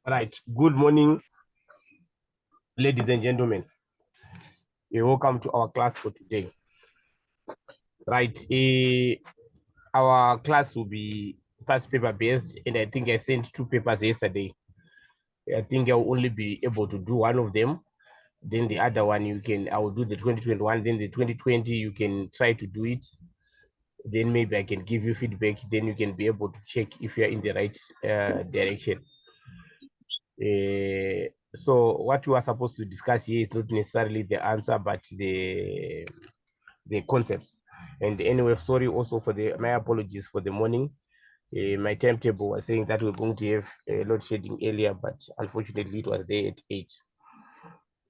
Right. Good morning, ladies and gentlemen. Welcome to our class for today. Right. Our class will be past paper based, and I think I sent 2 papers yesterday. I think I'll only be able to do one of them. Then the other one I will do the 2021. Then the 2020 you can try to do it. Then maybe I can give you feedback. Then you can be able to check if you're in the right direction. So what you are supposed to discuss here is not necessarily the answer, but the concepts. And anyway, sorry also for my apologies for the morning. My timetable was saying that we're going to have load shedding earlier, but unfortunately it was there at 8.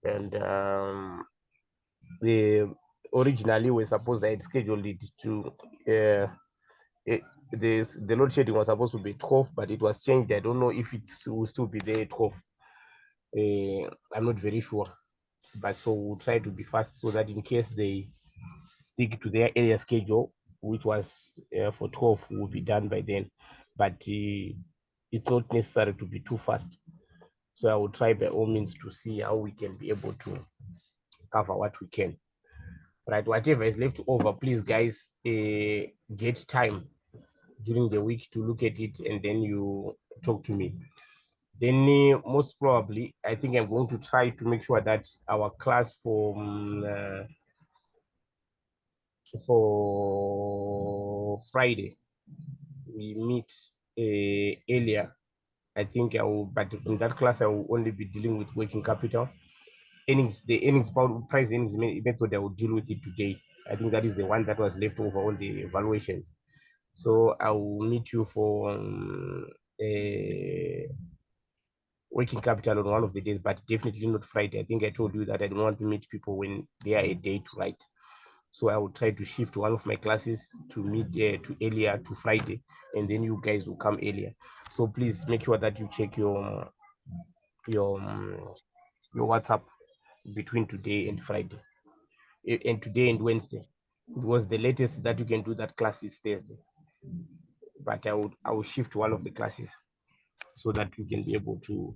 And the originally we're supposed I had scheduled it to the load shedding was supposed to be 12, but it was changed. I don't know if it will still be there at 12. I'm not very sure, but so we'll try to be fast so that in case they stick to their area schedule, which was for 12, will be done by then. But it's not necessary to be too fast. So I will try by all means to see how we can be able to cover what we can. Right, whatever is left over, please guys, get time during the week to look at it, and then you talk to me. Then most probably, I think I'm going to try to make sure that our class for Friday, we meet earlier. I think I will, but in that class, I will only be dealing with working capital. The earnings price earnings method, I will deal with it today. I think that is the one that was left over on the evaluations. So I will meet you for working capital on one of the days, but definitely not Friday. I think I told you that I don't want to meet people when they are a day to write. So I will try to shift one of my classes to meet to earlier to Friday, and then you guys will come earlier. So please make sure that you check your your WhatsApp between today and Friday, and today and Wednesday, because the latest that you can do that class is Thursday. But I will shift one of the classes so that you can be able to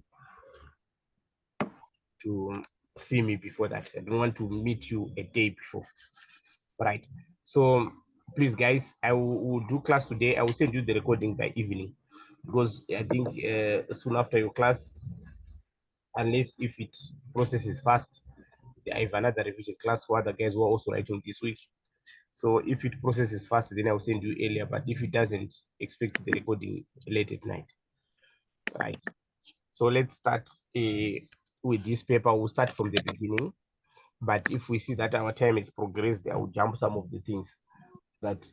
see me before that. I don't want to meet you a day before. Right. So please, guys, I will do class today. I will send you the recording by evening, because I think soon after your class, unless if it processes fast, I have another revision class for other guys who are also writing this week. So if it processes fast, then I will send you earlier. But if it doesn't, expect the recording late at night. Right. So let's start with this paper. We'll start from the beginning. But if we see that our time is progressed, I will jump some of the things that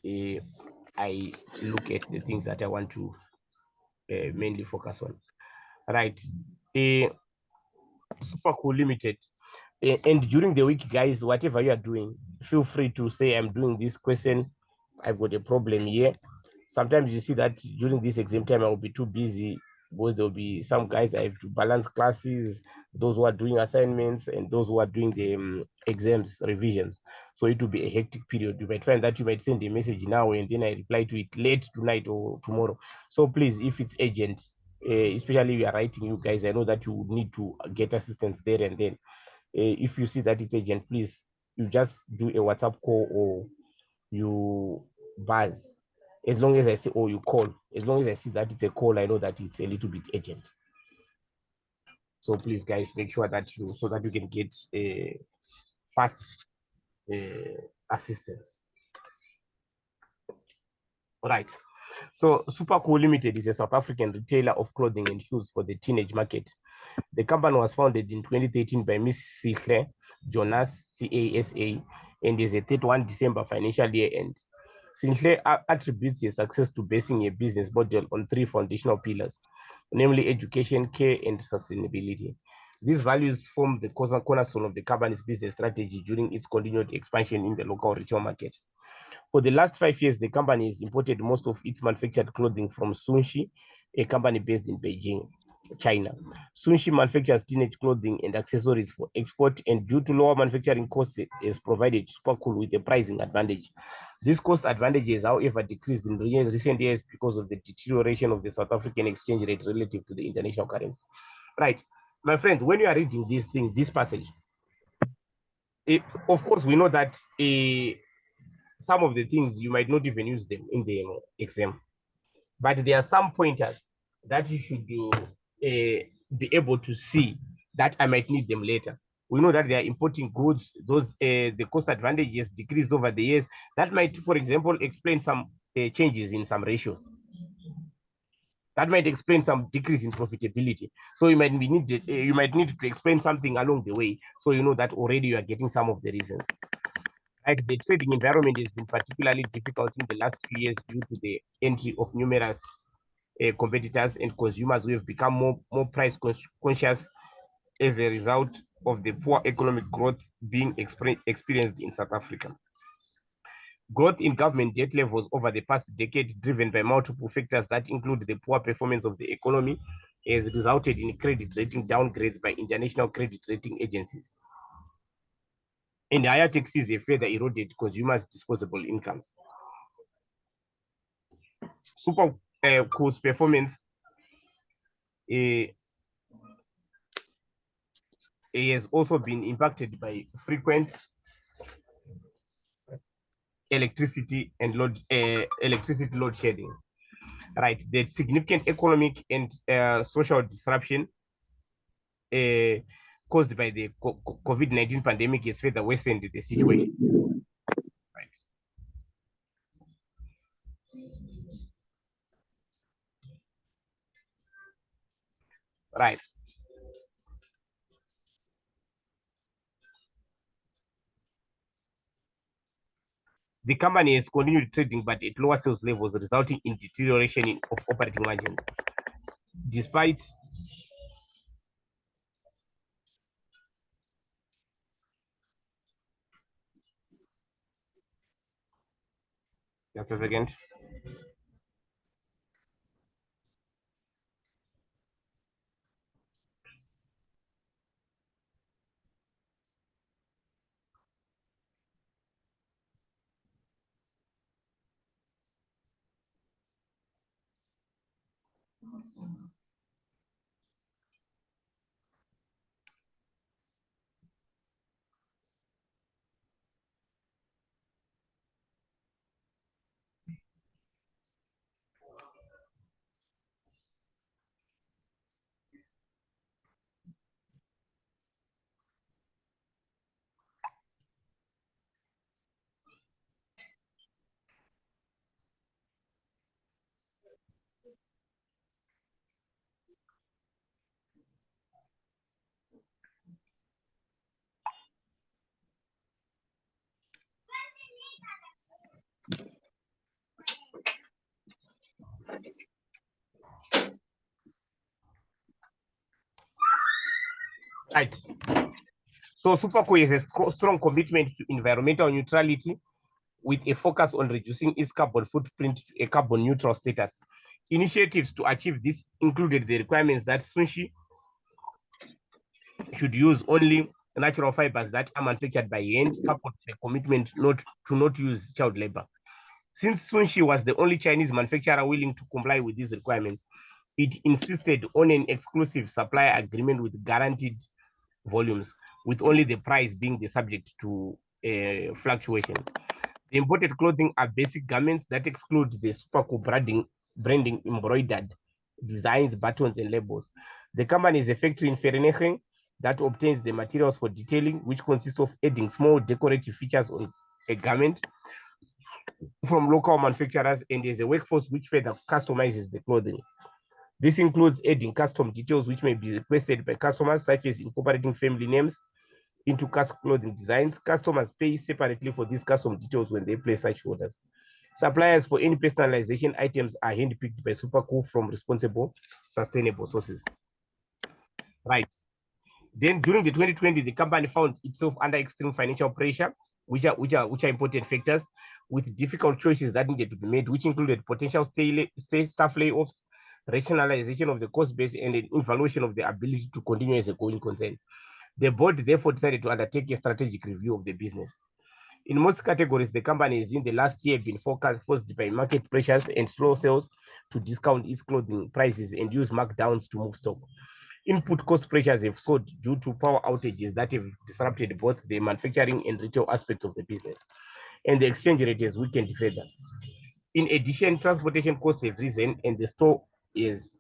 I look at the things that I want to mainly focus on. Right. Super Cool Limited. And during the week, guys, whatever you are doing, feel free to say, I'm doing this question. I've got a problem here. Sometimes you see that during this exam time, I will be too busy because there will be some guys I have to balance classes, those who are doing assignments, and those who are doing the exams revisions. So it will be a hectic period. You might find that you might send a message now and then I reply to it late tonight or tomorrow. So please, if it's urgent, especially if you are writing, you guys, I know that you need to get assistance there and then. If you see that it's urgent, please, you just do a WhatsApp call or you buzz. As long as I say, or you call, as long as I see that it's a call, I know that it's a little bit urgent. So please, guys, make sure that so that you can get a fast assistance. All right. So Super Cool Limited is a South African retailer of clothing and shoes for the teenage market. The company was founded in 2013 by Miss Sihle Jonas, CASA, and is a 31 December financial year end. Sinclair attributes their success to basing a business model on 3 foundational pillars, namely education, care, and sustainability. These values form the cornerstone of the company's business strategy during its continued expansion in the local retail market. For the last 5 years, the company has imported most of its manufactured clothing from Sunshi, a company based in Beijing, China. Sunshi manufactures teenage clothing and accessories for export, and due to lower manufacturing costs, has provided Supercool with a pricing advantage. This cost advantage has, however, decreased in recent years because of the deterioration of the South African exchange rate relative to the international currency. Right. My friends, when you are reading this thing, this passage, of course, we know that some of the things you might not even use them in the exam, but there are some pointers that you should be able to see that I might need them later. We know that they are importing goods, those the cost advantages decreased over the years. That might, for example, explain some changes in some ratios. That might explain some decrease in profitability. So you might need to explain something along the way, so you know that already you are getting some of the reasons. Like the trading environment has been particularly difficult in the last few years due to the entry of numerous competitors and consumers who have become more price conscious as a result of the poor economic growth being experienced in South Africa. Growth in government debt levels over the past decade, driven by multiple factors that include the poor performance of the economy, has resulted in credit rating downgrades by international credit rating agencies. And higher taxes have further eroded consumers' disposable incomes. Super cool's performance has also been impacted by frequent electricity load shedding. Right, the significant economic and social disruption caused by the COVID-19 pandemic has further worsened the situation. Right. Right. The company has continued trading, but at lower sales levels, resulting in deterioration of operating margins. Despite just a second. Right. So Superco has a strong commitment to environmental neutrality with a focus on reducing its carbon footprint to a carbon neutral status. Initiatives to achieve this included the requirements that Sunshi should use only natural fibers that are manufactured by hand, coupled with a commitment not use child labor. Since Sunshi was the only Chinese manufacturer willing to comply with these requirements, it insisted on an exclusive supply agreement with guaranteed volumes, with only the price being the subject to fluctuation. The imported clothing are basic garments that exclude the Superco branding embroidered designs, buttons, and labels. The company is a factory in Vereeniging that obtains the materials for detailing, which consists of adding small decorative features on a garment from local manufacturers, and there's a workforce which further customizes the clothing. This includes adding custom details which may be requested by customers, such as incorporating family names into custom clothing designs. Customers pay separately for these custom details when they place such orders. Suppliers for any personalization items are handpicked by Superco from responsible, sustainable sources. Right. Then during the 2020, the company found itself under extreme financial pressure, which are important factors, with difficult choices that needed to be made, which included potential staff layoffs, rationalization of the cost base, and an evaluation of the ability to continue as a going concern. The board therefore decided to undertake a strategic review of the business. In most categories, the company has in the last year been forced by market pressures and slow sales to discount its clothing prices and use markdowns to move stock. Input cost pressures have soared due to power outages that have disrupted both the manufacturing and retail aspects of the business, and the exchange rate has weakened further. In addition, transportation costs have risen, and the store is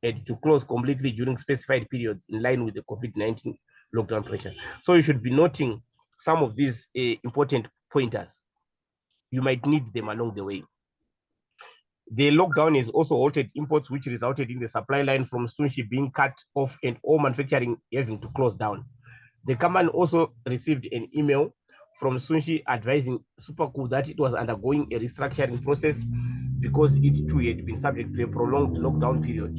had to close completely during specified periods in line with the COVID-19 lockdown pressure. So you should be noting some of these important pointers. You might need them along the way. The lockdown has also halted imports, which resulted in the supply line from Sunshi being cut off and all manufacturing having to close down. The company also received an email from Sunshi advising Supercool that it was undergoing a restructuring process because it too had been subject to a prolonged lockdown period.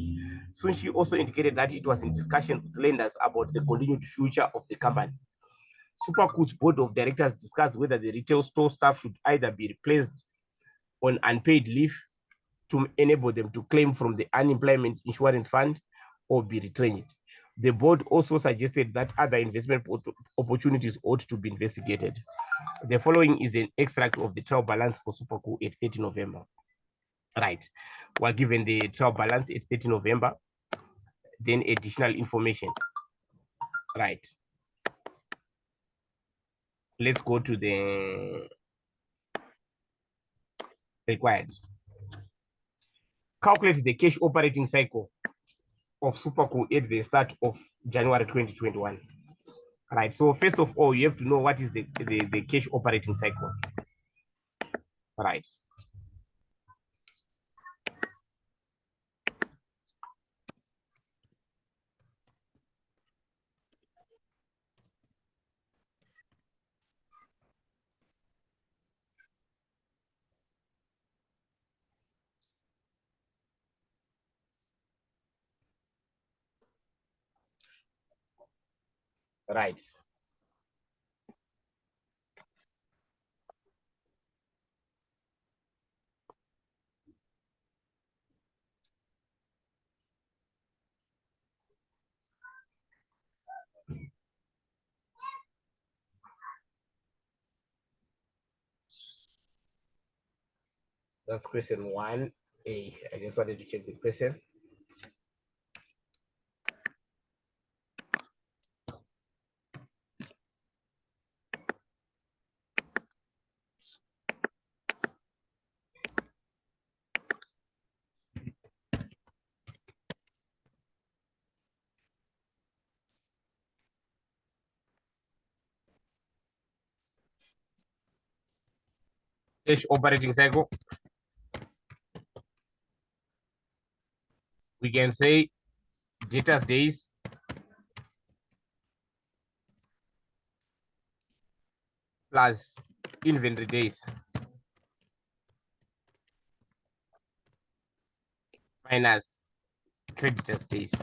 Sunshi also indicated that it was in discussion with lenders about the continued future of the company. Supercool's board of directors discussed whether the retail store staff should either be replaced on unpaid leave to enable them to claim from the unemployment insurance fund or be retrenched. The board also suggested that other investment opportunities ought to be investigated. The following is an extract of the trial balance for Supercool at 30 November. Right. We're given the trial balance at 30 November, then additional information. Right. Let's go to the required. Calculate the cash operating cycle of Supercool at the start of January 2021. Right. So first of all, you have to know what is the cash operating cycle. Right. Right. That's question 1A. I just wanted to check the question. Cash operating cycle. We can say debtors days plus inventory days minus creditors days.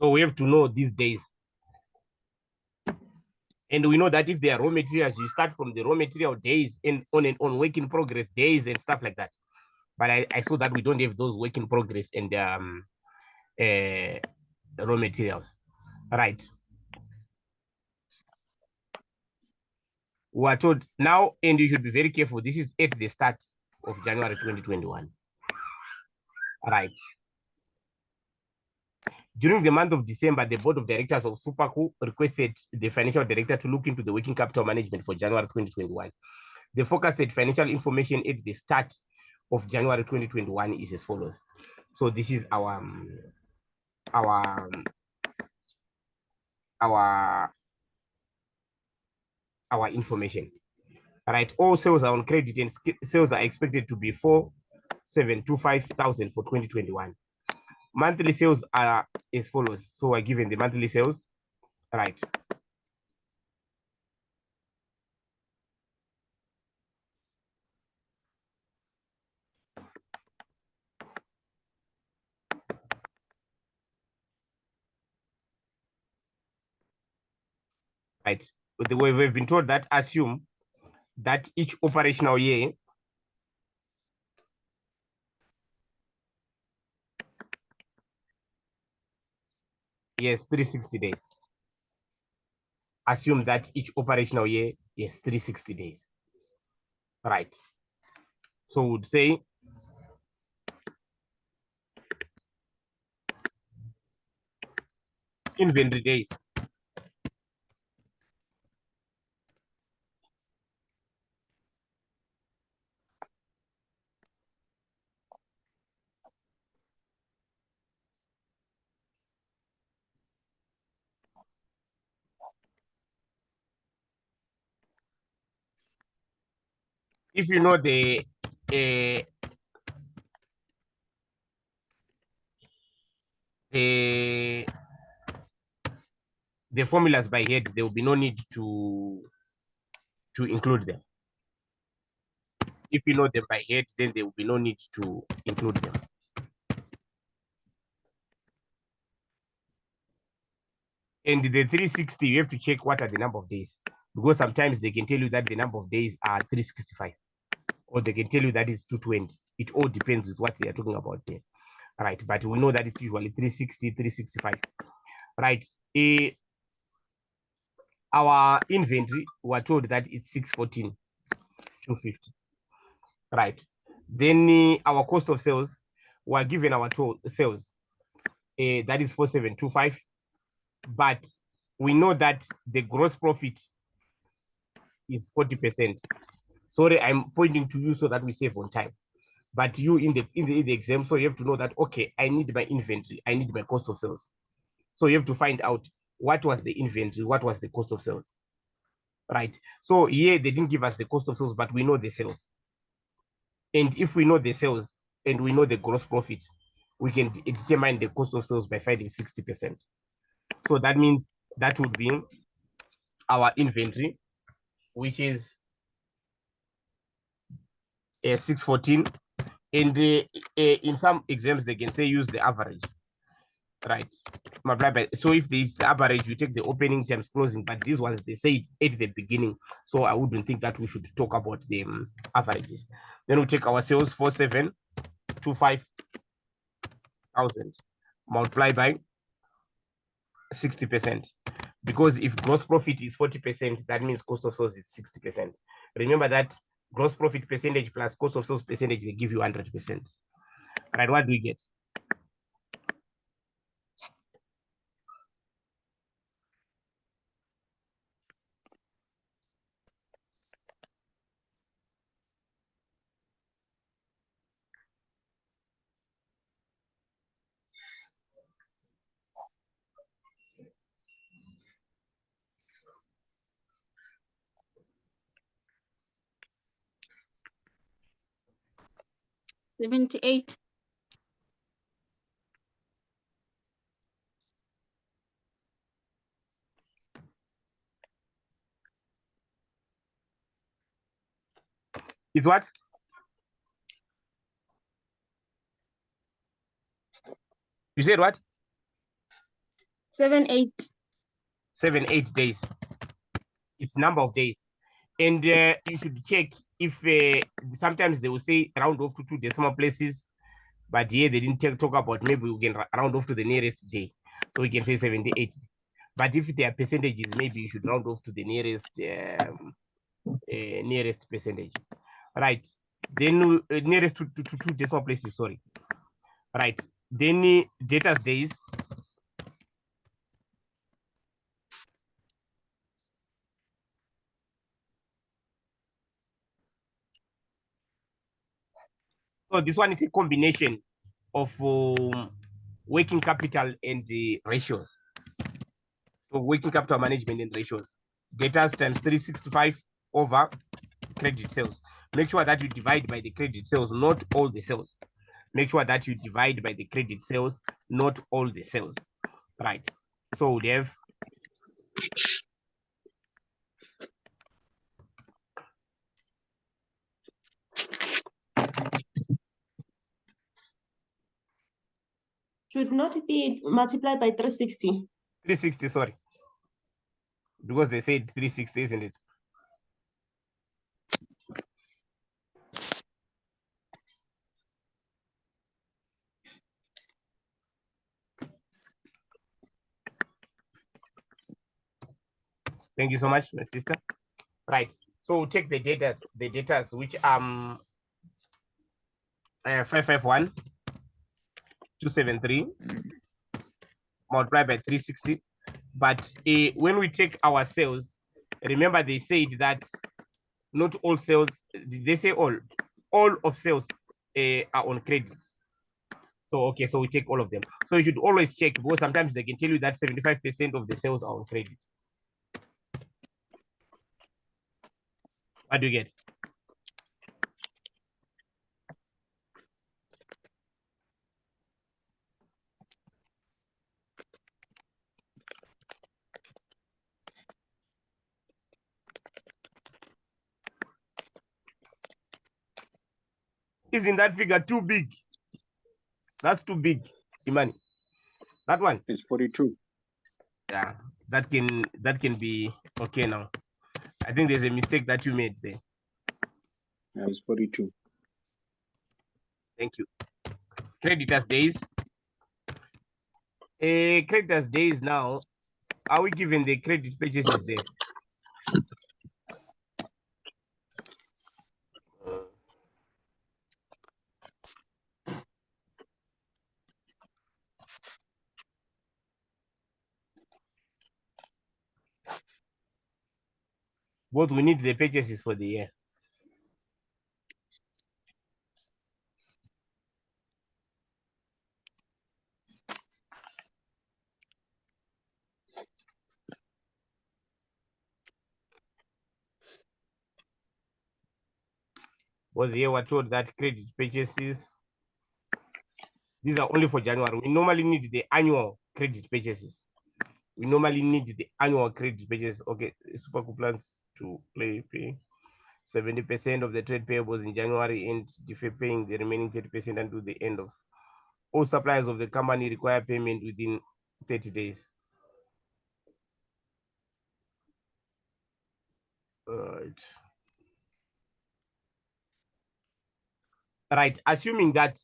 So we have to know these days. And we know that if they are raw materials, you start from the raw material days and on work in progress days and stuff like that. But I saw that we don't have those work in progress and raw materials. Right. We are told now, and you should be very careful. This is at the start of January 2021. Right. During the month of December, the board of directors of Supercool requested the financial director to look into the working capital management for January 2021. The forecasted financial information at the start of January 2021 is as follows. So this is our information. Right, all sales are on credit and sales are expected to be 4,725,000 for 2021. Monthly sales are as follows. So we're given the monthly sales. Right. Right. We've been told that assume that each operational year yes 360 days. Assume that each operational year is 360 days. Right. So we would say inventory days. If you know uh, the formulas by head, there will be no need to include them. If you know them by head, then there will be no need to include them. And the 360, you have to check what are the number of days, because sometimes they can tell you that the number of days are 365, or they can tell you that it's 220. It all depends with what they are talking about there. Right, but we know that it's usually 360, 365. Right. Our inventory, we're told that it's 614, 250. Right. Then our cost of sales, we're given our sales, that is 4725. But we know that the gross profit is 40%. Sorry, I'm pointing to you so that we save on time. But you in the exam, so you have to know that, okay, I need my inventory, I need my cost of sales. So you have to find out what was the inventory, what was the cost of sales. Right. So here they didn't give us the cost of sales, but we know the sales. And if we know the sales and we know the gross profit, we can determine the cost of sales by finding 60%. So that means that would be our inventory, which is 614. And in some exams, they can say use the average. Right. So if there is the average, you take the opening times closing, but this was they said at the beginning. So I wouldn't think that we should talk about the averages. Then we take our sales 4725,000 multiply by 60%. Because if gross profit is 40%, that means cost of sales is 60%. Remember that gross profit percentage plus cost of sales percentage, they give you 100%. Right, what do we get? $78. It's what? You said what? 78. 7-8 days. It's number of days. And you should check if sometimes they will say round off to 2 decimal places, but here they didn't talk about maybe we can round off to the nearest day. So we can say 78. But if there are percentages, maybe you should round off to the nearest percentage. Right. Then nearest to 2 decimal places, sorry. Right. Then data's days. So this one is a combination of working capital and the ratios. So working capital management and ratios. Data times 365 over credit sales. Make sure that you divide by the credit sales, not all the sales. Make sure that you divide by the credit sales, not all the sales. Right. So we have should not be multiplied by 360. 360, sorry. Because they said 360, isn't it? Thank you so much, my sister. Right. So take the data which 551 273 multiplied by 360 But when we take our sales, remember they said that not all sales, they say all of sales are on credit. So, okay, so we take all of them. So you should always check, because sometimes they can tell you that 75% of the sales are on credit. What do you get? Isn't that figure too big? That's too big, Imani. That one. It's 42. Yeah, that can be okay now. I think there's a mistake that you made there. Yeah, it's 42. Thank you. Creditors days. Creditors days now. Are we given the credit purchases there? What we need the purchases for the year. Was here we're told that credit purchases, these are only for January. We normally need the annual credit purchases. We normally need the annual credit purchases. Okay, super plans to pay 70% of the trade payables in January and defer paying the remaining 30% until the end of. All suppliers of the company require payment within 30 days. Right. Assuming that,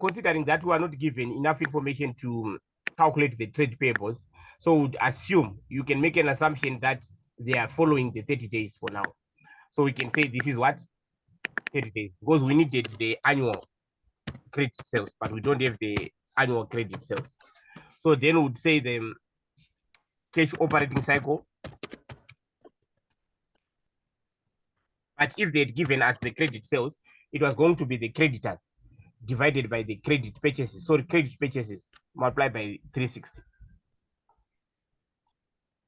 considering that we are not given enough information to calculate the trade payables, so would assume, you can make an assumption that they are following the 30 days for now. So we can say this is what 30 days, because we needed the annual credit sales, but we don't have the annual credit sales. So then we would say the cash operating cycle. But if they had given us the credit sales, it was going to be the creditors divided by the credit purchases. So the credit purchases multiplied by 360.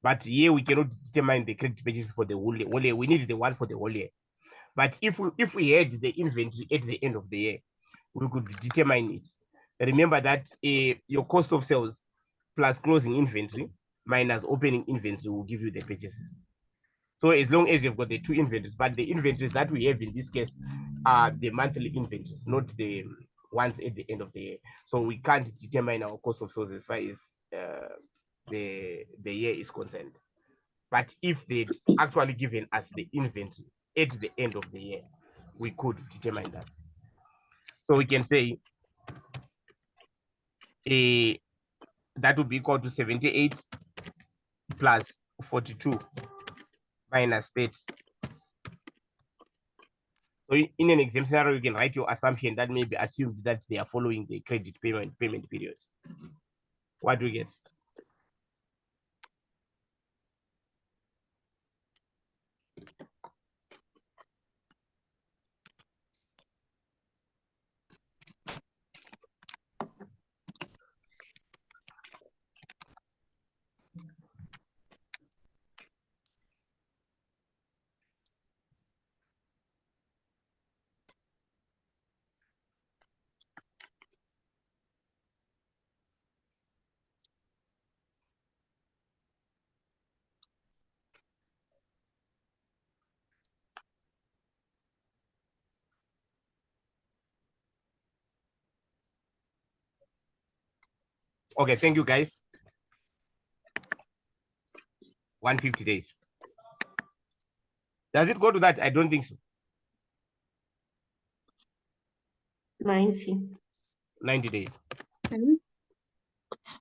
But here we cannot determine the credit purchases for the whole year. We need the one for the whole year. But if we had the inventory at the end of the year, we could determine it. Remember that your cost of sales plus closing inventory minus opening inventory will give you the purchases. So as long as you've got the two inventories, but the inventories that we have in this case are the monthly inventories, not the ones at the end of the year. So we can't determine our cost of sales as far as the year is concerned. But if they'd actually given us the inventory at the end of the year, we could determine that. So we can say that would be equal to 78 plus 42 minus 30. So in an exam scenario, you can write your assumption that may be assumed that they are following the credit payment period. What do we get? Okay, thank you guys. 150 days. Does it go to that? I don't think so. 90. 90 days.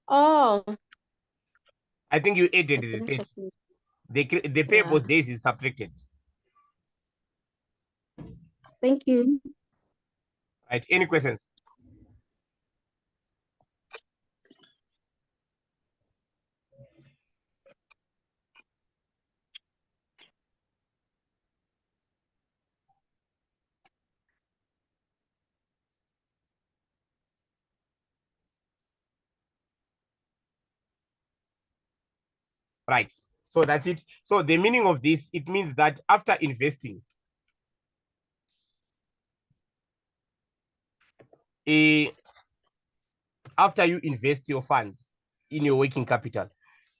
Oh, I think you added the 30. The payables days is subtracted. thank you. Right. Any questions? Right. So that's it. So the meaning of this, it means that after investing, after you invest your funds in your working capital,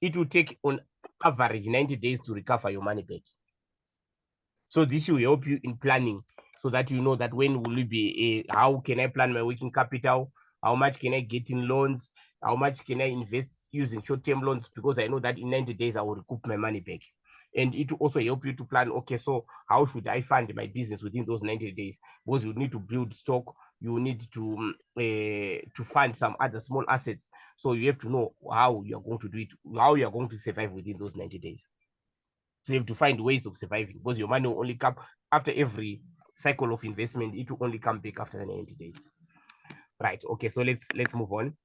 it will take on average 90 days to recover your money back. So this will help you in planning, so that you know that when will it be, how can I plan my working capital? How much can I get in loans? How much can I invest using short-term loans? Because I know that in 90 days I will recoup my money back. And it will also help you to plan, okay, so how should I fund my business within those 90 days? Because you need to build stock, you need to fund some other small assets. So you have to know how you are going to do it, how you are going to survive within those 90 days. So you have to find ways of surviving, because your money will only come after every cycle of investment. It will only come back after the 90 days. Right. Okay. So let's move on.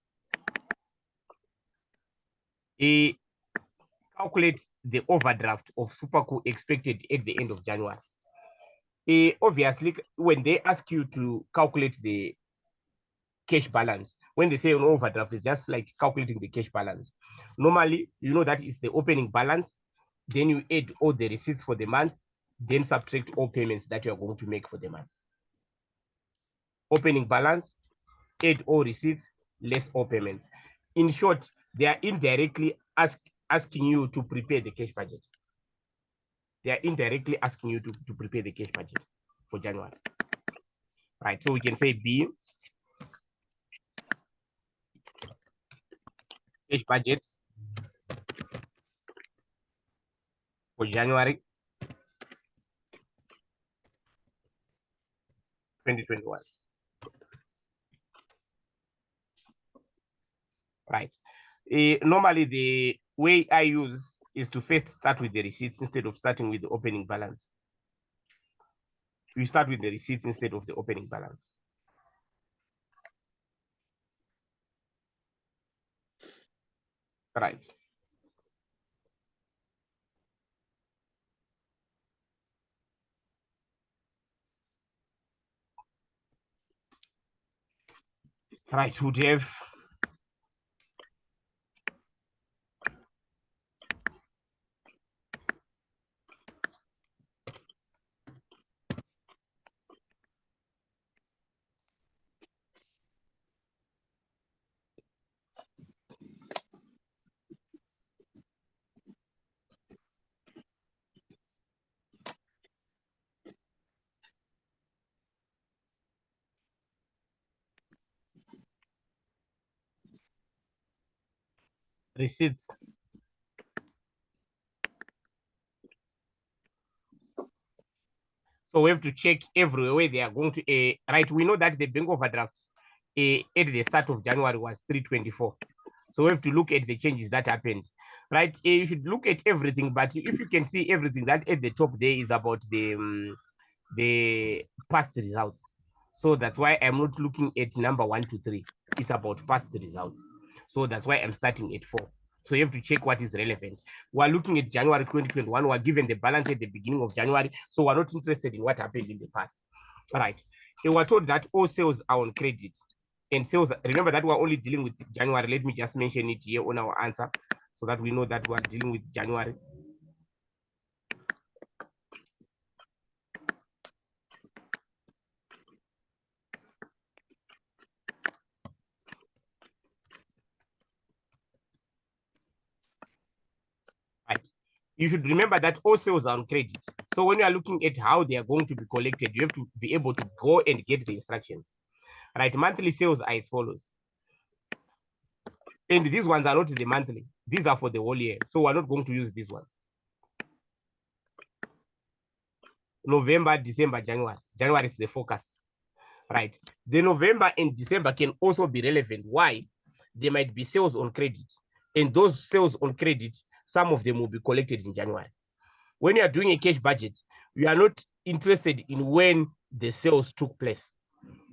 Calculate the overdraft of Superco expected at the end of January. Obviously, when they ask you to calculate the cash balance, when they say an overdraft, it's just like calculating the cash balance. Normally, you know that is the opening balance. Then you add all the receipts for the month, then subtract all payments that you are going to make for the month. Opening balance, add all receipts, less all payments. In short, they are indirectly asking you to prepare the cash budget. They are indirectly asking you to prepare the cash budget for January. Right, so we can say B, cash budgets for January 2021. Right. Normally, the way I use is to first start with the receipts instead of starting with the opening balance. We start with the receipts instead of the opening balance. Right. Right, would have receipts So we have to check everywhere where they are going to. Right, we know that the bank overdraft at the start of January was 324. So we have to look at the changes that happened. Right, you should look at everything, but if you can see everything, that at the top there is about the past results. So that's why I'm not looking at number 1 to 3. It's about past results. So that's why I'm starting at 4. So you have to check what is relevant. We're looking at January 2021. We're given the balance at the beginning of January. So we're not interested in what happened in the past. All right. And we're told that all sales are on credit. And sales, remember that we're only dealing with January. Let me just mention it here on our answer so that we know that we're dealing with January. Right. You should remember that all sales are on credit. So when you are looking at how they are going to be collected, you have to be able to go and get the instructions. Right. Monthly sales are as follows. And these ones are not the monthly. These are for the whole year. So we're not going to use these ones. November, December, January. January is the forecast. Right. The November and December can also be relevant. Why? There might be sales on credit. And those sales on credit, some of them will be collected in January. When you are doing a cash budget, you are not interested in when the sales took place.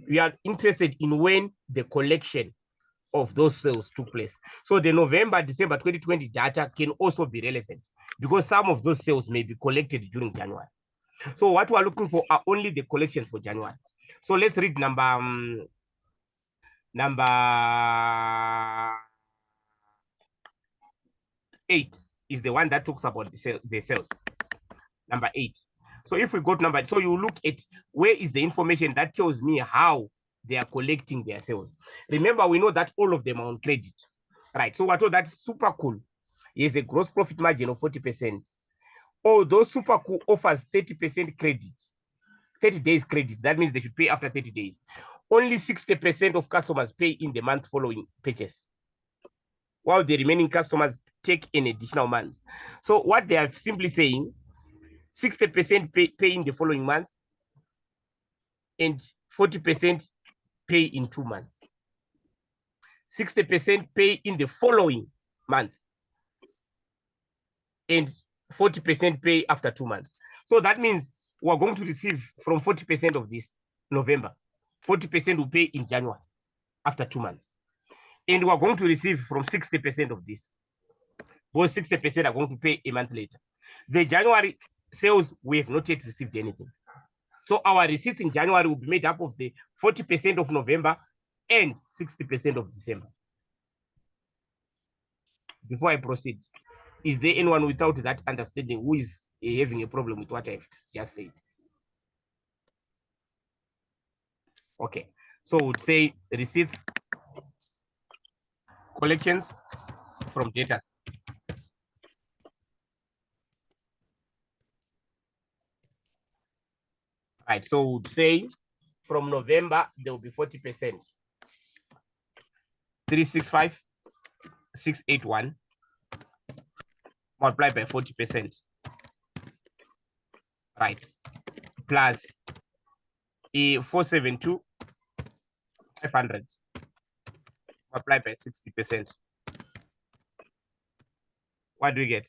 You are interested in when the collection of those sales took place. So the November, December 2020 data can also be relevant because some of those sales may be collected during January. So what we're looking for are only the collections for January. So let's read number 8. is the one that talks about the sales. Number 8. So if we go to number, so you look at where is the information that tells me how they are collecting their sales. Remember, we know that all of them are on credit, right? So what that's super cool is a gross profit margin of 40%. Although super cool offers 30% credit, 30 days credit, that means they should pay after 30 days. Only 60% of customers pay in the month following purchase, while the remaining customers take an additional month. So what they are simply saying, 60% pay in the following month and 40% pay in 2 months. 60% pay in the following month and 40% pay after 2 months. So that means we're going to receive from 40% of this November, 40% will pay in January after 2 months. And we're going to receive from 60% of this. Both 60% are going to pay a month later. The January sales, we have not yet received anything. So our receipts in January will be made up of the 40% of November and 60% of December. Before I proceed, is there anyone without that understanding who is having a problem with what I've just said? Okay, so we'd say receipts, collections from debtors. Right, so we'd say from November, there will be 40%. 365, 681 multiplied by 40%. Right, plus 472, 500 multiplied by 60%. What do we get?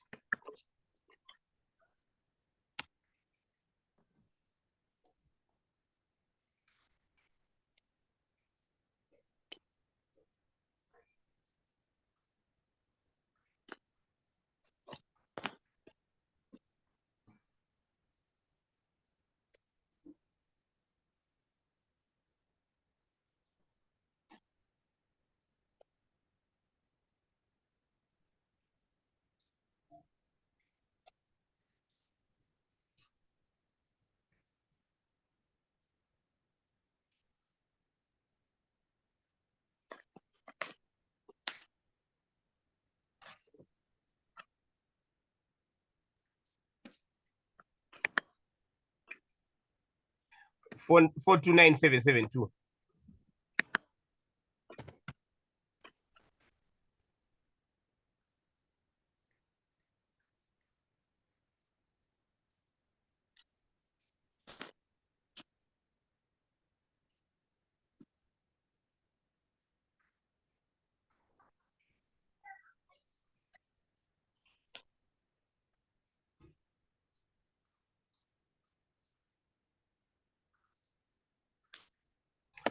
Four 429772.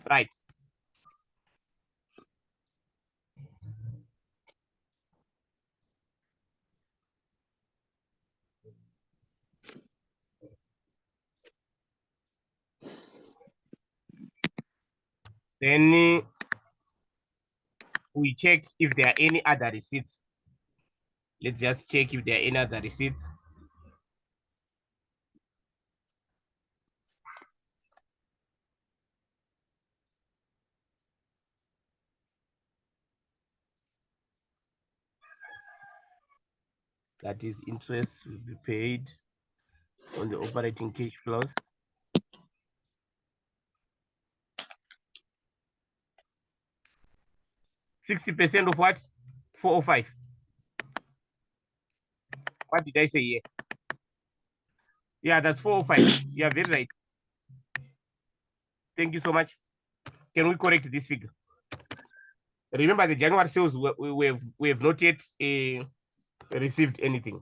Right. Then we check if there are any other receipts. Let's just check if there are any other receipts. That is, interest will be paid on the operating cash flows. %60 of what? 405. What did I say here? Yeah, that's 405. You are very right. Thank you so much. Can we correct this figure? Remember, the January sales, we have not yet received anything.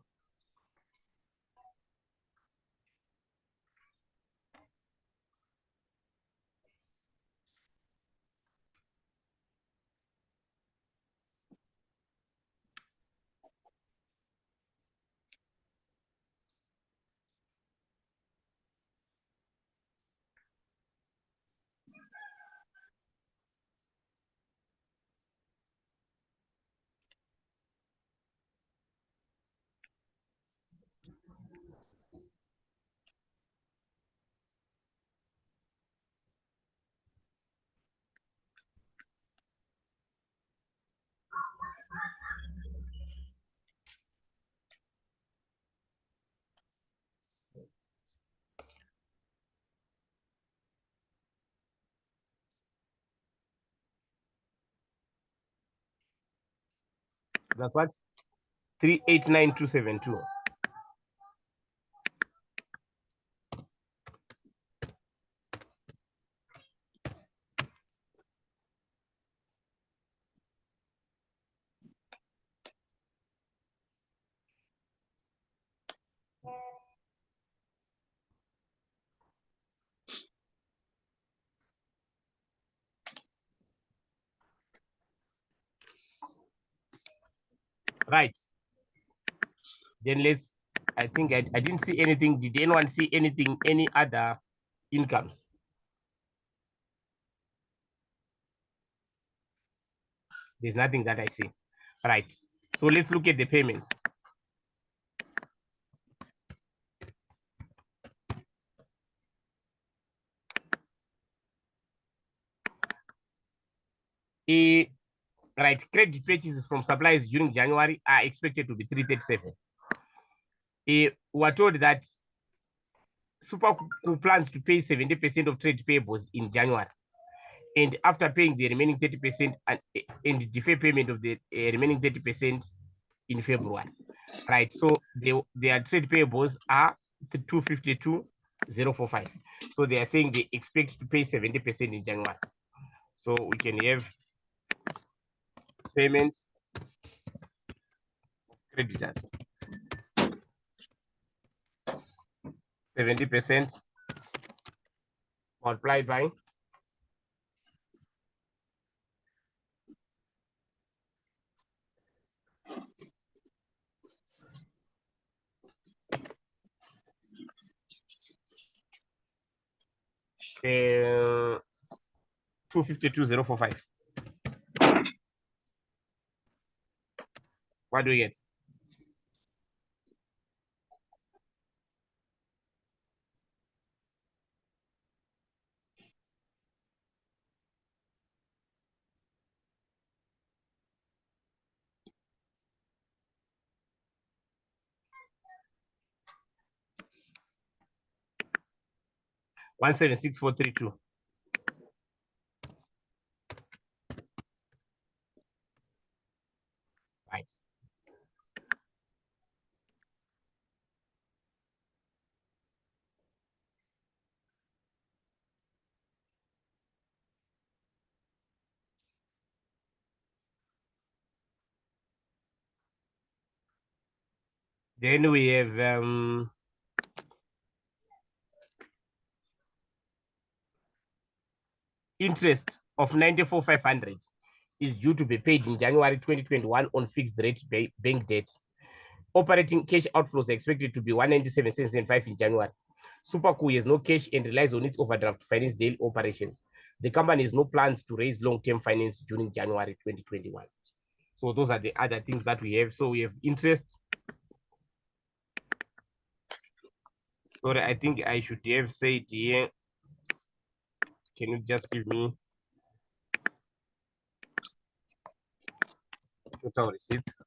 That's what? 389272. Right. Then let's, I think I didn't see anything. Did anyone see anything, any other incomes? There's nothing that I see. Right. So let's look at the payments. Right, credit purchases from suppliers during January are expected to be 337. We're told that Superco plans to pay 70% of trade payables in January, and after paying the remaining 30% and defer payment of the remaining 30% in February. Right, so their trade payables are 252,045. So they are saying they expect to pay 70% in January. So we can have payments creditors 70% multiplied by 252,045. What do we get? One 176,432. Right. Then we have interest of 94,500 is due to be paid in January 2021 on fixed rate bank debt. Operating cash outflows are expected to be 197,605 in January. Superco has no cash and relies on its overdraft to finance daily operations. The company has no plans to raise long-term finance during January 2021. So those are the other things that we have. So we have interest. Sorry, I think I should have said here. Can you just give me total receipts?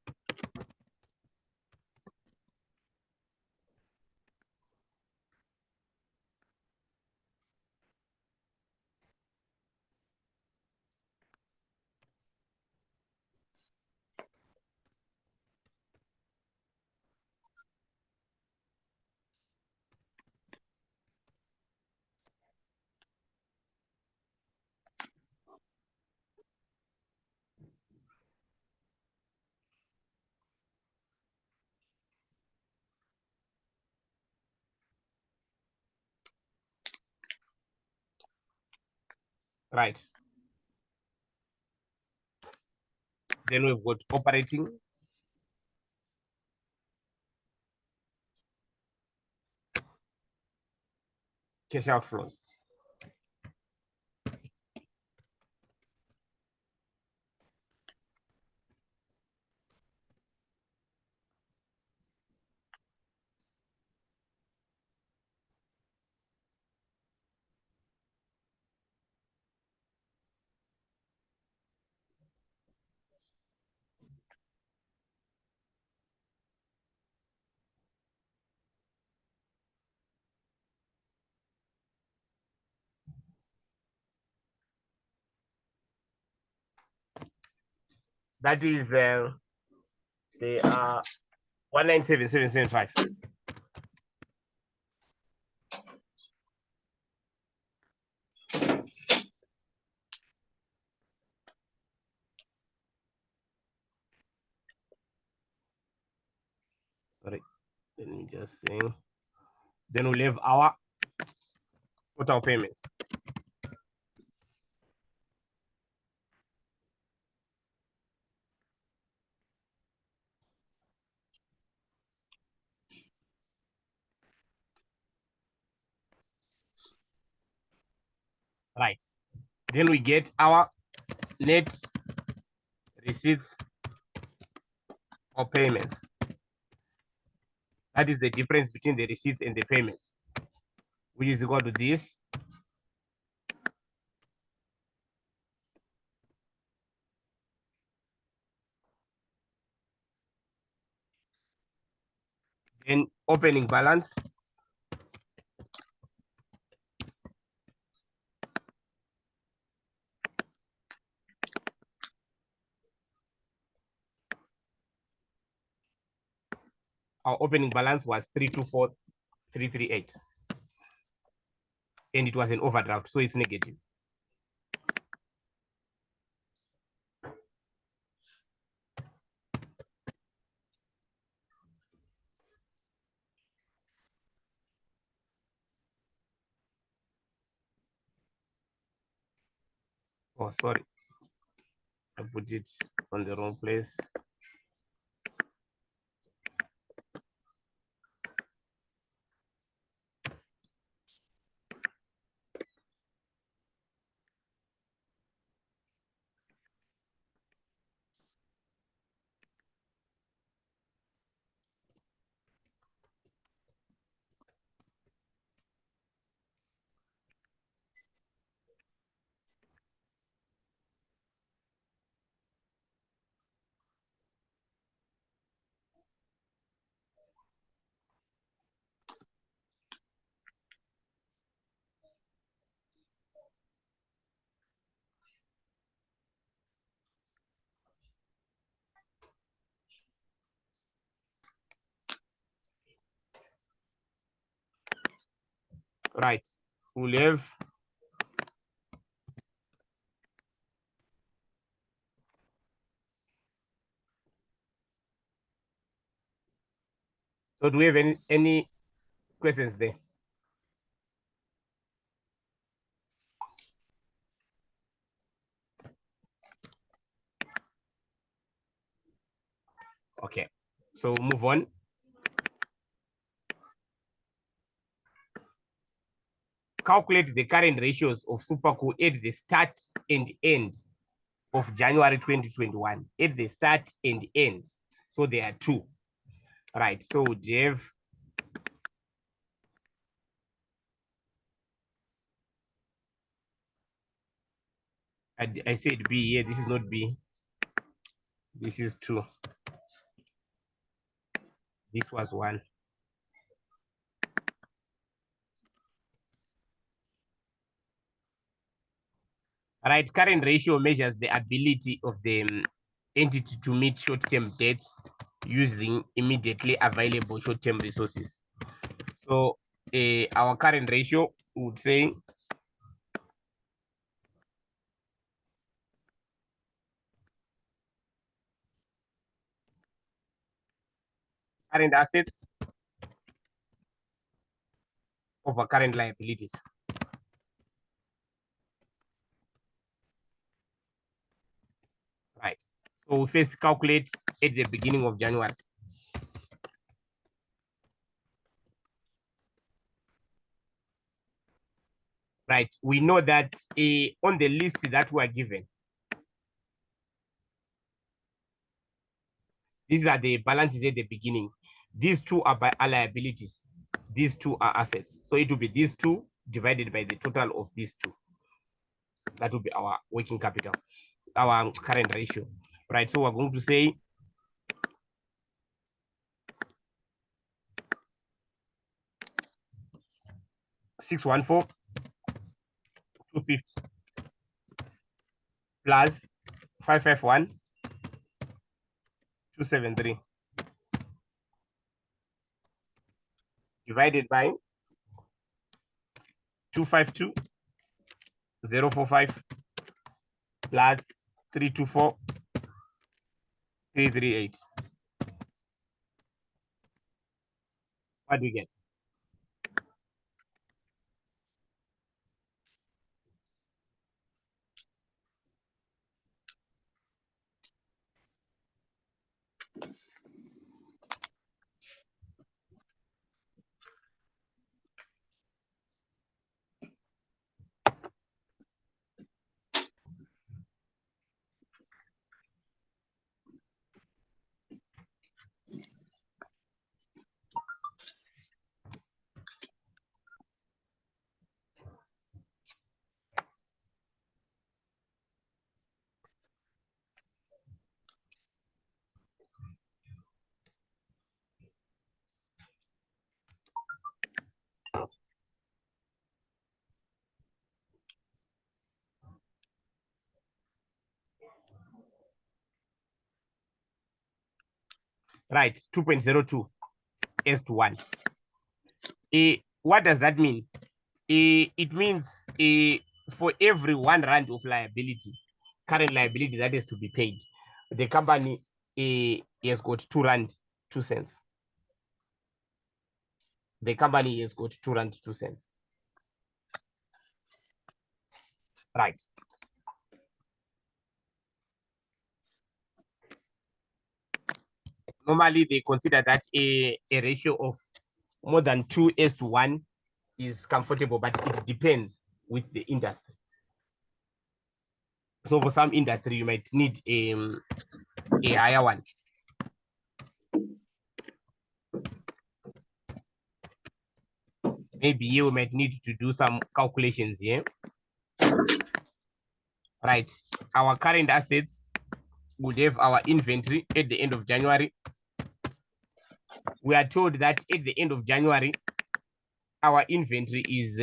Right. Then we've got operating, cash outflows. That is They are 197775. Sorry, let me just say. Then we'll have our total payments. Right. Then we get our net receipts or payments. That is the difference between the receipts and the payments, which is equal to this. Then opening balance. Our opening balance was 324,338. And it was an overdraft, so it's negative. Oh, sorry. I put it on the wrong place. Right. We'll have so do we have any questions there? Okay. So move on. Calculate the current ratios of Superco at the start and end of January 2021. At the start and end. So there are two. Right. So Jeff. I said B here. This is not B. This is 2. This was 1. Right, current ratio measures the ability of the entity to meet short-term debts using immediately available short-term resources. So our current ratio would say current assets over current liabilities. Right. So we first calculate at the beginning of January. Right. We know that on the list that we are given, these are the balances at the beginning. These two are liabilities. These two are assets. So it will be these two divided by the total of these two. That will be our working capital, our current ratio. Right. So we're going to say $614,250 plus $551,273. divided by 252,045 plus 324,338. What do we get? Right, 2.02 S to 1. What does that mean? It means for every R1 of liability, current liability that is to be paid, the company has got R2.02. The company has got R2.02. Right. Normally, they consider that a ratio of more than 2:1 is comfortable, but it depends with the industry. So for some industry, you might need a higher one. Maybe you might need to do some calculations here. Right. Our current assets would have our inventory at the end of January. We are told that at the end of January, our inventory is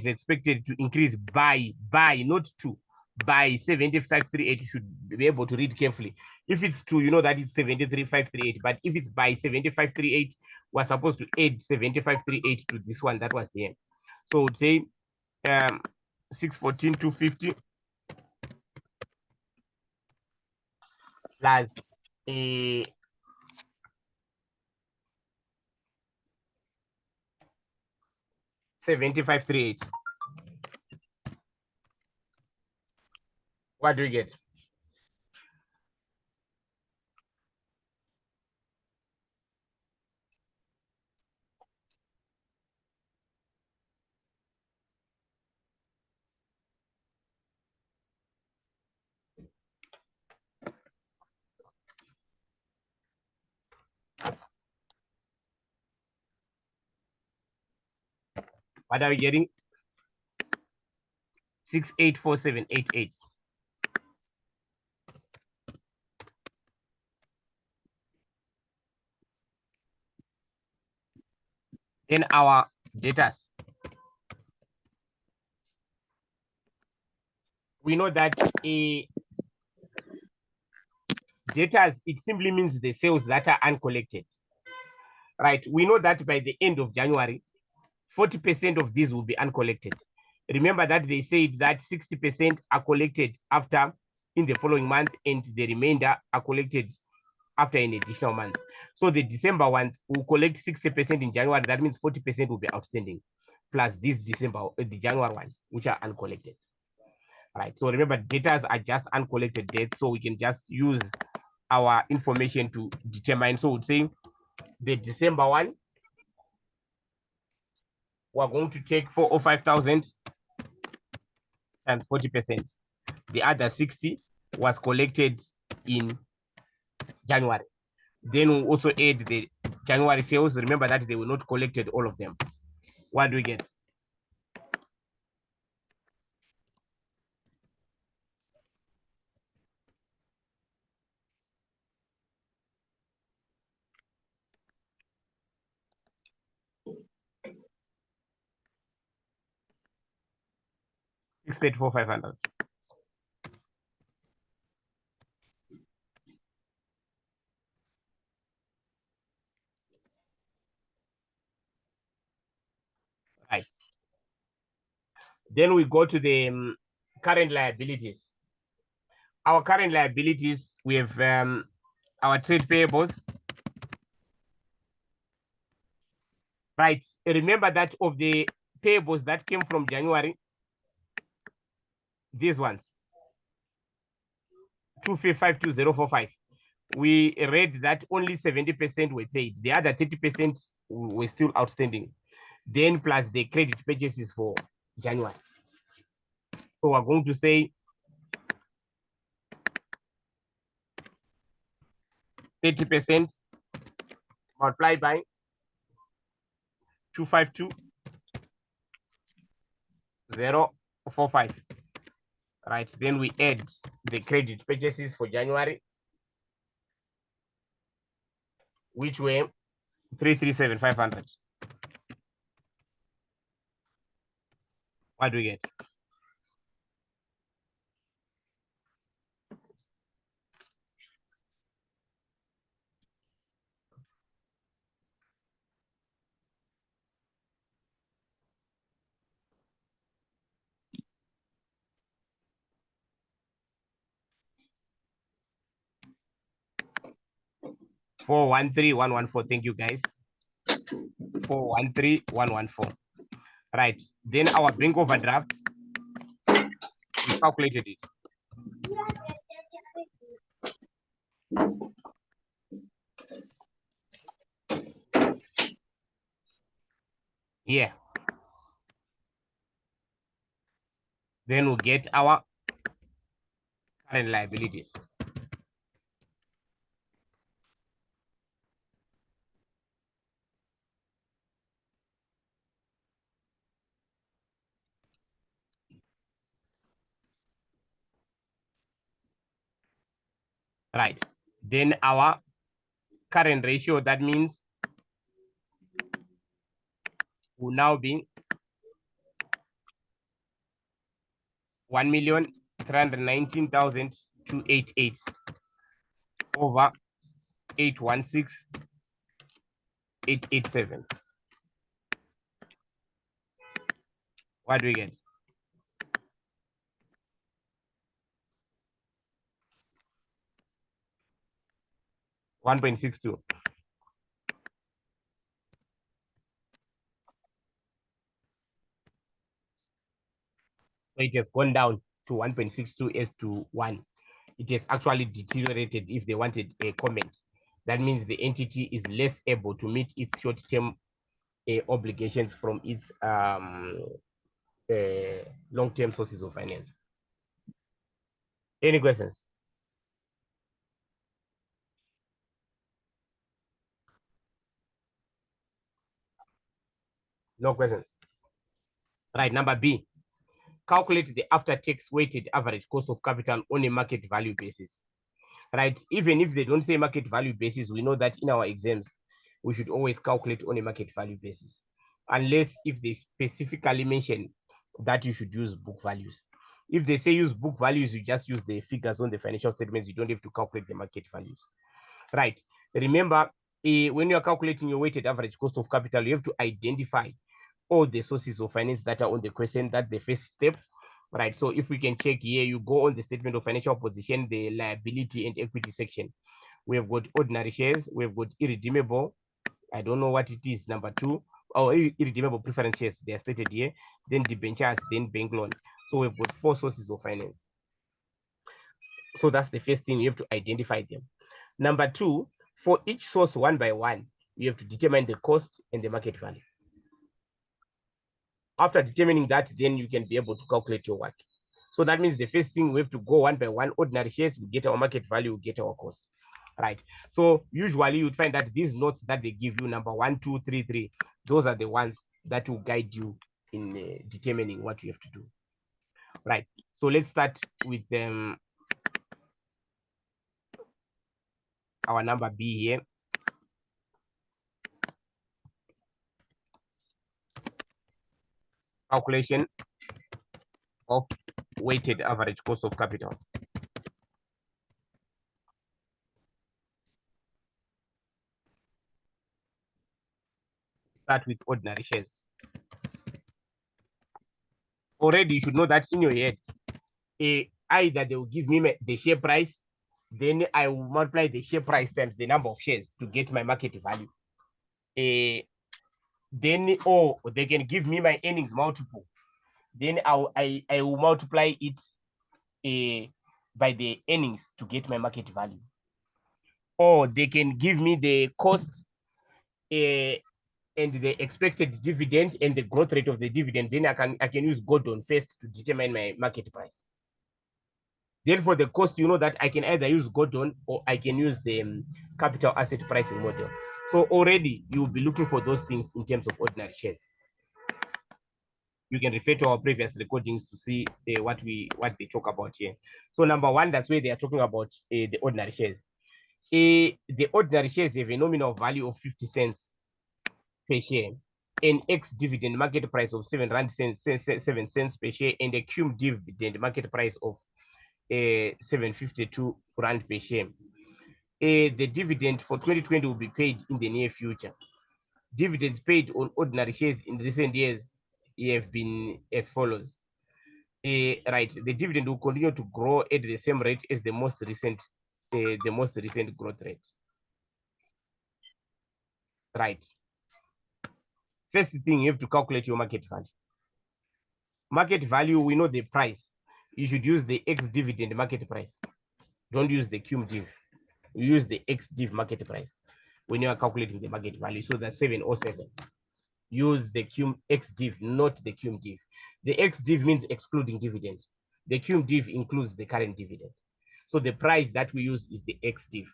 expected to increase by not to, by 75,380. You should be able to read carefully. If it's 2, you know that it's 73,538. But if it's by 75,380, we're supposed to add 75,380 to this one that was here. So we'd say 614,250 plus 75,380. What do we get? What are we getting? 684788. Then our debtors. We know that debtors, it simply means the sales that are uncollected. Right. We know that by the end of January, 40% of these will be uncollected. Remember that they said that 60% are collected after in the following month, and the remainder are collected after an additional month. So the December ones will collect 60% in January. That means 40% will be outstanding, plus these the January ones, which are uncollected. Right. So remember, debtors are just uncollected debts. So we can just use our information to determine. So we'd say the December one, we're going to take 405,000 and 40%. The other 60 was collected in January. Then we'll also add the January sales. Remember that they were not collected, all of them. What do we get? $634,500. Then we go to the current liabilities. Our current liabilities, we have our trade payables. Right. Remember that of the payables that came from January, these ones, 2552045. We read that only 70% were paid. The other 30% were still outstanding. Then plus the credit purchases for January. So we're going to say 30% multiplied by 252,045. Right. Then we add the credit purchases for January, which were 337,500. What do we get? $413,114. Thank you, guys. 413,114. Right. Then our bank overdraft, we calculated it. Here. Then we'll get our current liabilities. Right. Then our current ratio, that means will now be 1,319,288 over 816,887. What do we get? $1.62. So it has gone down to 1.62 as to 1. It has actually deteriorated. If they wanted a comment, that means the entity is less able to meet its short-term obligations from its long-term sources of finance. Any questions? No questions. Right, number B. Calculate the after-tax weighted average cost of capital on a market value basis. Right, even if they don't say market value basis, we know that in our exams, we should always calculate on a market value basis, unless if they specifically mention that you should use book values. If they say use book values, you just use the figures on the financial statements. You don't have to calculate the market values. Right. Remember, when you're calculating your weighted average cost of capital, you have to identify all the sources of finance that are on the question. That's the first step. Right. So if we can check here, you go on the statement of financial position, the liability and equity section. We have got ordinary shares. We've got irredeemable. I don't know what it is. Number 2, or irredeemable preference shares. They are stated here. Then debentures, then bank loan. So we've got 4 sources of finance. So that's the first thing, you have to identify them. Number 2, for each source one by one, you have to determine the cost and the market value. After determining that, then you can be able to calculate your work. So that means the first thing, we have to go one by one. Ordinary shares, we get our market value, we get our cost. Right. So usually you'd find that these notes that they give you, number 1, 2, 3, 3, those are the ones that will guide you in determining what you have to do. Right. So let's start with our number B here. Calculation of weighted average cost of capital. Start with ordinary shares. already you should know that in your head. Either they will give me the share price, then I will multiply the share price times the number of shares to get my market value. Then, or they can give me my earnings multiple. Then I will multiply it by the earnings to get my market value. Or they can give me the cost and the expected dividend and the growth rate of the dividend. Then I can use Gordon first to determine my market price. Then for the cost, you know that I can either use Gordon or I can use the capital asset pricing model. So already you will be looking for those things in terms of ordinary shares. You can refer to our previous recordings to see what they talk about here. So number one, that's where they are talking about the ordinary shares. The ordinary shares have a nominal value of 50 cents per share, an ex-dividend market price of 7 cents per share, and a cum dividend market price of 752 rand per share. The dividend for 2020 will be paid in the near future. Dividends paid on ordinary shares in recent years have been as follows. Right, the dividend will continue to grow at the same rate as the most recent growth rate. Right. First thing, you have to calculate your market value. Market value, we know the price. You should use the ex-dividend market price. Don't use the cum div. You use the ex-div market price when you are calculating the market value. So that's 707. Use the cum ex-div, not the cum div. The ex-div means excluding dividend. The cum div includes the current dividend. So the price that we use is the ex-div,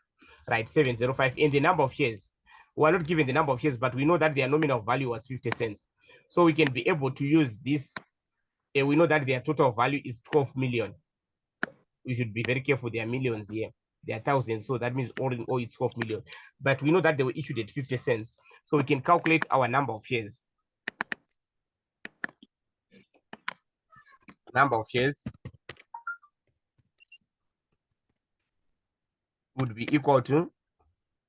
right? 705. And the number of shares, we are not given the number of shares, but we know that their nominal value was 50 cents. So we can be able to use this. We know that their total value is 12 million. We should be very careful. There are millions here. There are thousands. So that means all in all, it's 12 million. But we know that they were issued at 50 cents. So we can calculate our number of shares. Number of shares would be equal to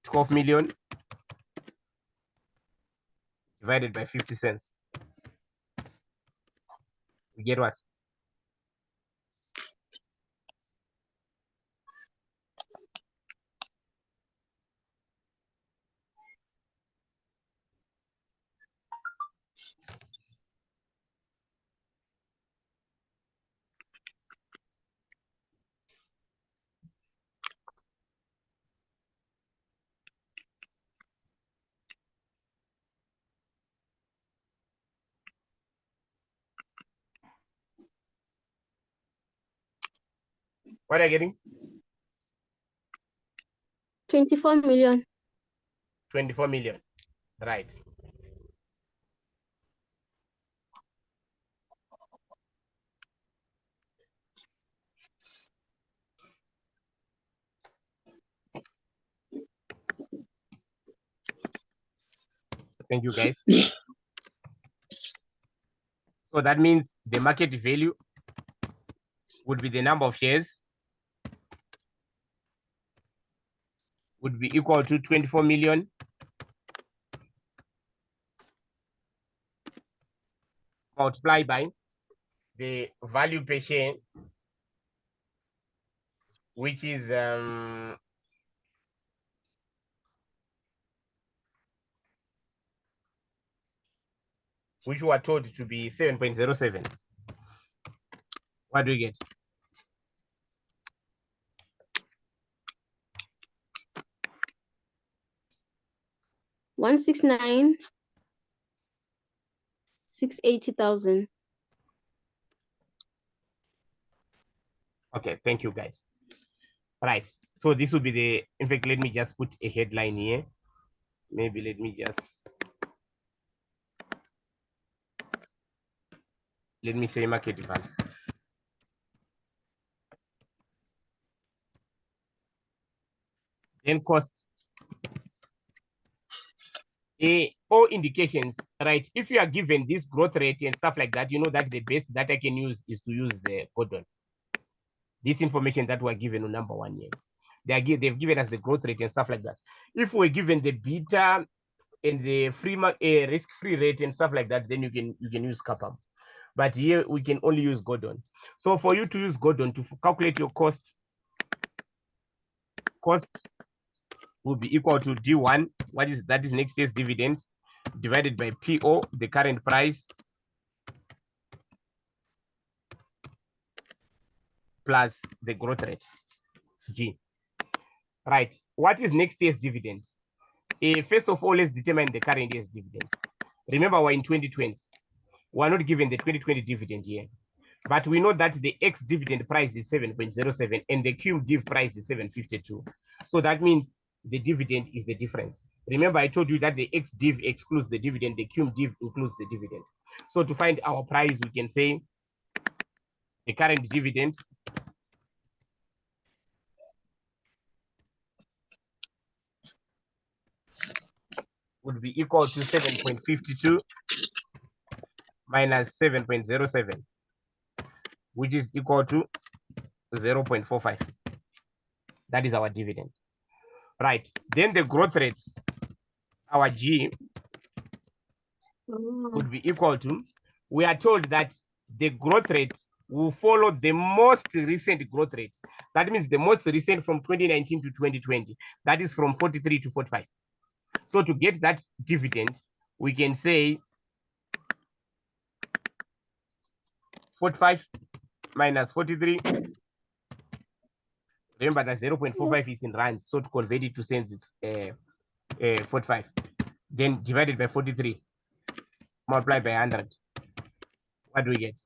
12 million divided by 50 cents. We get what? What are you getting? 24 million. 24 million. Right. Thank you, guys. So that means the market value would be the number of shares would be equal to 24 million multiplied by the value per share, which is which were told to be 7.07. What do we get? $169,680,000. Okay, thank you, guys. Right, so this will be the, in fact, let me just put a headline here. Maybe let me say market value. Then cost. All indications, right? If you are given this growth rate and stuff like that, you know that the best that I can use is to use Gordon. This information that we're given on number one here. They've given us the growth rate and stuff like that. If we're given the beta and the risk-free rate and stuff like that, then you can use CAPAM. but here we can only use Gordon. So for you to use Gordon to calculate your cost will be equal to D1, that is next year's dividend, divided by PO, the current price, plus the growth rate, G. Right, what is next year's dividend? First of all, let's determine the current year's dividend. Remember, we're in 2020. We're not given the 2020 dividend here. But we know that the ex-dividend price is 7.07 and the cum div price is 7.52. So that means the dividend is the difference. Remember, I told you that the ex-div excludes the dividend, the cum div includes the dividend. So to find our price, we can say the current dividend would be equal to 7.52 minus 7.07, which is equal to 0.45. That is our dividend. Right. Then the growth rates, our G, would be equal to, we are told that the growth rate will follow the most recent growth rate. That means the most recent from 2019 to 2020. That is from 43 to 45. So to get that dividend, we can say 45 minus 43. Remember that 0.45 is in rands, so to convert it to cents, it's 45. Then divided by 43, multiplied by 100. What do we get?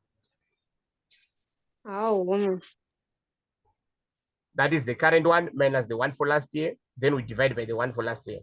Oh, That is the current one minus the one for last year. Then we divide by the one for last year.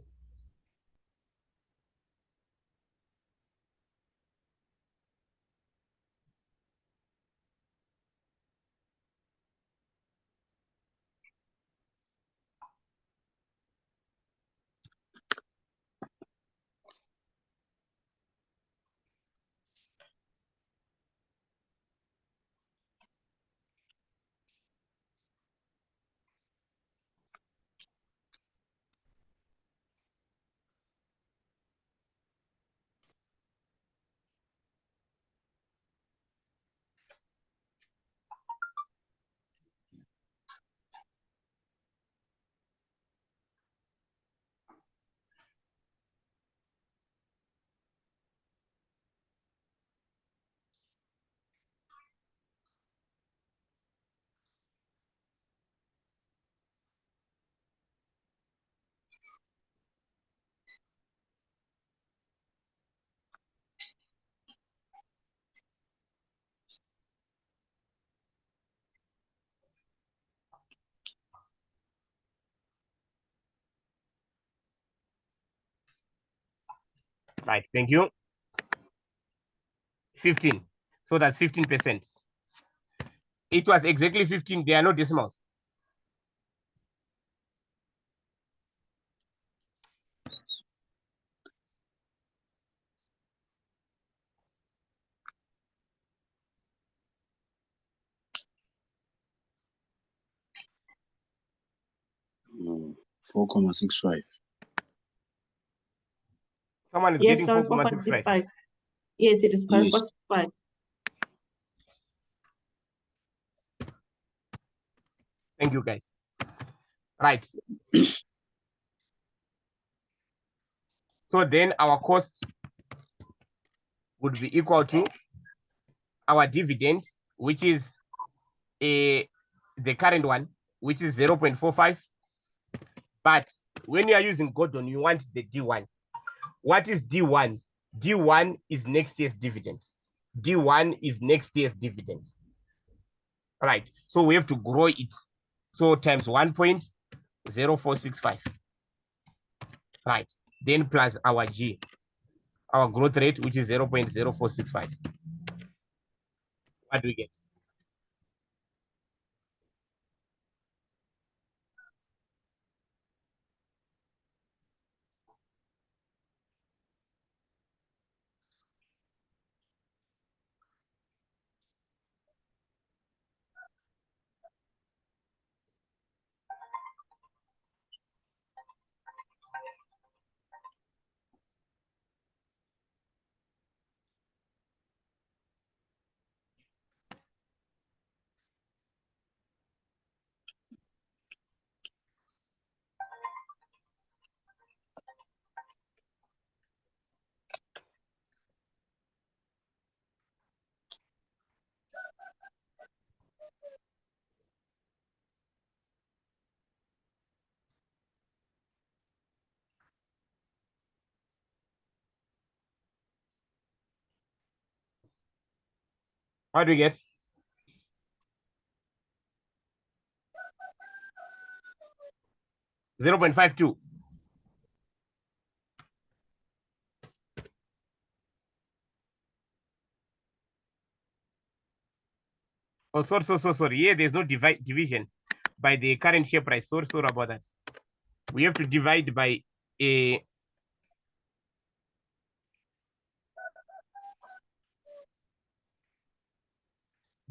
Right, thank you. 15. So that's 15%. It was exactly 15. There are no decimals. Oh, 4.65. Someone is Yes, getting sorry, 4.65. 4.65. Yes, it is Yes. 4.65. Thank you, guys. Right. So then our cost would be equal to our dividend, which is the current one, which is 0.45. But when you are using Gordon, you want the D1. What is D1? D1 is next year's dividend. D1 is next year's dividend. Right. So we have to grow it. So times 1.0465. Right. Then plus our G, our growth rate, which is 0.0465. What do we get? How do you get? $0.52. Oh, sorry. Yeah, there's no division by the current share price. Sorry about that. We have to divide by a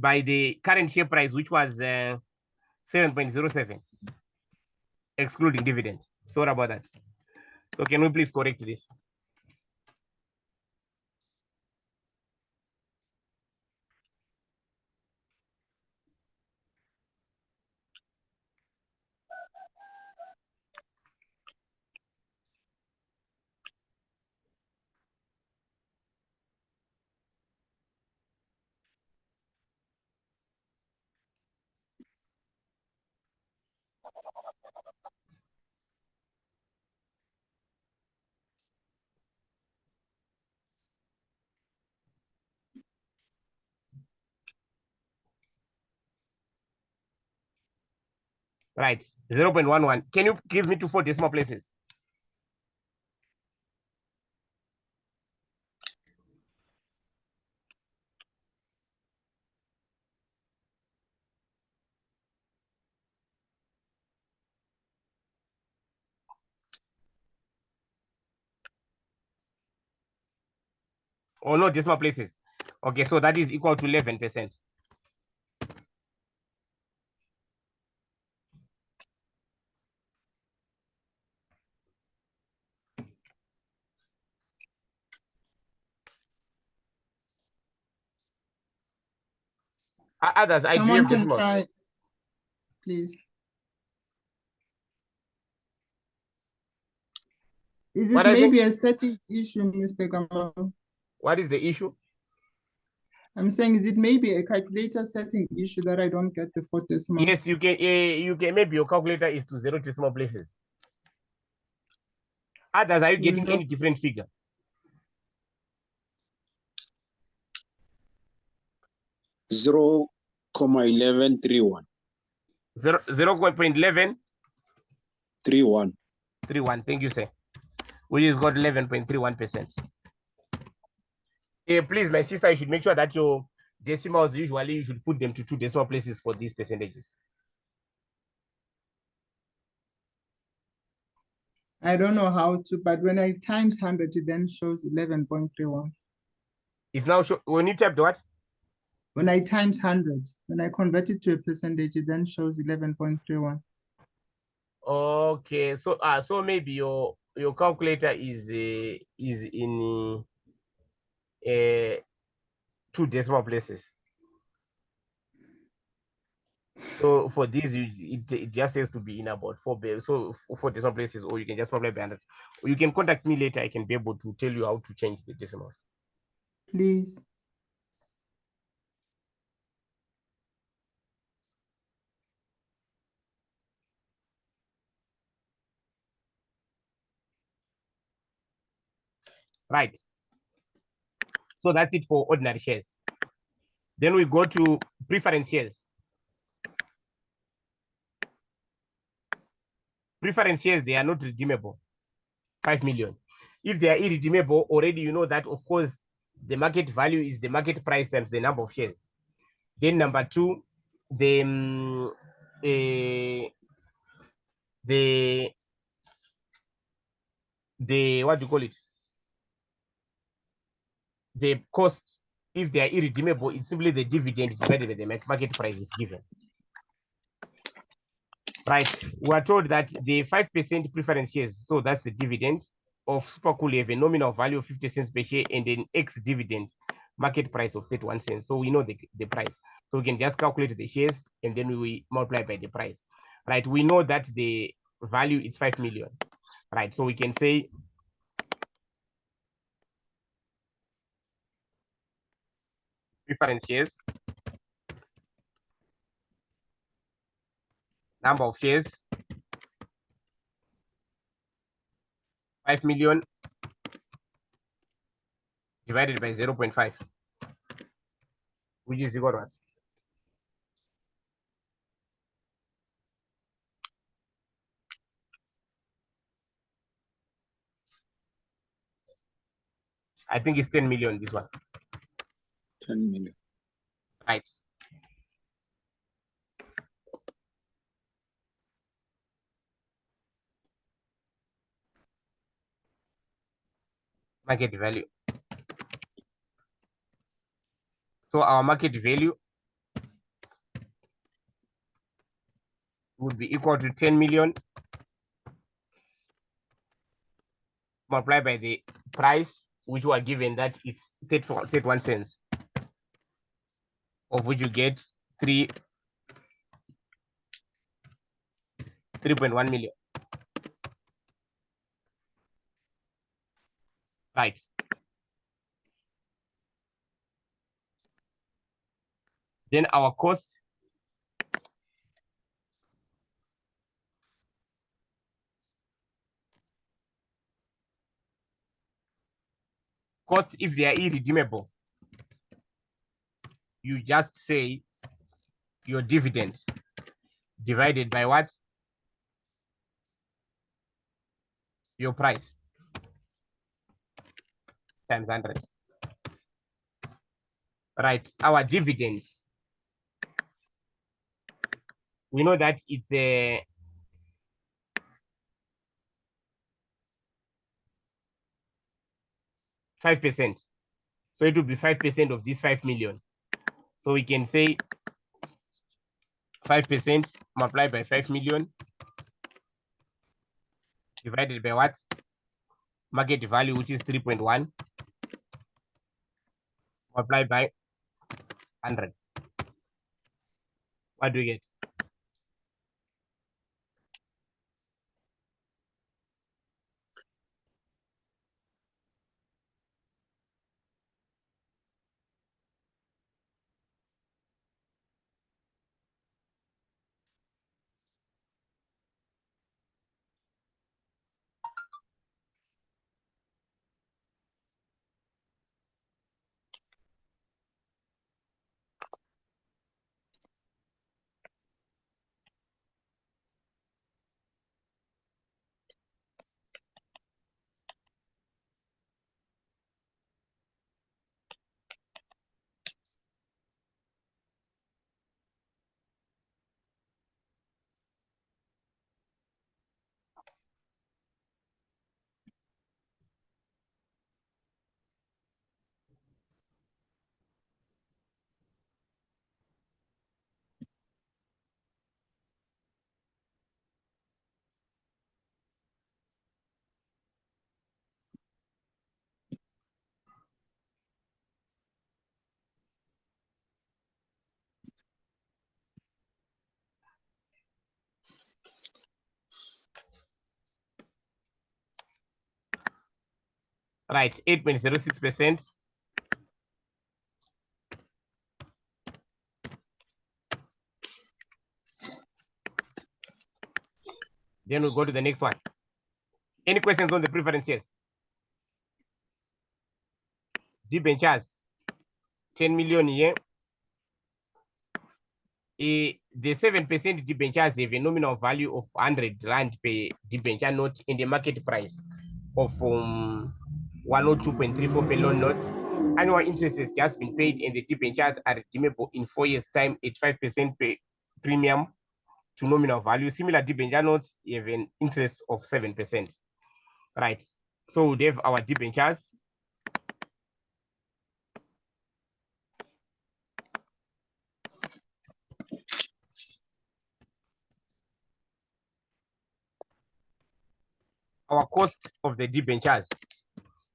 the current share price, which was 7.07, excluding dividend. Sorry about that. So can we please correct this? Right, 0.11. Can you give me 4 decimal places? Or no decimal places? Okay, so that is equal to 11%. Others, I do Someone have can decimals. try, please. Is What it I say? maybe a settings issue, Mr. Gamal? What is the issue? I'm saying, is it maybe a calculator setting issue that I don't get the 4 decimals? Yes, you can maybe your calculator is to 0 decimal places. Others, are you getting any different figure? 0.1131. 0.11 31. 31. Thank you, sir. We just got 11.31%. Please, my sister, you should make sure that your decimals, usually you should put them to 2 decimal places for these percentages. I don't know how to, but when I times 100, it then shows 11.31. It's now when you type the what? When I times 100, when I convert it to a percentage, it then shows 11.31. Okay, so maybe your calculator is in 2 decimal places. So for this, it just has to be in about 4 decimal places, or you can just multiply by 100. Or you can contact me later. I can be able to tell you how to change the decimals. Please. Right. So that's it for ordinary shares. Then we go to preference shares. Preference shares, they are not redeemable. 5 million. If they are irredeemable, already you know that, of course, the market value is the market price times the number of shares. Then number 2, the what do you call it? The cost, if they are irredeemable, it's simply the dividend divided by the market price if given. Right, we are told that the 5% preference shares, so that's the dividend of Super Cool, have a nominal value of 50 cents per share and an ex-dividend market price of 31 cents. So we know the price. So we can just calculate the shares and then we multiply by the price. Right, we know that the value is 5 million. Right, so we can say preference shares, number of shares, 5 million divided by 0.5. which is equal to what? I think it's 10 million, this one. 10 million. Right. Market value. So our market value would be equal to 10 million multiplied by the price, which were given that is 31 cents, of which you get 3.1 million. Right. Then our cost if they are irredeemable, you just say your dividend divided by what? Your price times 100. Right. Our dividend, we know that it's a 5%. So it will be 5% of this 5 million. So we can say 5% multiplied by 5 million divided by what? Market value, which is 3.1 multiplied by 100. What do we get? Right, 8.06%. Then we'll go to the next one. Any questions on the preferences? Debentures, 10 million here. The 7% debentures have a nominal value of 100 rand per debenture note in the market price of 102.34 per loan note. Annual interest has just been paid and the debentures are redeemable in 4 years' time at 5% per premium to nominal value. Similar debenture notes have an interest of 7%. Right. So they have our debentures. Our cost of the debentures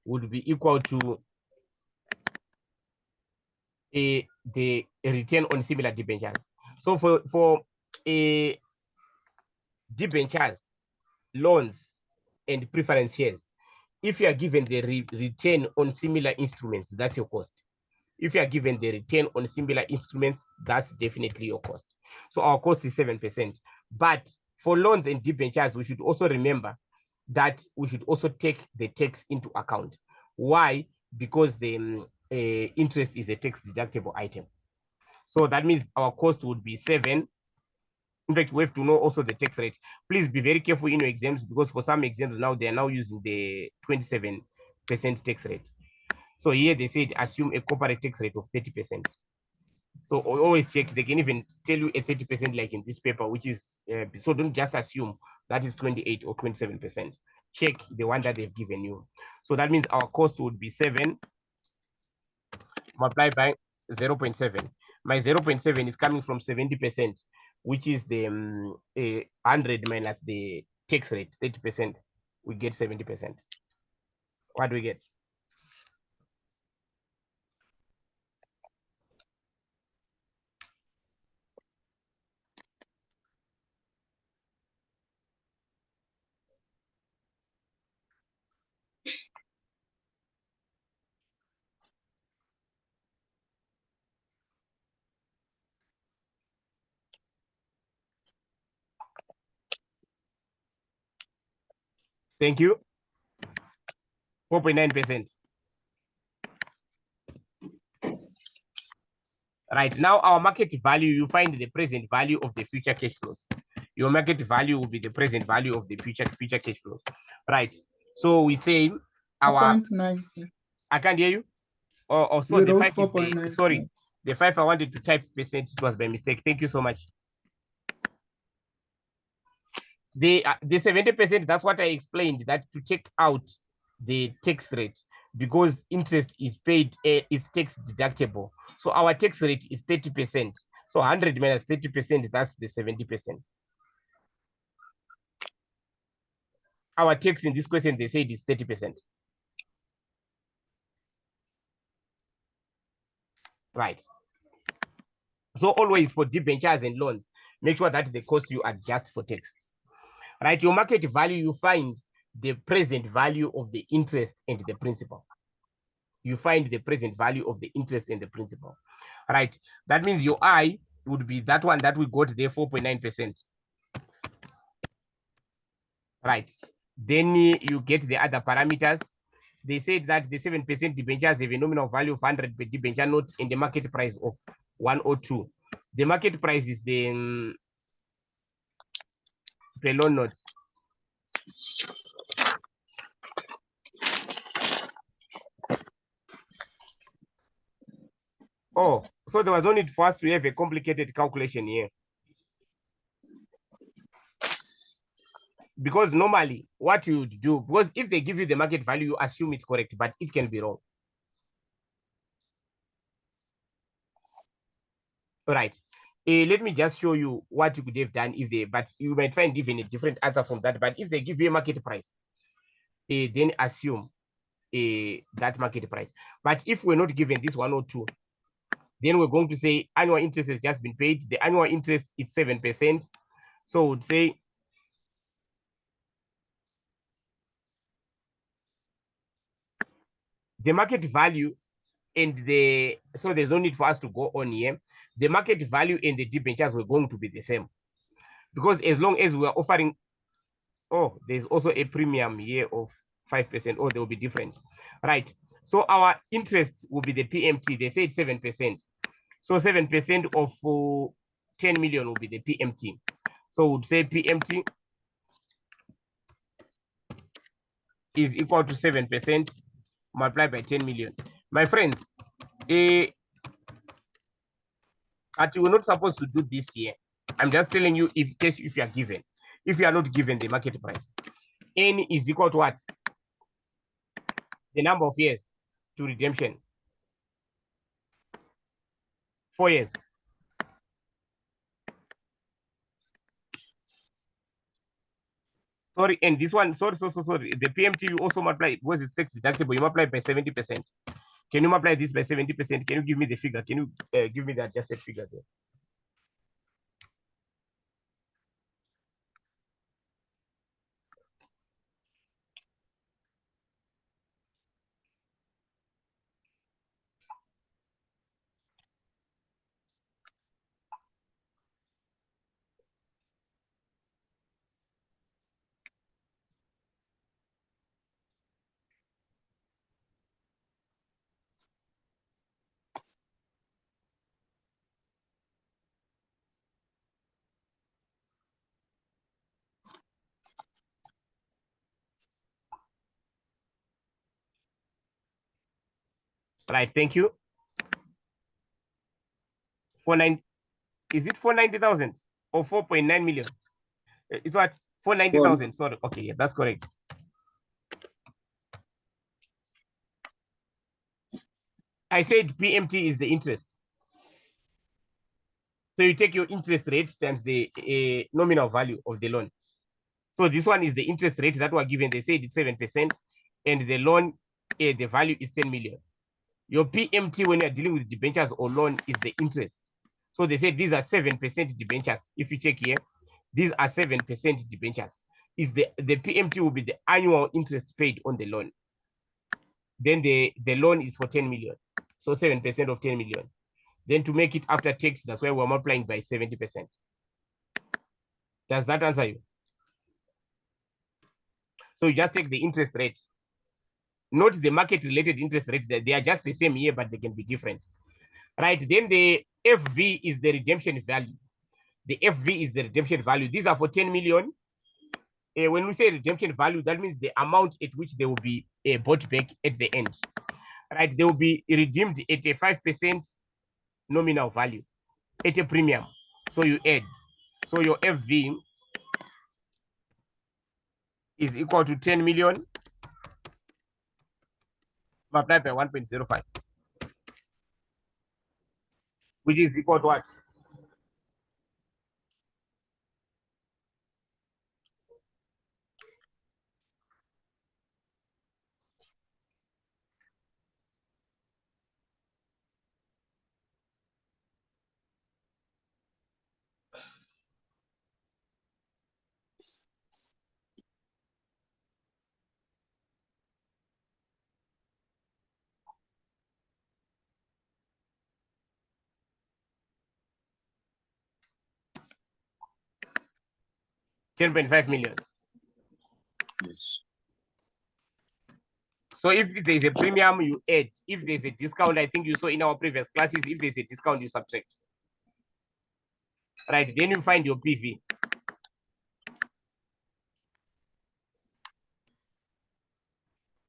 would be equal to the return on similar debentures. So for debentures, loans, and preference shares, if you are given the return on similar instruments, that's your cost. If you are given the return on similar instruments, that's definitely your cost. So our cost is 7%. But for loans and debentures, we should also remember that we should also take the tax into account. Why? Because the interest is a tax deductible item. So that means our cost would be 7. In fact, we have to know also the tax rate. Please be very careful in your exams, because for some exams now, they are now using the 27% tax rate. So here they said assume a corporate tax rate of 30%. So always check. They can even tell you a 30% like in this paper, which is, so don't just assume that is 28 or 27%. Check the one that they've given you. So that means our cost would be 7 multiplied by 0.7. My 0.7 is coming from 70%, which is the 100 minus the tax rate, 30%. We get 70%. What do we get? Thank you. 4.9%. Right, now our market value, you find the present value of the future cash flows. Your market value will be the present value of the future cash flows. Right. So we say our 4.9, sir. I can't hear you. So You the wrote 5 is the 4.9. sorry, the 5 I wanted to type percent, it was by mistake. Thank you so much. The 70%, that's what I explained, that to take out the tax rate, because interest is paid, is tax deductible. So our tax rate is 30%. So 100 minus 30%, that's the 70%. Our tax in this question, they said is 30%. Right. So always for debentures and loans, make sure that the cost you adjust for tax. Right. Your market value, you find the present value of the interest and the principal. You find the present value of the interest and the principal. Right. That means your I would be that one that we got there, 4.9%. Right. Then you get the other parameters. They said that the 7% debentures have a nominal value of 100 per debenture note and the market price of 102. The market price is the per loan note. Oh, so there was no need for us to have a complicated calculation here. Because normally what you would do, because if they give you the market value, you assume it's correct, but it can be wrong. All right. Let me just show you what you could have done if they, but you might find even a different answer from that. But if they give you a market price, then assume that market price. But if we're not given this 102, then we're going to say annual interest has just been paid. The annual interest is 7%. So we'd say the market value and the, so there's no need for us to go on here. The market value and the debentures were going to be the same, because as long as we are offering, oh, there's also a premium here of 5%, or they will be different. Right. So our interest will be the PMT. They said 7%. So 7% of 10 million will be the PMT. So we'd say PMT is equal to 7% multiplied by 10 million. My friends, but we're not supposed to do this here. I'm just telling you, if case if you are given. If you are not given the market price, N is equal to what? The number of years to redemption. 4 years. Sorry, and this one, sorry. The PMT you also multiply, because it's tax deductible, you multiply by 70%. Can you multiply this by 70%? Can you give me the figure? Can you give me the adjusted figure there? Right, thank you. 49, is it 490,000 or 4.9 million? It's what? 490,000. Sorry. Okay, yeah, that's correct. I said PMT is the interest. So you take your interest rate times the nominal value of the loan. So this one is the interest rate that were given. They said it's 7%, and the loan, the value is 10 million. Your PMT when you're dealing with debentures or loan is the interest. So they said these are 7% debentures. If you check here, these are 7% debentures. Is the PMT will be the annual interest paid on the loan. Then the loan is for 10 million. So 7% of 10 million. Then to make it after tax, that's why we're multiplying by 70%. Does that answer you? So you just take the interest rate, not the market related interest rate. They are just the same here, but they can be different. Right, then the FV is the redemption value. The FV is the redemption value. These are for 10 million. When we say redemption value, that means the amount at which they will be bought back at the end. Right, they will be redeemed at a 5% nominal value at a premium. So you add. So your FV is equal to 10 million multiplied by 1.05, which is equal to what? 10.5 million. Yes. So if there's a premium, you add. If there's a discount, I think you saw in our previous classes, if there's a discount, you subtract. Right, then you find your PV.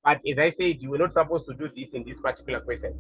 But as I said, you were not supposed to do this in this particular question.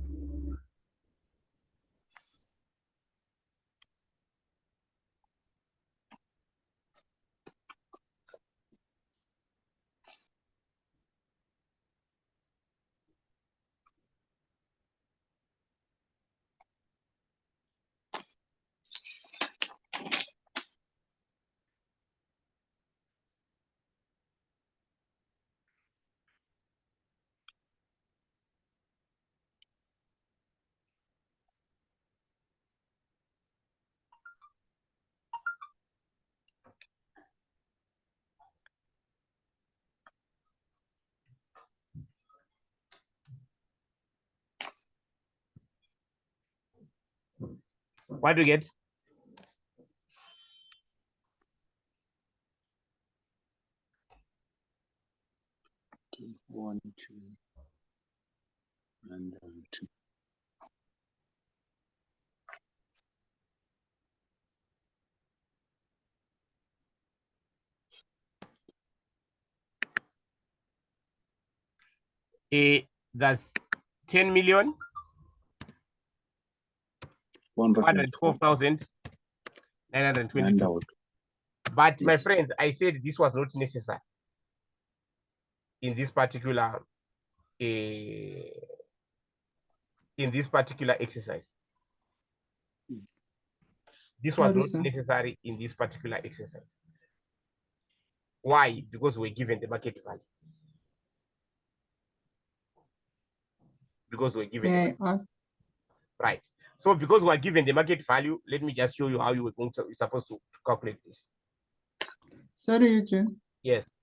What do you get? One, two, and 2. That's 10 million. 112,922. But yes, my friends, I said this was not necessary in this particular exercise. This was not necessary in this particular exercise. Why? Because we're given the market value. Because we're given right. So because we're given the market value, let me just show you how you're supposed to calculate this. Sorry, Eugene. Yes.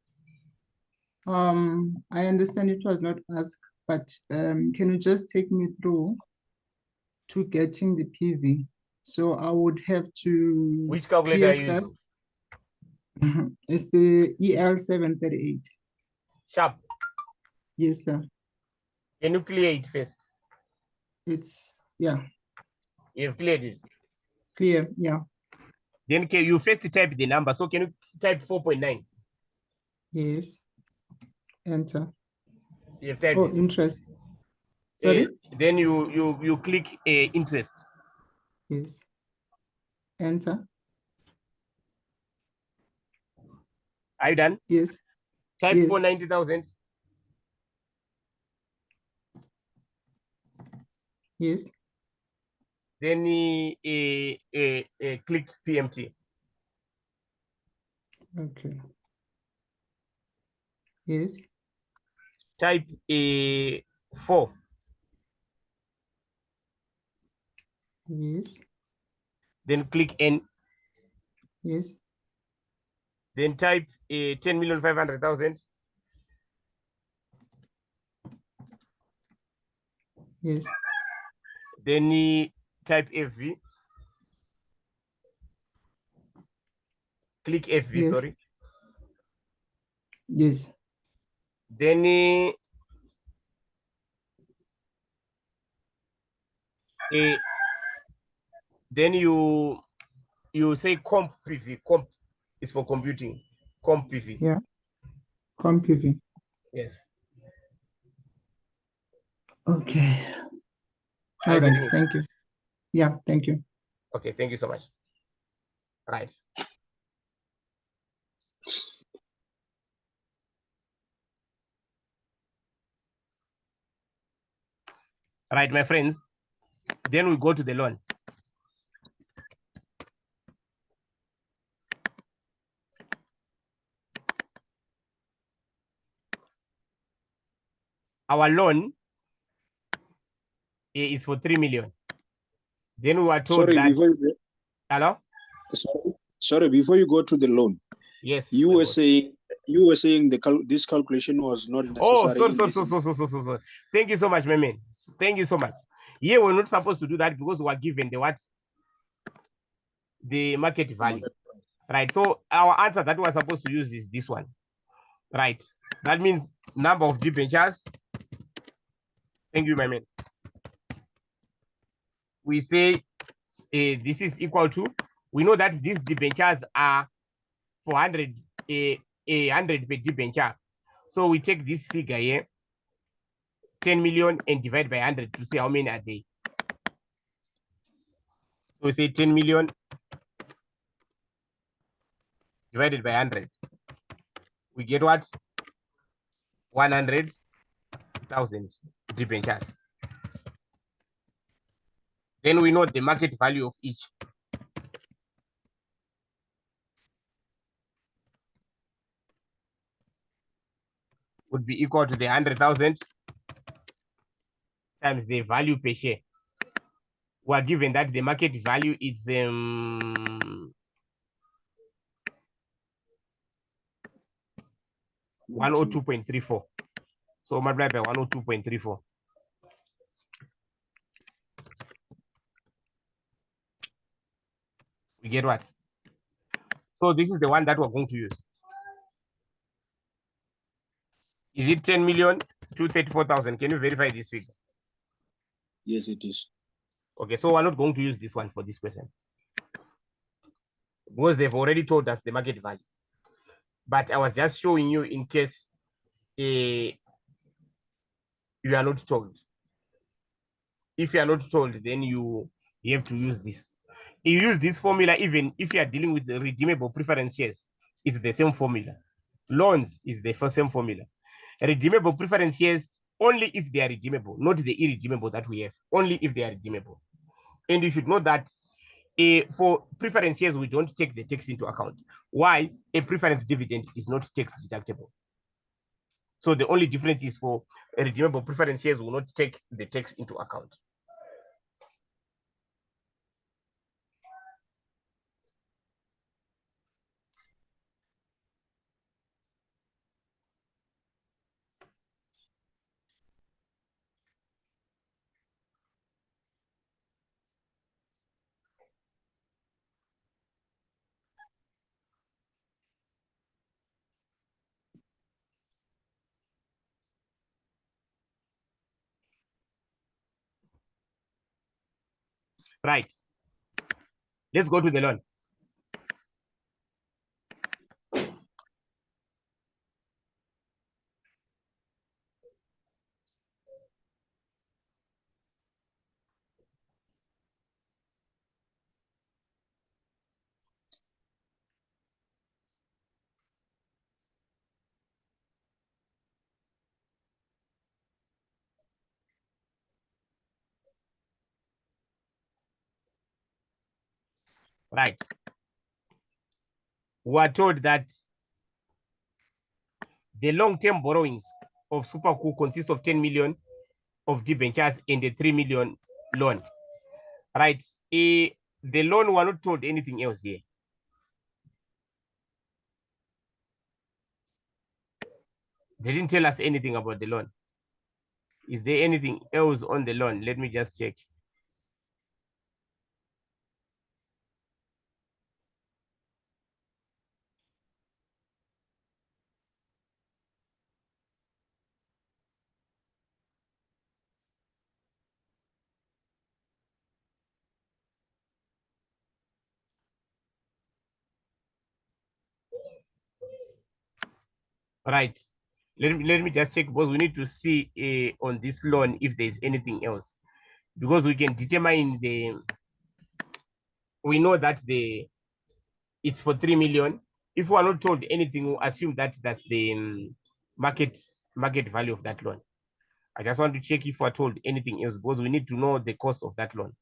I understand it was not asked, but can you just take me through to getting the PV? So I would have to. Which calculator are you using? It's the EL738. Sharp. Yes, sir. Can you clear it first? It's, yeah. You've cleared it. Clear, yeah. Then can you first type the number? So can you type 4.9? Yes. Enter. You've typed Oh, it. interest. Sorry? Then you click interest. Yes. Enter. Are you done? Yes. Type Yes. for 90,000. Yes. Then click PMT. Okay. Yes. Type 4. Yes. Then click N. Yes. Then type 10,500,000. Yes. Then type FV. Click FV, Yes. sorry. Yes. Then then you say comp PV. Comp is for computing. Comp PV. Yeah. CompPV. Yes. Okay. Are All you right. getting it? Thank you. Yeah. Thank you. Okay, thank you so much. Right. Right, my friends. Then we go to the loan. Our loan is for 3 million. Then we were told Sorry, that. before you go, Hello? sorry, before you go to the loan, Yes. you my were boss. saying this calculation was not Oh, necessary. so. Thank you so much, my man. Thank you so much. Yeah, we're not supposed to do that because we are given the what? The market value. Right. So our answer that we're supposed to use is this one. Right. That means number of debentures. Thank you, my man. We say this is equal to, we know that these debentures are 400 100 per debenture. So we take this figure here, 10 million, and divide by 100 to see how many are they. So we say 10 million divided by 100. We get what? 100,000 debentures. Then we know the market value of each. Would be equal to the 100,000 times the value per share. We are given that the market value is 102.34. So multiply by 102.34. We get what? So this is the one that we're going to use. Is it 10,234,000? Can you verify this figure? Yes, it is. Okay, so we're not going to use this one for this question because they've already told us the market value. But I was just showing you in case you are not told. If you are not told, then you have to use this. You use this formula even if you are dealing with the redeemable preference shares. It's the same formula. Loans is the same formula. Redeemable preference shares only if they are redeemable, not the irredeemable that we have. Only if they are redeemable. And you should know that for preference shares, we don't take the tax into account. Why? A preference dividend is not tax deductible. So the only difference is for redeemable preference shares will not take the tax into account. Right. Let's go to the loan. Right. We are told that the long-term borrowings of Supercool consist of 10 million of debentures and a 3 million loan. Right. The loan, we're not told anything else here. They didn't tell us anything about the loan. Is there anything else on the loan? Let me just check. Right. Let me just check, because we need to see on this loan if there's anything else, because we can determine we know that it's for 3 million. If we are not told anything, we'll assume that that's the market value of that loan. I just want to check if we're told anything else, because we need to know the cost of that loan.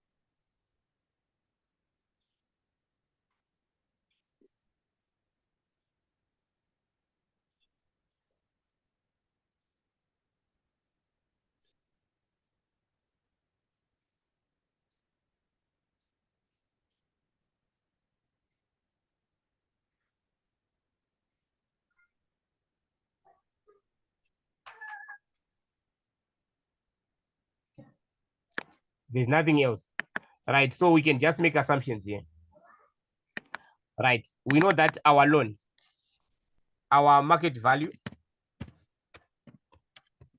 There's nothing else. Right. So we can just make assumptions here. Right. We know that our loan, our market value,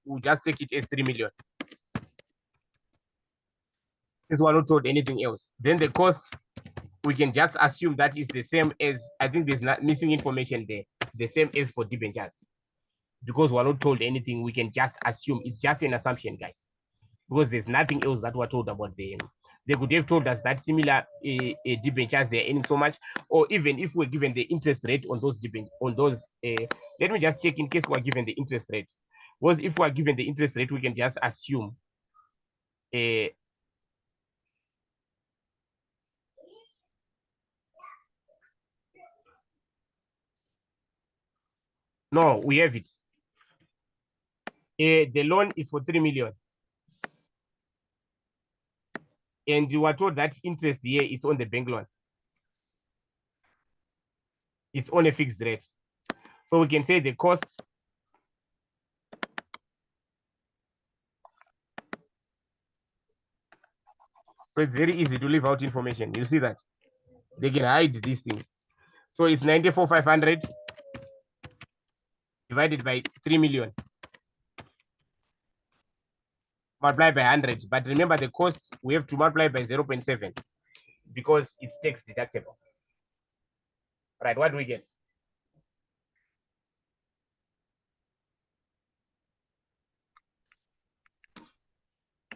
we'll just take it as 3 million. Since we're not told anything else. Then the cost, we can just assume that is the same as, I think there's not missing information there, the same as for debentures. Because we're not told anything, we can just assume. It's just an assumption, guys. Because there's nothing else that we're told about them. They could have told us that similar debentures, they're earning so much, or even if we're given the interest rate on those let me just check in case we're given the interest rate. Because if we're given the interest rate, we can just assume no, we have it. The loan is for 3 million. And you were told that interest here is on the bank loan. It's on a fixed rate. So we can say the cost so it's very easy to leave out information. You see that? They can hide these things. So it's 94,500 divided by 3 million. Multiply by 100. But remember the cost, we have to multiply by 0.7 because it's tax deductible. Right, what do we get?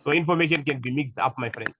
So information can be mixed up, my friends.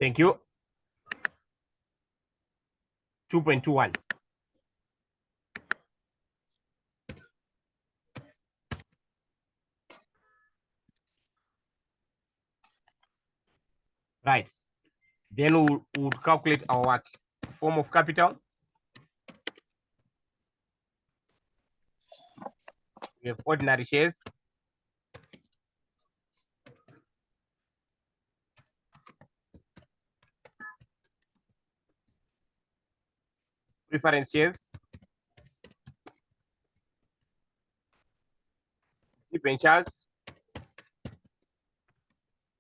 Thank you. 2.21. Right. Then we'll calculate our work. Form of capital. We have ordinary shares. Preference shares. Debentures.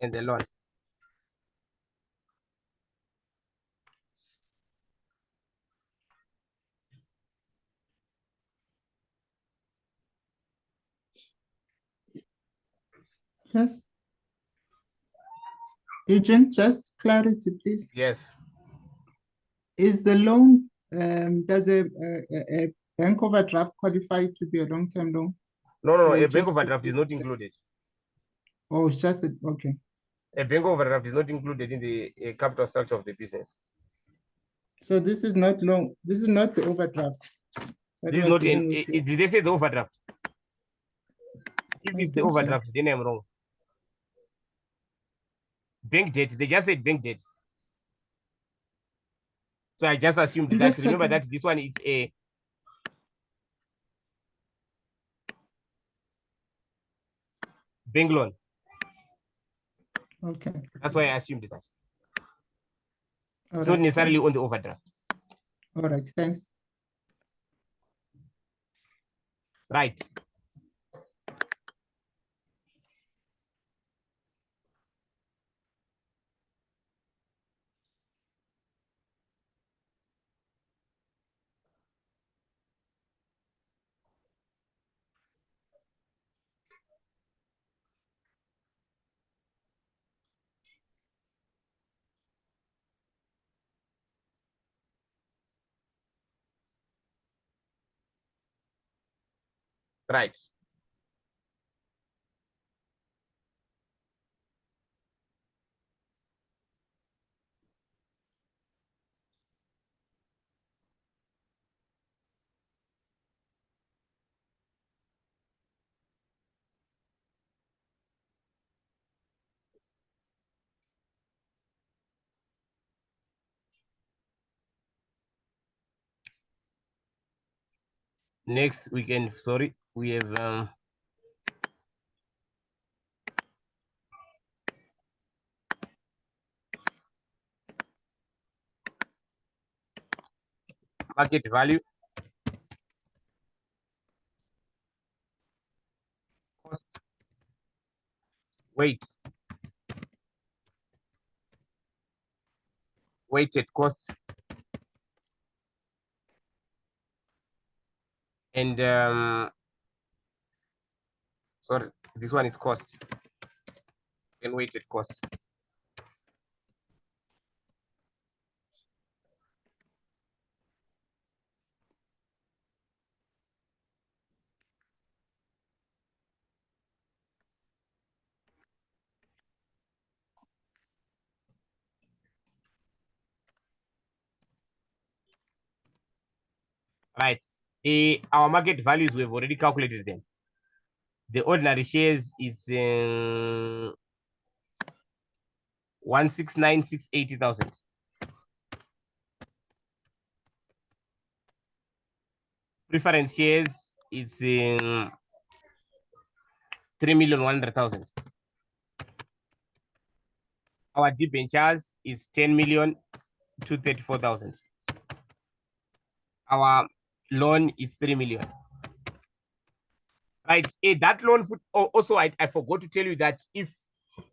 And the loan. Just, Eugene, just clarity, please. Yes. Is the loan, does a bank overdraft qualify to be a long-term loan? No, Or a it bank just- overdraft is not included. Oh, it's just, okay. A bank overdraft is not included in the capital structure of the business. So this is not loan, this is not the overdraft. that This is we're not dealing an. with here. Did they say the overdraft? If I it's the think so. overdraft, then I'm wrong. Bank debt. They just said bank debt. So I just assumed I'm that. just Remember checking. that this one is a bank loan. Okay, That's why I assumed that. all It's not right, necessarily thanks. on the overdraft. All right, thanks. Right. Right. Next weekend, sorry, we have market value, cost, weight, weighted cost, and sorry, this one is cost and weighted cost. Right. Our market values, we've already calculated them. The ordinary shares is 169,680,000. Preference shares is 3,100,000. Our debentures is 10,234,000. Our loan is 3 million. Right. That loan also I forgot to tell you that if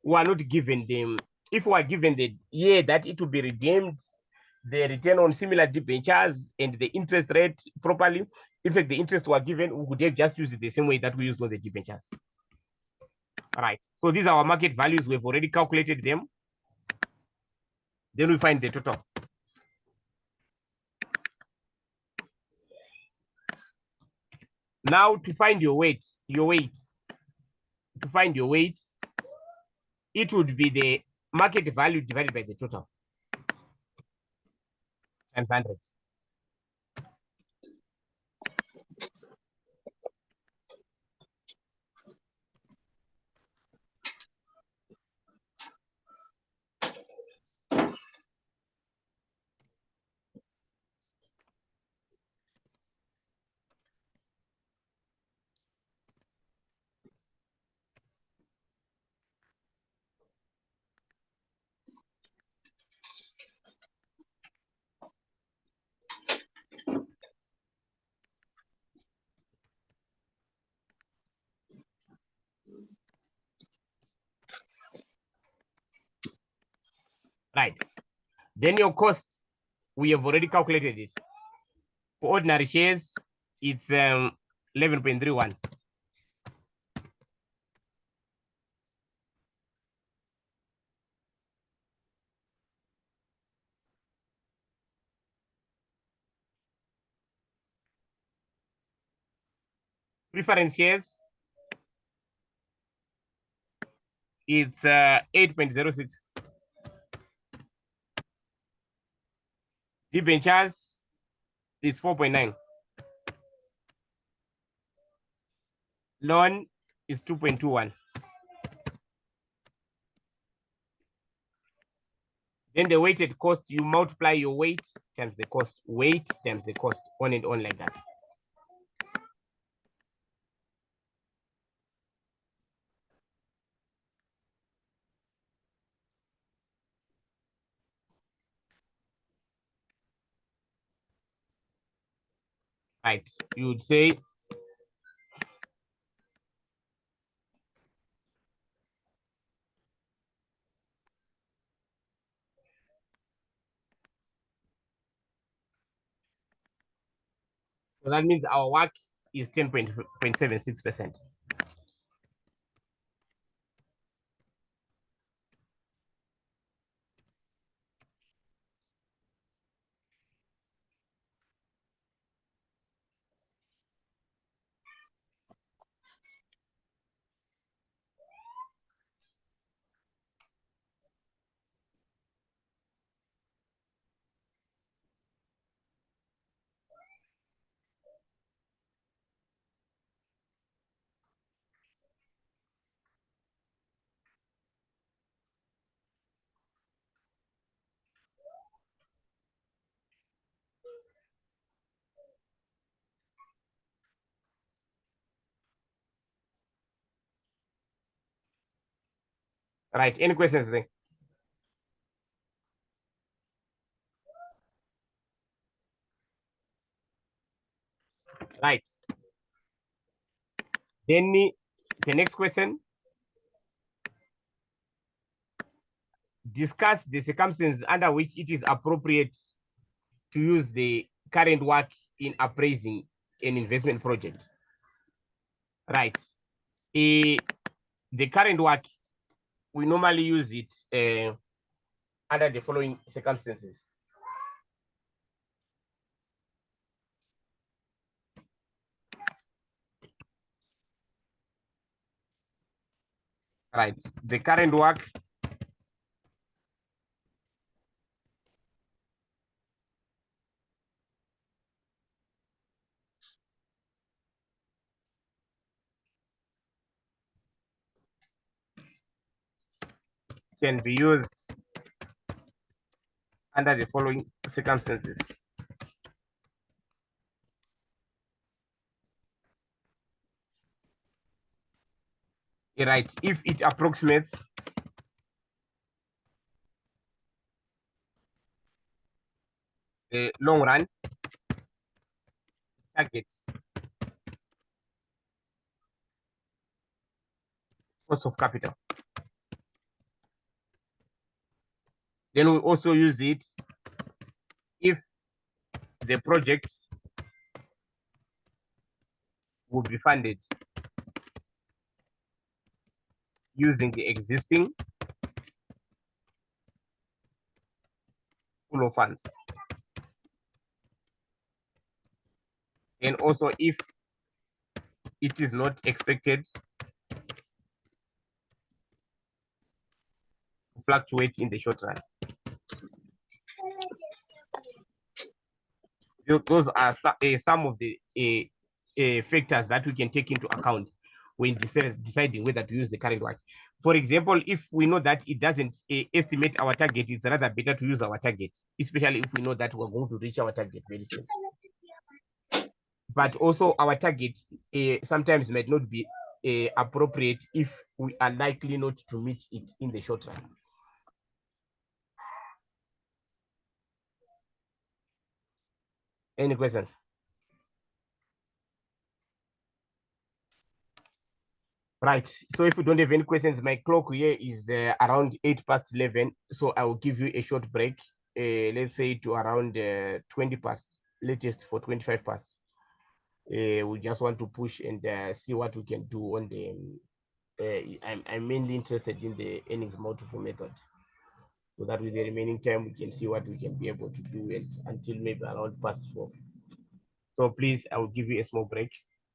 we are not given them, if we are given the year that it will be redeemed, the return on similar debentures and the interest rate properly, if the interest were given, we could have just used it the same way that we used on the debentures. All right. So these are our market values. We've already calculated them. Then we find the total. Now to find your weight, to find your weight, it would be the market value divided by the total times 100. Right. Then your cost, we have already calculated it. For ordinary shares, it's 11.31. Preference shares, it's 8.06. Debentures, it's 4.9. Loan is 2.21. Then the weighted cost, you multiply your weight times the cost, weight times the cost, on and on like that. Right, you would say so that means our work is 10.76%. Right, any questions there? Right. Then the next question, discuss the circumstances under which it is appropriate to use the current work in appraising an investment project. Right. The current work, we normally use it under the following circumstances. Right. The current work can be used under the following circumstances. Right. If it approximates the long run targets cost of capital. Then we also use it if the project will be funded using the existing pool of funds. And also if it is not expected to fluctuate in the short run. Those are some of the factors that we can take into account when deciding whether to use the current work. For example, if we know that it doesn't estimate our target, it's rather better to use our target, especially if we know that we're going to reach our target very soon. But also our target sometimes might not be appropriate if we are likely not to meet it in the short run. Any questions? Right. So if you don't have any questions, my clock here is around 11:08. So I will give you a short break. Let's say to around 20 past, latest for 25 past. We just want to push and see what we can do on the. I'm mainly interested in the earnings multiple method, so that with the remaining time we can see what we can be able to do it until maybe around past 12. So please, I will give you a small break.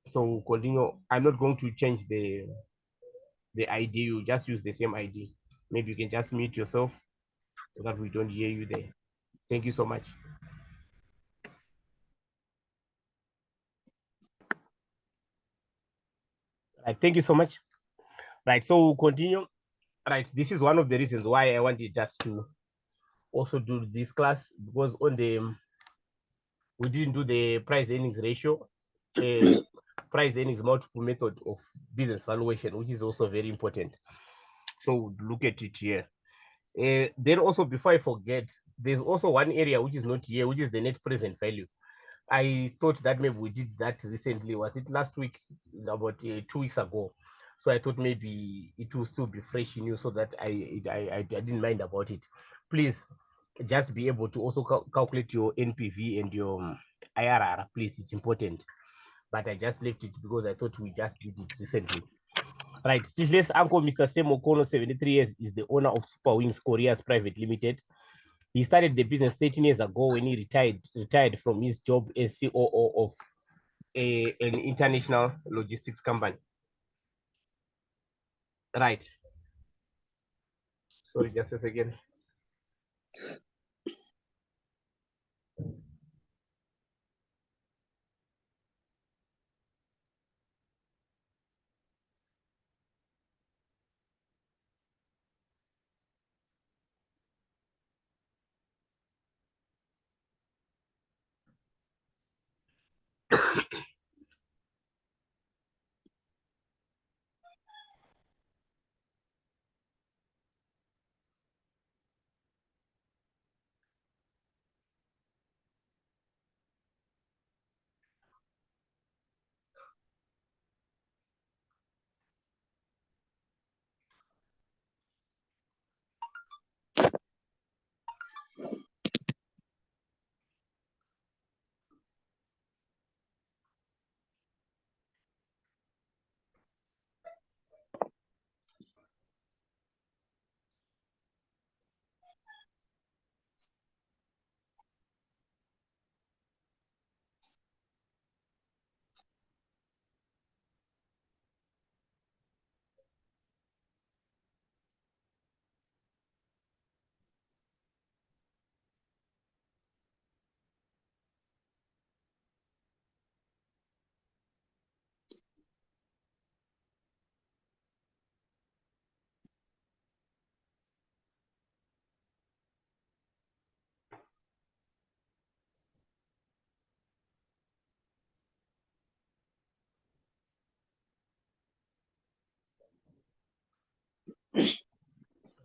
So we'll continue. I'm not going to change the ID. You just use the same ID. Maybe you can just mute yourself so that we don't hear you there. Thank you so much. Right, thank you so much. Right, so we'll continue. Right, this is one of the reasons why I wanted us to also do this class, because on the we didn't do the price earnings ratio, price earnings multiple method of business valuation, which is also very important. So look at it here. Then also, before I forget, there's also one area which is not here, which is the net present value. I thought that maybe we did that recently. Was it last week? About 2 weeks ago. So I thought maybe it will still be fresh in you, so that I didn't mind about it. Please just be able to also calculate your NPV and your IRR. Please, it's important. But I just left it because I thought we just did it recently. Right. Stitchless uncle, Mr. Sam Okono, 73 years, is the owner of Super Wings Korea's Private Limited. He started the business 13 years ago when he retired from his job as COO of an international logistics company. Right. Sorry, just a second.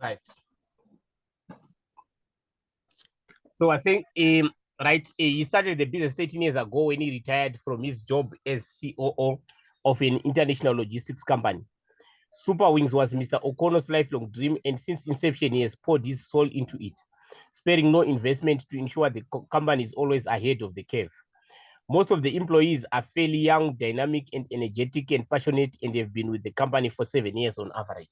Right. So I think right, he started the business 13 years ago when he retired from his job as COO of an international logistics company. Super Wings was Mr. Okono's lifelong dream, and since inception, he has poured his soul into it, sparing no investment to ensure the company is always ahead of the curve. Most of the employees are fairly young, dynamic, and energetic and passionate, and they've been with the company for 7 years on average.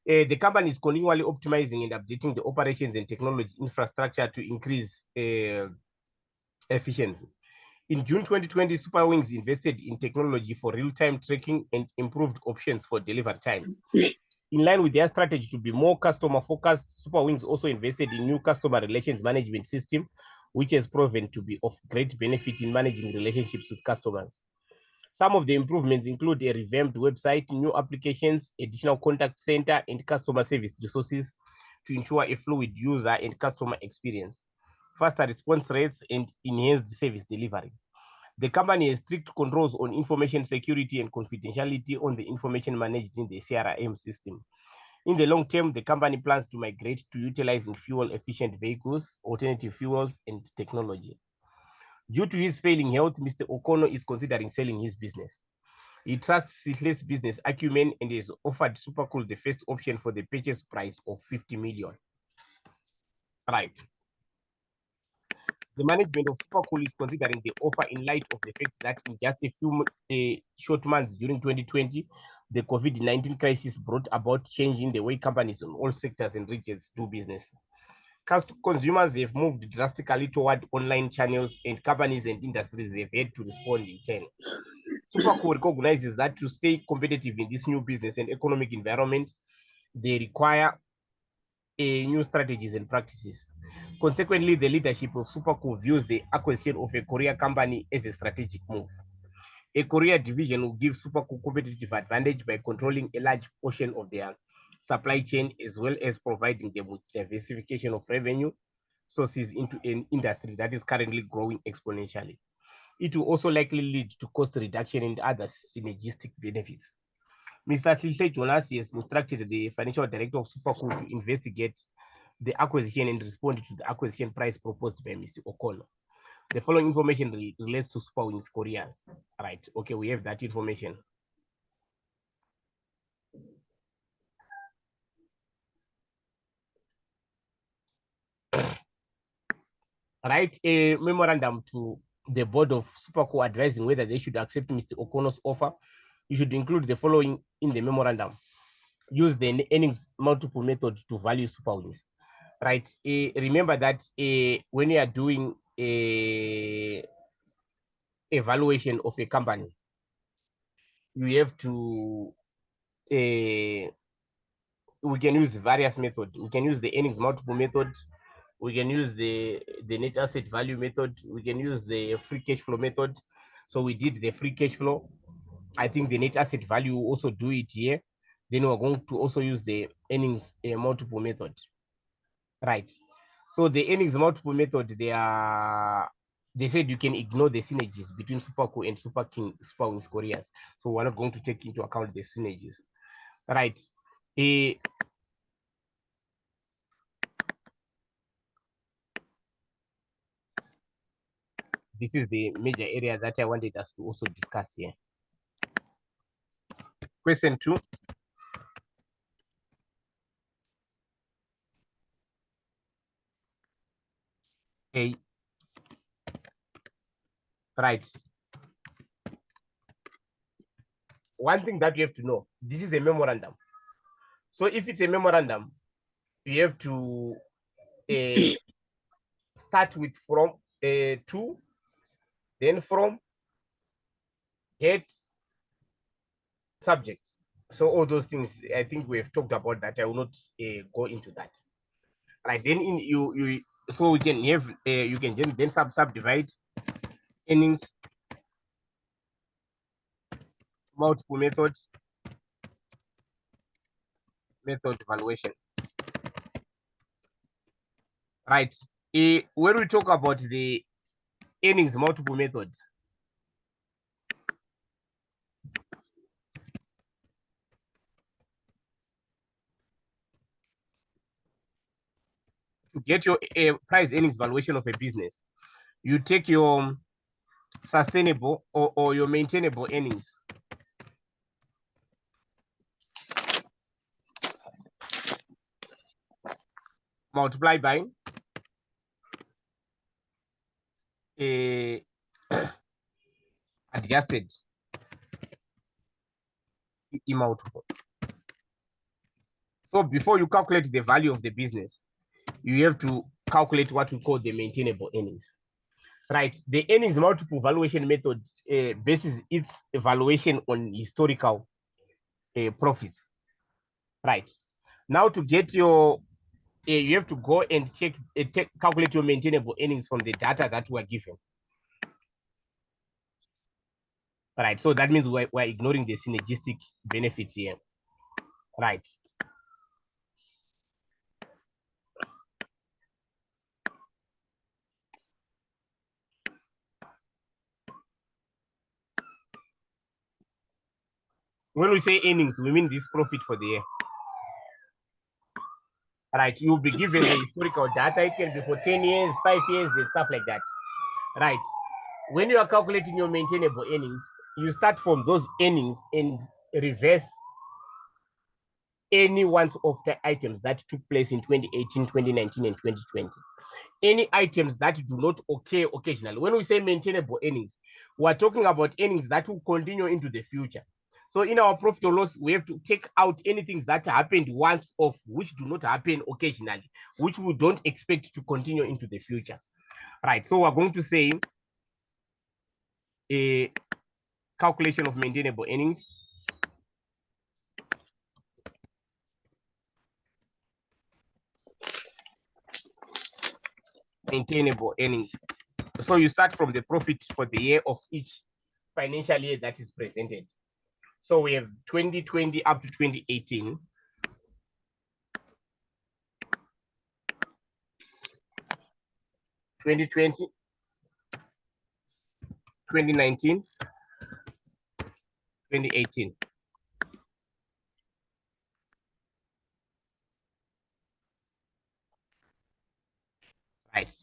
The company is continually optimizing and updating the operations and technology infrastructure to increase efficiency. In June 2020, Super Wings invested in technology for real-time tracking and improved options for delivery times. In line with their strategy to be more customer-focused, Super Wings also invested in new customer relations management system, which has proven to be of great benefit in managing relationships with customers. Some of the improvements include a revamped website, new applications, additional contact center, and customer service resources to ensure a fluid user and customer experience, faster response rates, and enhanced service delivery. The company has strict controls on information security and confidentiality on the information managed in the CRM system. In the long term, the company plans to migrate to utilizing fuel-efficient vehicles, alternative fuels, and technology. Due to his failing health, Mr. Okono is considering selling his business. He trusts Sihle's business acumen and has offered Supercool the first option for the purchase price of 50 million. Right. The management of Supercool is considering the offer in light of the fact that in just a few short months during 2020, the COVID-19 crisis brought about changing the way companies in all sectors and regions do business. Consumers have moved drastically toward online channels, and companies and industries have had to respond in turn. Supercool recognizes that to stay competitive in this new business and economic environment, they require new strategies and practices. Consequently, the leadership of Supercool views the acquisition of a Korea company as a strategic move. A Korea division will give Supercool competitive advantage by controlling a large portion of their supply chain, as well as providing them with diversification of revenue sources into an industry that is currently growing exponentially. It will also likely lead to cost reduction and other synergistic benefits. Mr. Silse Jonas has instructed the financial director of Supercool to investigate the acquisition and respond to the acquisition price proposed by Mr. O'Connor. The following information relates to Superwings Korea. Right, okay, we have that information. Right, a memorandum to the board of Supercool advising whether they should accept Mr. O'Connor's offer. You should include the following in the memorandum. Use the earnings multiple method to value Superwings. Right, remember that when you are doing a evaluation of a company, you have to we can use various methods. We can use the earnings multiple method. We can use the net asset value method. We can use the free cash flow method. So we did the free cash flow. I think the net asset value will also do it here. Then we're going to also use the earnings multiple method. Right. So the earnings multiple method, they said you can ignore the synergies between Supercool and Superwings Koreas. So we're not going to take into account the synergies. Right. This is the major area that I wanted us to also discuss here. Question 2. A. Right. One thing that you have to know, this is a memorandum. So if it's a memorandum, you have to start with from to, then from, get, subject. So all those things, I think we have talked about that. I will not go into that. Right. Then in you so we can have you can then subdivide earnings multiple methods, method valuation. Right. When we talk about the earnings multiple method, to get your price earnings valuation of a business, you take your sustainable or your maintainable earnings multiply by adjusted multiple. So before you calculate the value of the business, you have to calculate what we call the maintainable earnings. Right. The earnings multiple valuation method bases its evaluation on historical profits. Right. Now to get your you have to go and check calculate your maintainable earnings from the data that were given. Right. So that means we're ignoring the synergistic benefits here. Right. When we say earnings, we mean this profit for the year. Right. You'll be given the historical data. It can be for 10 years, 5 years, and stuff like that. Right. when you are calculating your maintainable earnings, you start from those earnings and reverse any ones of the items that took place in 2018, 2019, and 2020. Any items that do not occur occasionally. When we say maintainable earnings, we're talking about earnings that will continue into the future. So in our profit or loss, we have to take out anything that happened once off, which do not happen occasionally, which we don't expect to continue into the future. Right, so we're going to say a calculation of maintainable earnings. Maintainable earnings. So you start from the profit for the year of each financial year that is presented. So we have 2020 up to 2018. 2020, 2019, 2018. Right.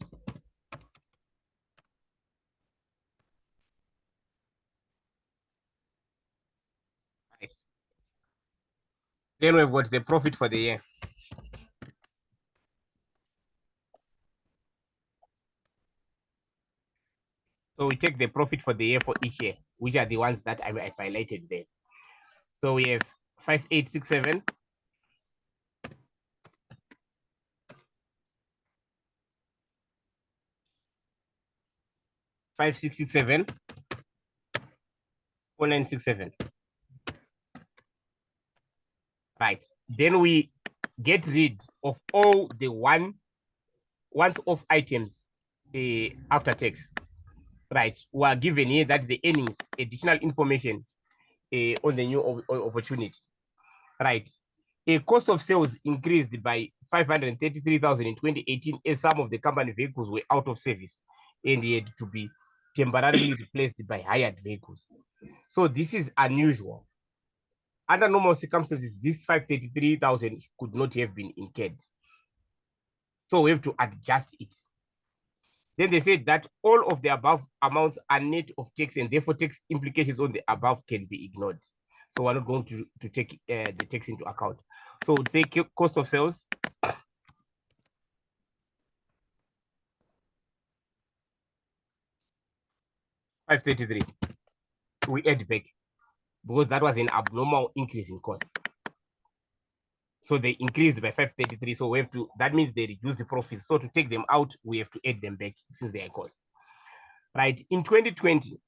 Right. Then we've got the profit for the year. So we take the profit for the year for each year, which are the ones that I've highlighted there. So we have 5867, 5667, 4967. Right. Then we get rid of all the once-off items after tax. Right. We are given here that the earnings, additional information on the new opportunity. Right. A cost of sales increased by 533,000 in 2018 as some of the company vehicles were out of service and had to be temporarily replaced by hired vehicles. So this is unusual. Under normal circumstances, this 533,000 could not have been incurred. So we have to adjust it. Then they said that all of the above amounts are net of tax and therefore tax implications on the above can be ignored. So we're not going to take the tax into account. So we'd say cost of sales. $533. We add back because that was an abnormal increase in cost. So they increased by 533. So we have to, that means they reduce the profits. So to take them out, we have to add them back since they are cost. Right. In 2020,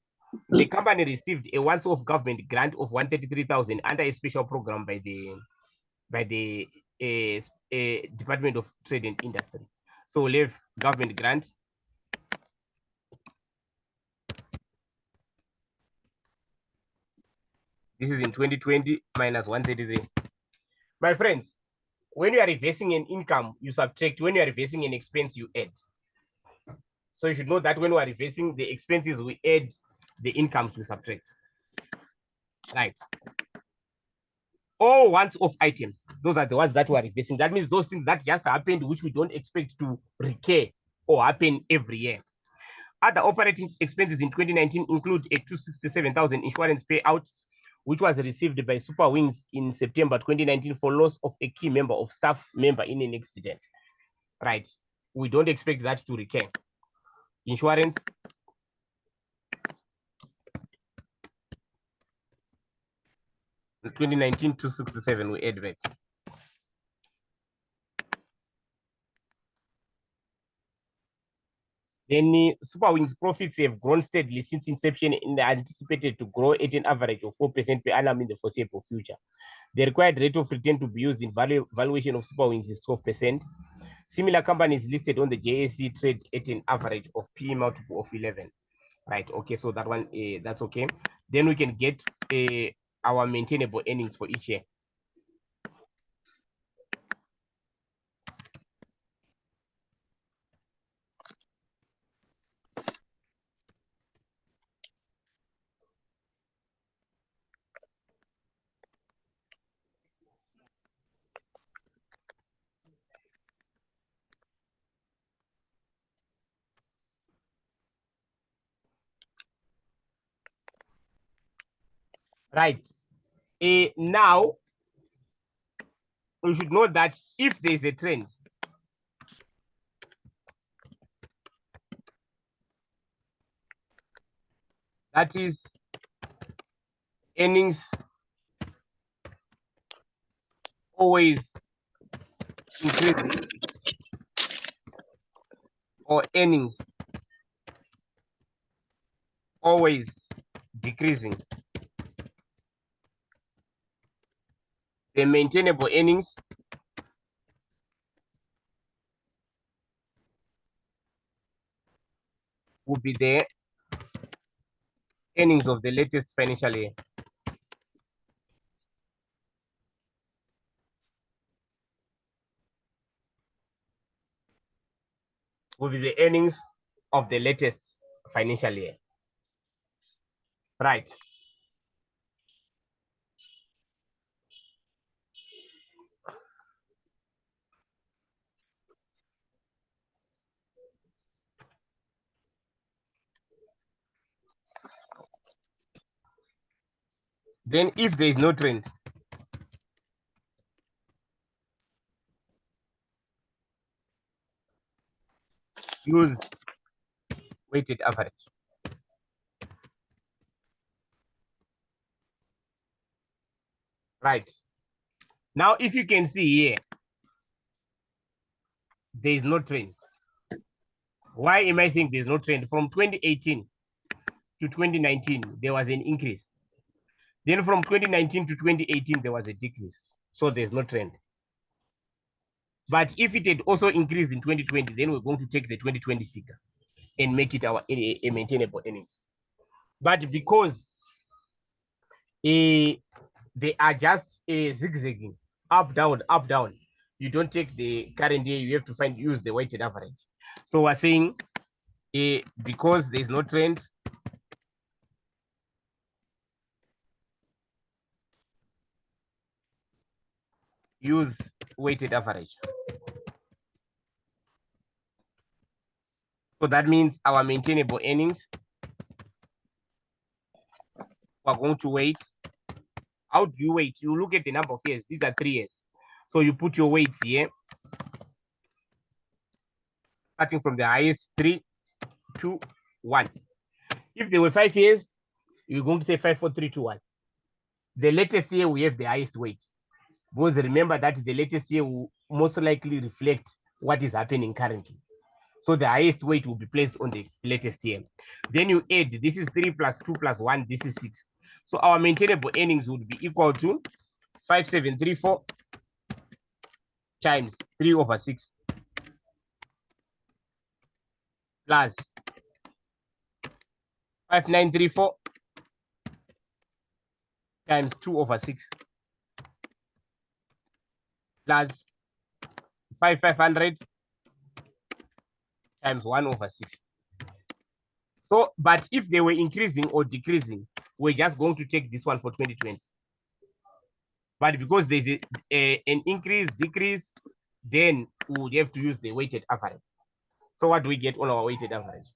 the company received a once-off government grant of 133,000 under a special program by the Department of Trade and Industry. So we'll have government grant. This is in 2020 minus 133. My friends, when you are reversing an income, you subtract. When you are reversing an expense, you add. So you should know that when we are reversing the expenses, we add, the incomes we subtract. Right. All once-off items, those are the ones that we are reversing. That means those things that just happened, which we don't expect to recur or happen every year. Other operating expenses in 2019 include a 267,000 insurance payout, which was received by Super Wings in September 2019 for loss of a key member of staff member in an accident. Right. We don't expect that to recur. Insurance. In 2019, 267, we add back. Then Super Wings profits have grown steadily since inception and are anticipated to grow at an average of 4% per annum in the foreseeable future. The required rate of return to be used in valuation of Super Wings is 12%. Similar companies listed on the JSE trade at an average of PE multiple of 11. Right. Okay. So that one, that's okay. Then we can get our maintainable earnings for each year. Right. Now, we should know that if there is a trend, that is earnings always increasing or earnings always decreasing, the maintainable earnings will be the earnings of the latest financial year. Will be the earnings of the latest financial year. Right. Then if there is no trend, use weighted average. Right. Now, if you can see here, there is no trend. Why am I saying there's no trend? From 2018 to 2019, there was an increase. Then from 2019 to 2018, there was a decrease. So there's no trend. But if it had also increased in 2020, then we're going to take the 2020 figure and make it our a maintainable earnings. But because they are just zigzagging, up, down, you don't take the current year, you have to use the weighted average. So we're saying because there's no trend, use weighted average. So that means our maintainable earnings, we're going to wait. How do you wait? You look at the number of years. These are 3 years. So you put your weights here, starting from the highest, 3, 2, 1. If there were 5 years, you're going to say 5, 4, 3, 2, 1. The latest year we have the highest weight. Because remember that the latest year will most likely reflect what is happening currently. So the highest weight will be placed on the latest year. Then you add, this is 3 plus 2 plus 1, this is 6. So our maintainable earnings would be equal to 5734 times 3 over 6 plus 5934 times 2 over 6 plus 5500 times 1 over 6. So, but if they were increasing or decreasing, we're just going to take this one for 2020. But because there's an increase, decrease, then we would have to use the weighted average. So what do we get on our weighted average?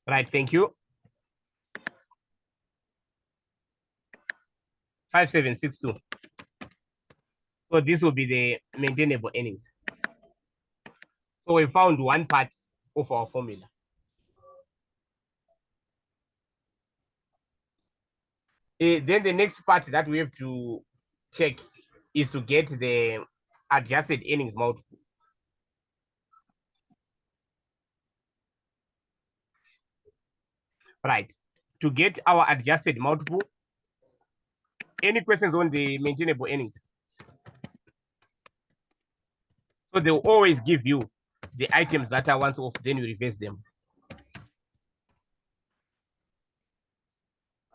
Right, thank you. 5762. So this will be the maintainable earnings. So we found one part of our formula. Then the next part that we have to check is to get the adjusted earnings multiple. Right. To get our adjusted multiple, any questions on the maintainable earnings? So they'll always give you the items that are once off, then you reverse them.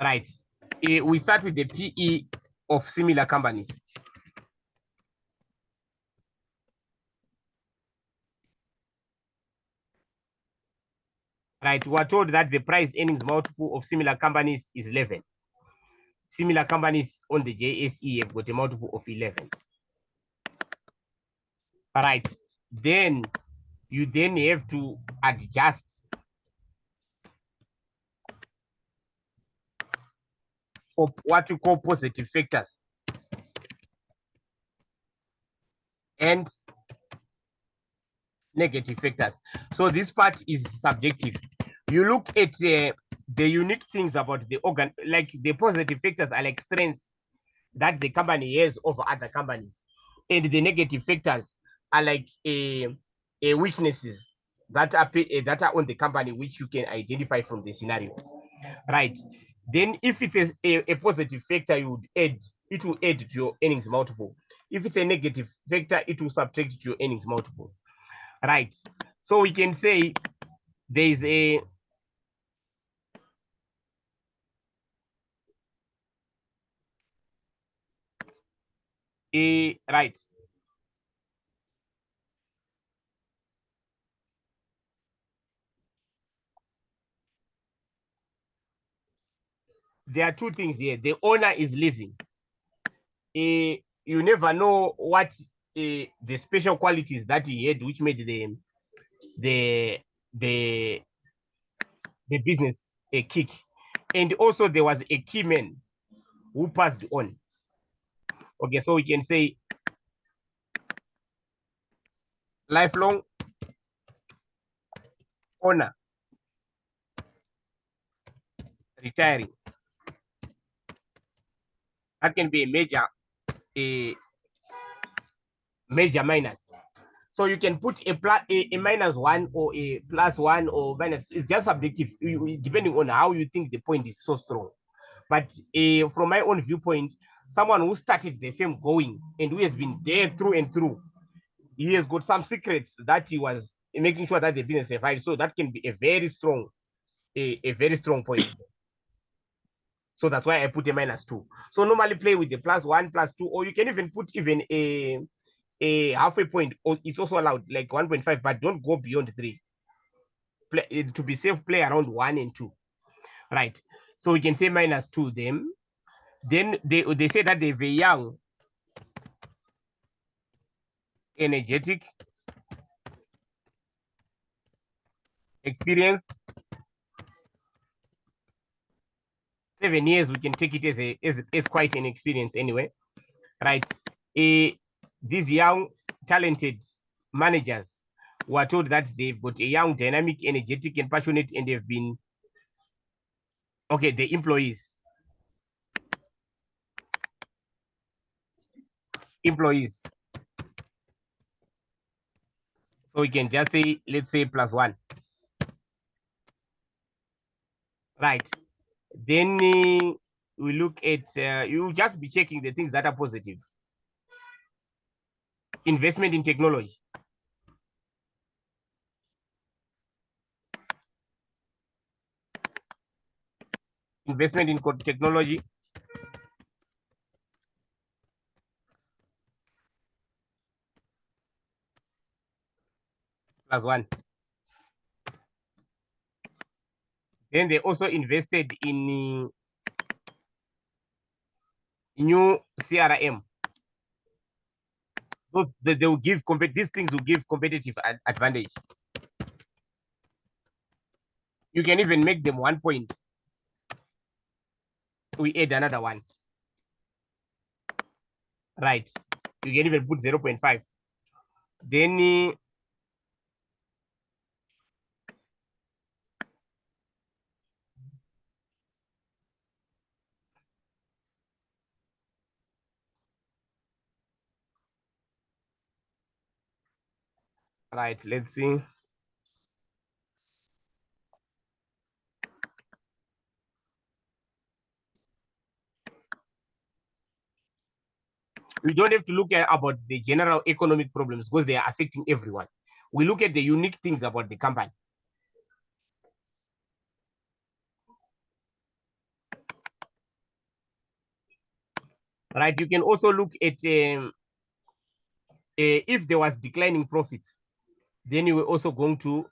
Right. We start with the PE of similar companies. Right. We're told that the price earnings multiple of similar companies is 11. Similar companies on the JSE have got a multiple of 11. All right. Then you then have to adjust for what you call positive factors and negative factors. So this part is subjective. You look at the unique things about the organ, like the positive factors are like strengths that the company has over other companies, and the negative factors are like a weaknesses that are on the company, which you can identify from the scenario, right? Then if it's a positive factor, it will add to your earnings multiple. If it's a negative factor, it will subtract to your earnings multiple, right? So we can say there is a right. There are two things here. The owner is leaving. You never know what the special qualities that he had, which made the the the business a kick. And also there was a key man who passed on. Okay, so we can say lifelong owner retiring. That can be a major minus. So you can put a -1 or a +1 or minus. It's just subjective, depending on how you think the point is so strong. But from my own viewpoint, someone who started the firm going and who has been there through and through, he has got some secrets that he was making sure that the business survives. So that can be a very strong point. So that's why I put a -2. So normally play with the +1, +2, or you can even put even a halfway point. It's also allowed, like 1.5, but don't go beyond 3. To be safe, play around 1 and 2. Right. So we can say -2 them. Then they say that they're very young, energetic, experienced. 7 years, we can take it as quite an experience anyway, right? These young, talented managers were told that they've got a young, dynamic, energetic, and passionate, and they've been okay. The employees. So we can just say, let's say +1, right? Then we look at you just be checking the things that are positive. Investment in technology. Investment in technology. +1. Then they also invested in new CRM. So they will give these things will give competitive advantage. You can even make them 1 point. We add another one. Right. You can even put 0.5. Then right, let's see. We don't have to look at about the general economic problems because they are affecting everyone. We look at the unique things about the company. Right. You can also look at if there was declining profits, then you were also going to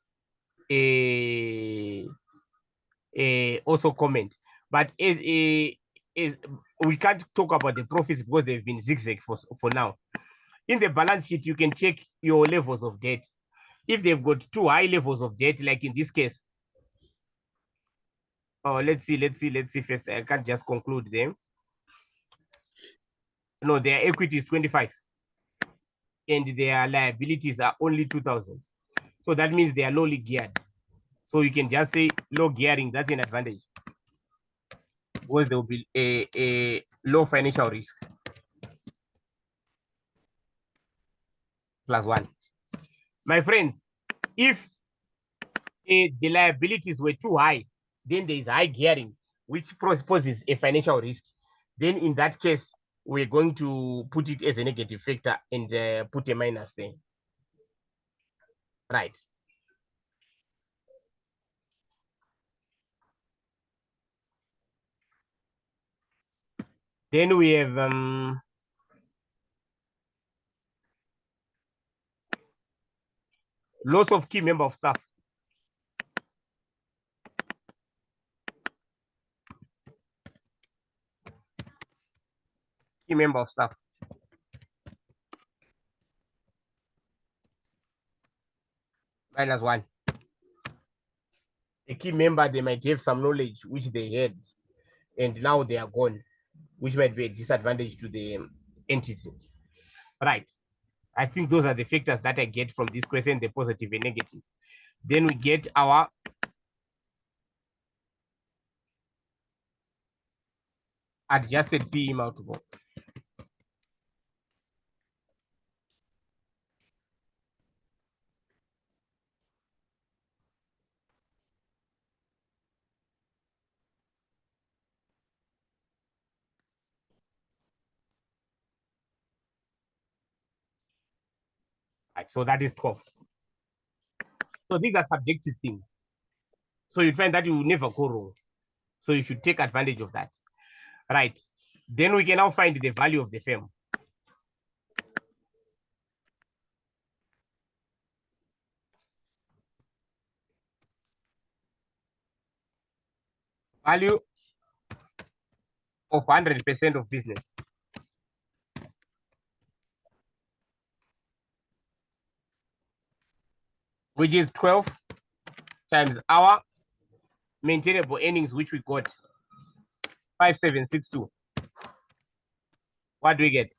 also comment. But we can't talk about the profits because they've been zigzag for now. In the balance sheet, you can check your levels of debt. If they've got too high levels of debt, like in this case, let's see first. I can't just conclude them. No, their equity is 25 and their liabilities are only 2,000. So that means they are lowly geared. So you can just say low gearing, that's an advantage because there will be a low financial risk. +1. My friends, if the liabilities were too high, then there is high gearing, which poses a financial risk. Then in that case, we're going to put it as a negative factor and put a minus there. Right. Then we have loss of key member of staff. Key member of staff. -1. A key member, they might have some knowledge which they had, and now they are gone, which might be a disadvantage to the entity. Right. I think those are the factors that I get from this question, the positive and negative. Then we get our adjusted PE multiple. Right, so that is 12. So these are subjective things. So you find that you will never go wrong. So you should take advantage of that. Right. Then we can now find the value of the firm. Value of 100% of business. Which is 12 times our maintainable earnings, which we got 5762. What do we get?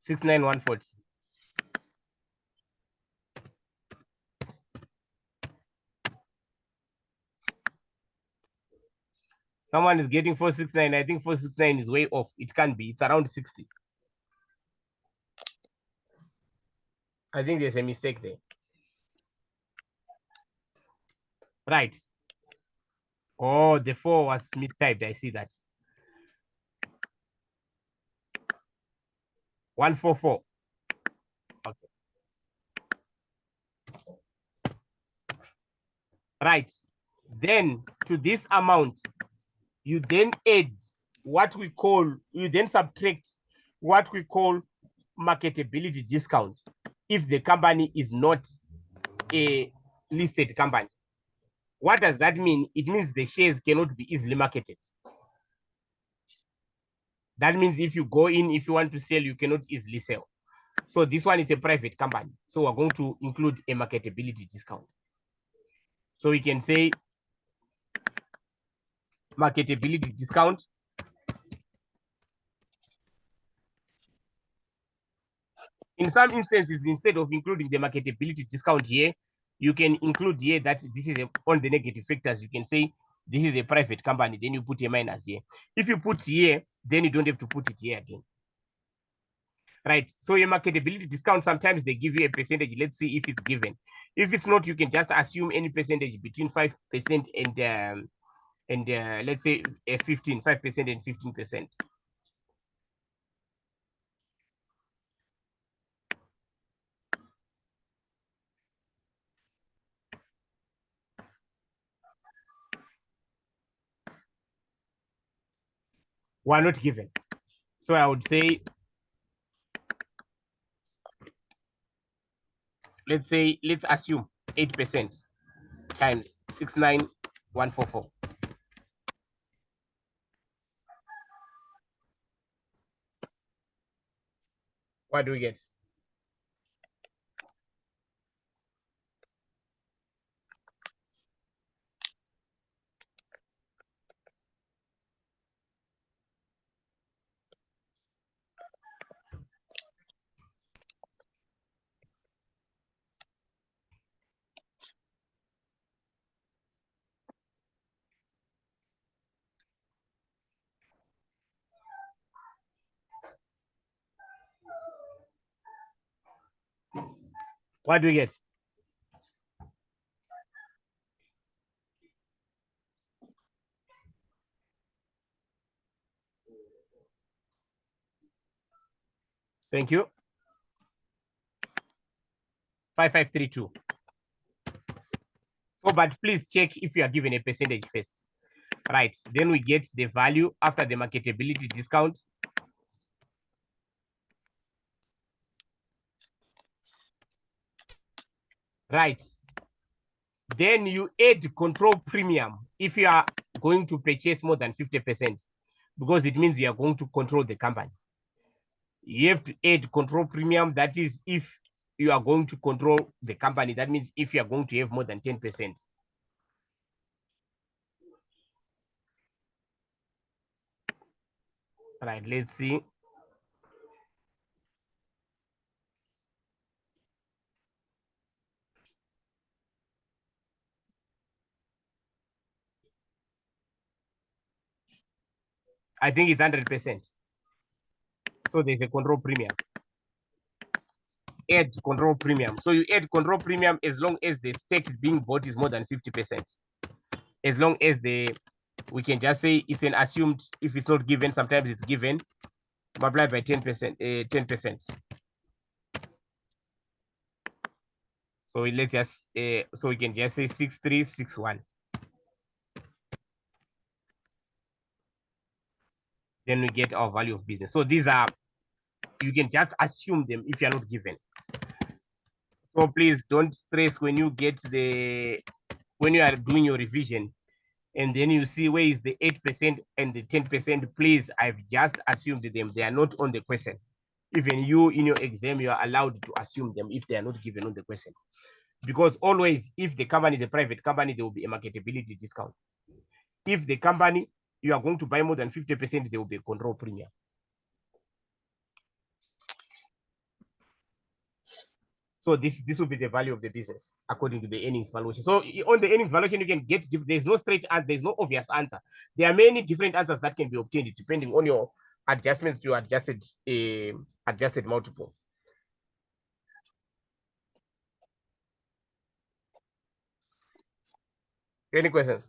$69,140. Someone is getting 469. I think 469 is way off. It can't be. It's around 60. I think there's a mistake there. Right. Oh, the 4 was mistyped. I see that. 144. right? Then to this amount, you then add what we call, you then subtract what we call marketability discount if the company is not a listed company. What does that mean? It means the shares cannot be easily marketed. That means if you go in, if you want to sell, you cannot easily sell. So this one is a private company. So we're going to include a marketability discount. So we can say marketability discount in some instances, instead of including the marketability discount here, you can include here that this is on the negative factors. You can say this is a private company, then you put a minus here. If you put here, then you don't have to put it here again. Right, so your marketability discount, sometimes they give you a percentage. Let's see if it's given. If it's not, you can just assume any percentage between 5% and let's say 5% and 15%. Were not given. So I would say, let's assume 8% times 69144. What do we get? What do we get? Thank you. 5532. So, but please check if you are given a percentage first. Right, then we get the value after the marketability discount. Right, then you add control premium if you are going to purchase more than 50%, because it means you are going to control the company. You have to add control premium. That is if you are going to control the company. That means if you are going to have more than 10%. Right, let's see. I think it's 100%. So there's a control premium. Add control premium. So you add control premium as long as the stake being bought is more than 50%. As long as we can just say it's an assumed, if it's not given, sometimes it's given, multiplied by 10%, 10%. So let's just, so we can just say 6361. Then we get our value of business. So these are, you can just assume them if you're not given. So please don't stress when you get when you are doing your revision and then you see where is the 8% and the 10%, please, I've just assumed them. They are not on the question. Even you in your exam, you are allowed to assume them if they are not given on the question. Because always, if the company is a private company, there will be a marketability discount. If the company, you are going to buy more than 50%, there will be a control premium. So this will be the value of the business according to the earnings valuation. So on the earnings valuation, you can get, there's no straight answer, there's no obvious answer. There are many different answers that can be obtained depending on your adjustments to adjusted multiple. Any questions?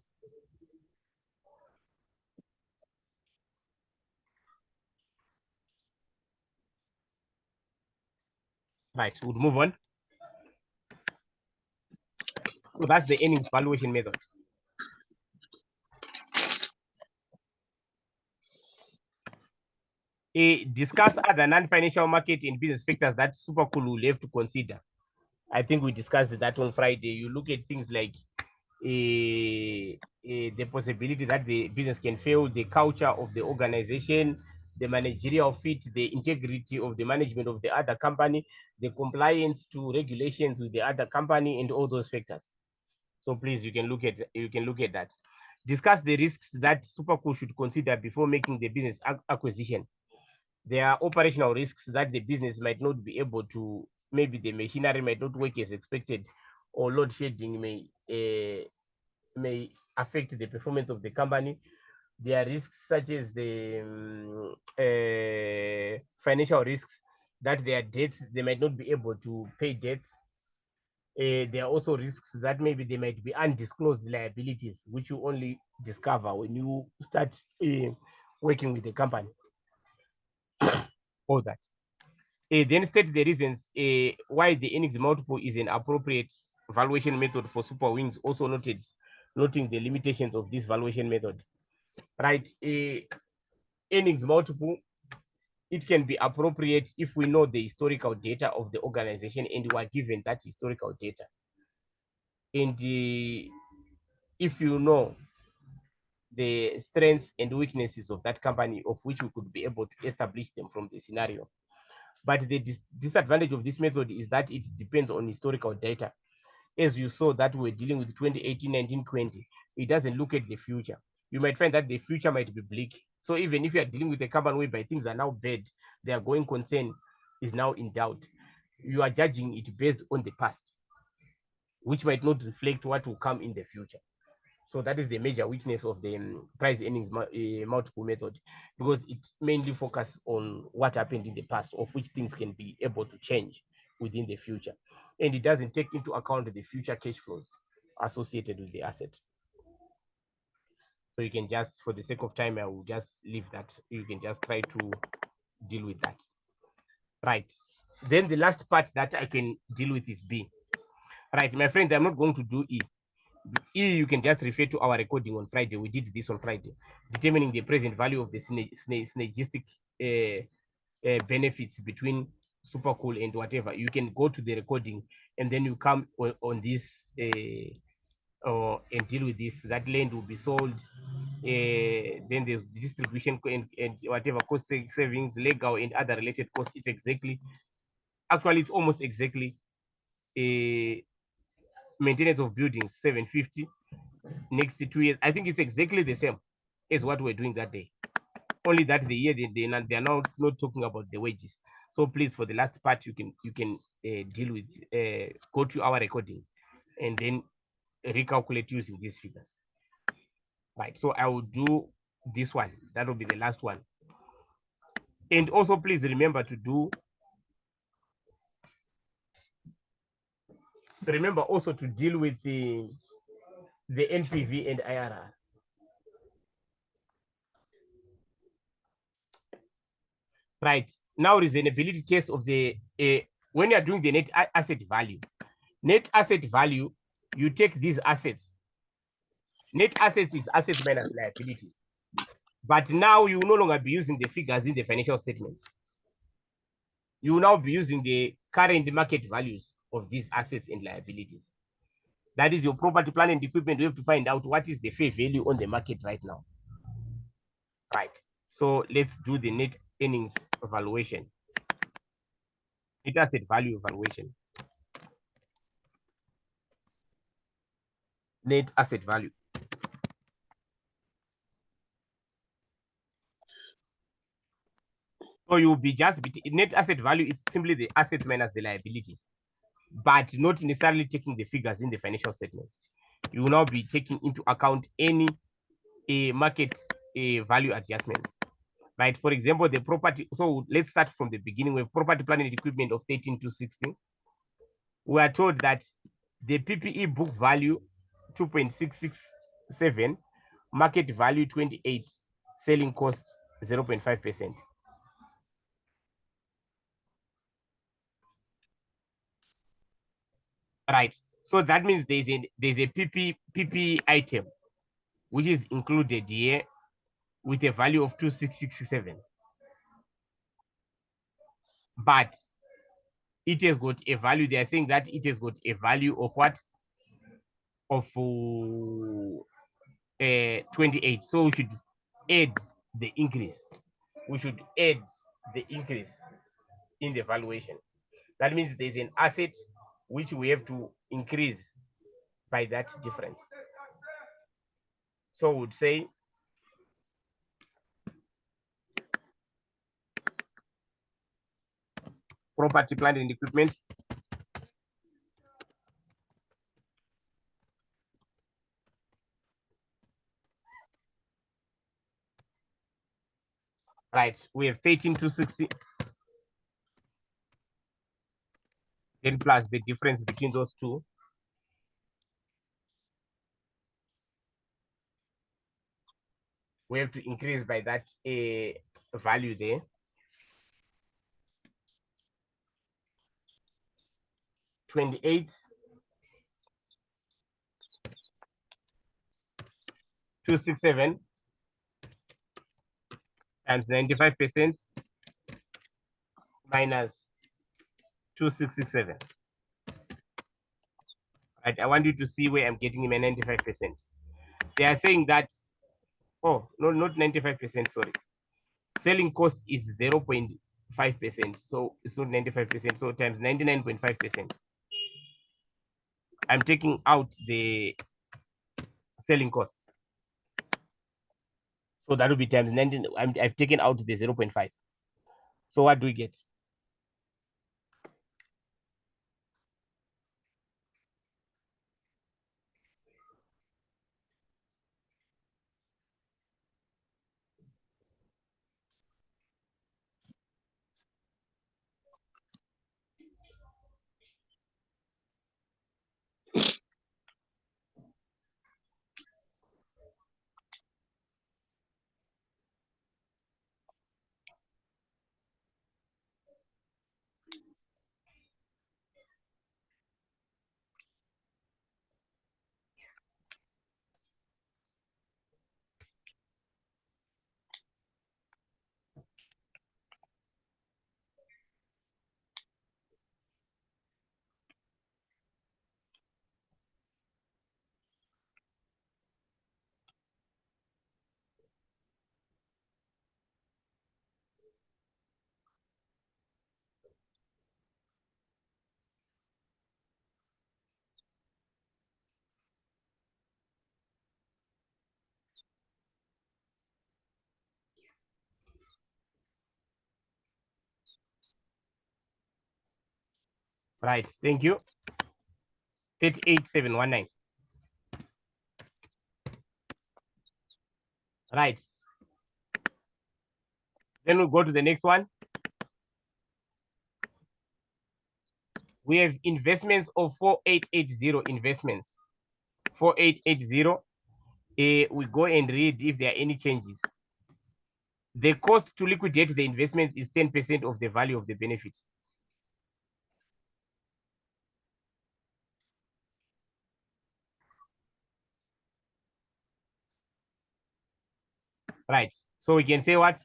Right, we'll move on. So that's the earnings valuation method. Discuss other non-financial market and business factors that Super Cool will have to consider. I think we discussed that on Friday. You look at things like the possibility that the business can fail, the culture of the organization, the managerial fit, the integrity of the management of the other company, the compliance to regulations with the other company, and all those factors. So please, you can look at that. Discuss the risks that Supercool should consider before making the business acquisition. There are operational risks that the business might not be able to, maybe the machinery might not work as expected, or load shedding may affect the performance of the company. There are risks such as the financial risks, that their debts, they might not be able to pay debts. There are also risks that maybe they might be undisclosed liabilities, which you only discover when you start working with the company. All that. Then state the reasons why the earnings multiple is an appropriate valuation method for Super Wings. Also noting the limitations of this valuation method. Right? Earnings multiple, it can be appropriate if we know the historical data of the organization and we are given that historical data. And if you know the strengths and weaknesses of that company, of which we could be able to establish them from the scenario. But the disadvantage of this method is that it depends on historical data. As you saw that we're dealing with 2018, 19, 20, it doesn't look at the future. You might find that the future might be bleak. So even if you are dealing with a company whereby things are now bad, their going concern is now in doubt, you are judging it based on the past, which might not reflect what will come in the future. So that is the major weakness of the price earnings multiple method, because it mainly focuses on what happened in the past, of which things can be able to change within the future. And it doesn't take into account the future cash flows associated with the asset. So you can just, for the sake of time, I will just leave that. You can just try to deal with that. Right. Then the last part that I can deal with is B. Right, my friends, I'm not going to do E. You can just refer to our recording on Friday. We did this on Friday, determining the present value of the synergistic benefits between Supercool and whatever. You can go to the recording and then you come on this and deal with this. That land will be sold. Then there's distribution and whatever cost savings, legal and other related costs. It's exactly, actually, it's almost exactly maintenance of buildings 750. Next 2 years, I think it's exactly the same as what we're doing that day. Only that the year they are now not talking about the wages. So please, for the last part, you can deal with go to our recording and then recalculate using these figures. Right. So I will do this one. That will be the last one. And also, please remember to do. Remember also to deal with the NPV and IRR. Right. Now, reasonability test of the when you are doing the net asset value. Net asset value, you take these assets. Net assets is assets minus liabilities. But now you will no longer be using the figures in the financial statements. You will now be using the current market values of these assets and liabilities. That is your property, plant, and equipment. We have to find out what is the fair value on the market right now. Right. So let's do the net earnings evaluation. Net asset value evaluation. Net asset value. So you'll be just net asset value is simply the assets minus the liabilities, but not necessarily taking the figures in the financial statements. You will now be taking into account any market value adjustments. Right. For example, the property. So let's start from the beginning with property, plant, and equipment of 13,260. We are told that the PPE book value 2.667, market value 28, selling cost 0.5%. Right. So that means there's a PP item which is included here with a value of 2667. But it has got a value. They are saying that it has got a value of what? Of 28. So we should add the increase. We should add the increase in the valuation. That means there's an asset which we have to increase by that difference. So we would say property, plant, and equipment. Right, we have 13,260. Then plus the difference between those two. We have to increase by that value there. $28,267 times 95% minus 2667. Right, I want you to see where I'm getting my 95%. They are saying that, oh, no, not 95%, sorry. Selling cost is 0.5%, so it's not 95%, so times 99.5%. I'm taking out the selling cost. So that will be times 19. I've taken out the 0.5. So what do we get? Right, thank you. 38,719. Right. Then we'll go to the next one. We have investments of 4880 investments. 4880. We go and read if there are any changes. The cost to liquidate the investments is 10% of the value of the benefit. Right. So we can say what?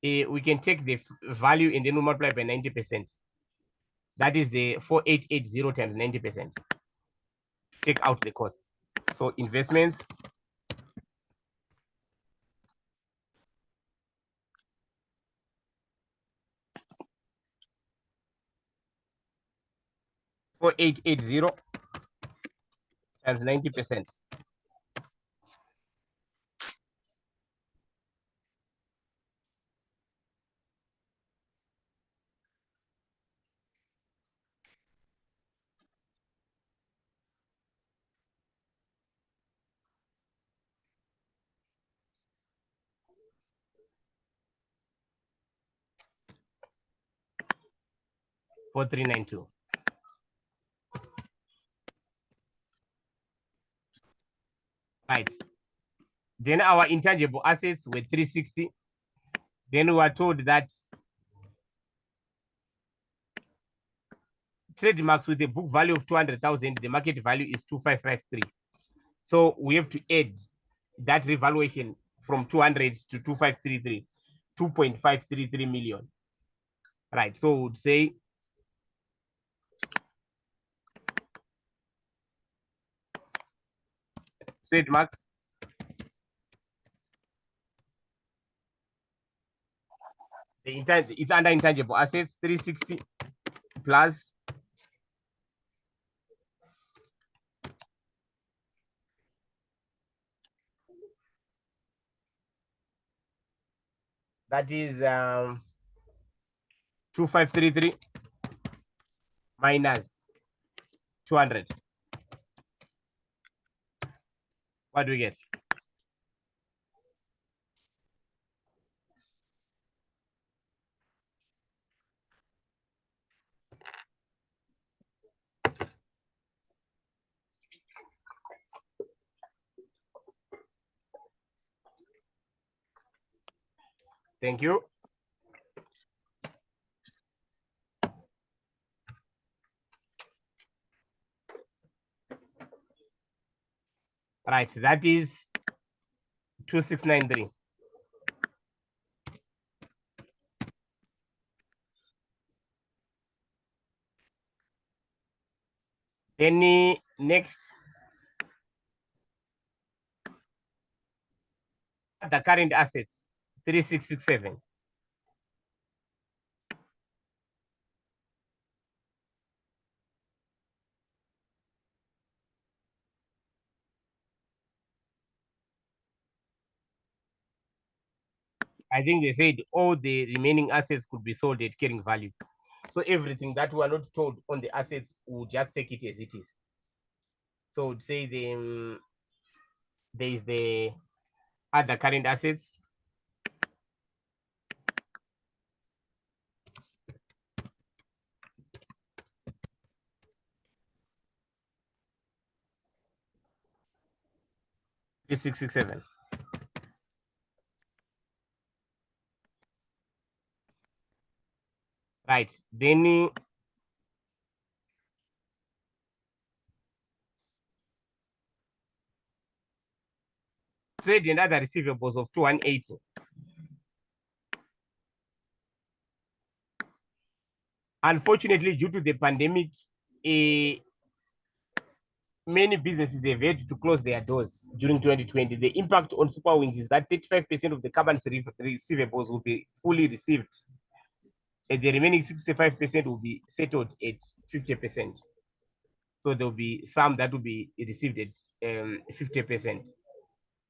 We can take the value and then we multiply by 90%. That is the 4880 times 90%. Take out the cost. So investments. For 880 times 90%. For 392. Right. Then our intangible assets were 360. Then we were told that trademarks with a book value of 200,000, the market value is 2553. So we have to add that revaluation from 200 to 2533, 2.533 million. Right. So we'd say trademarks it's under intangible assets 360 plus that is 2533 minus 200. What do we get? Thank you. Right, that is 2693. Then next, the current assets 3667. I think they said all the remaining assets could be sold at carrying value. So everything that we are not told on the assets, we'll just take it as it is. So we'd say there is the other current assets. Is 667. Right. Then trade and other receivables of 2180. Unfortunately, due to the pandemic, many businesses have had to close their doors during 2020. The impact on Super Wings is that 35% of the company's receivables will be fully received, and the remaining 65% will be settled at 50%. So there will be some that will be received at 50%.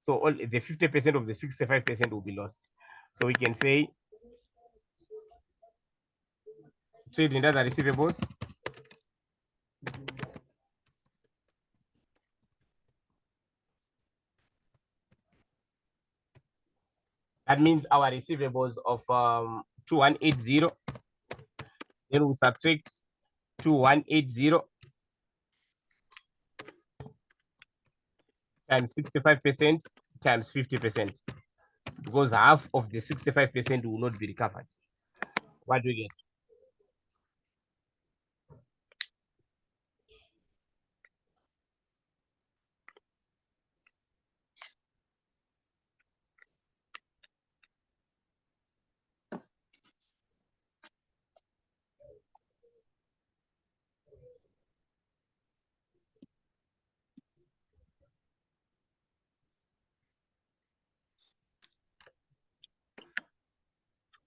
So all the 50% of the 65% will be lost. So we can say trade and other receivables that means our receivables of 2180, then we subtract 2180 times 65% times 50%, because half of the 65% will not be recovered. What do we get?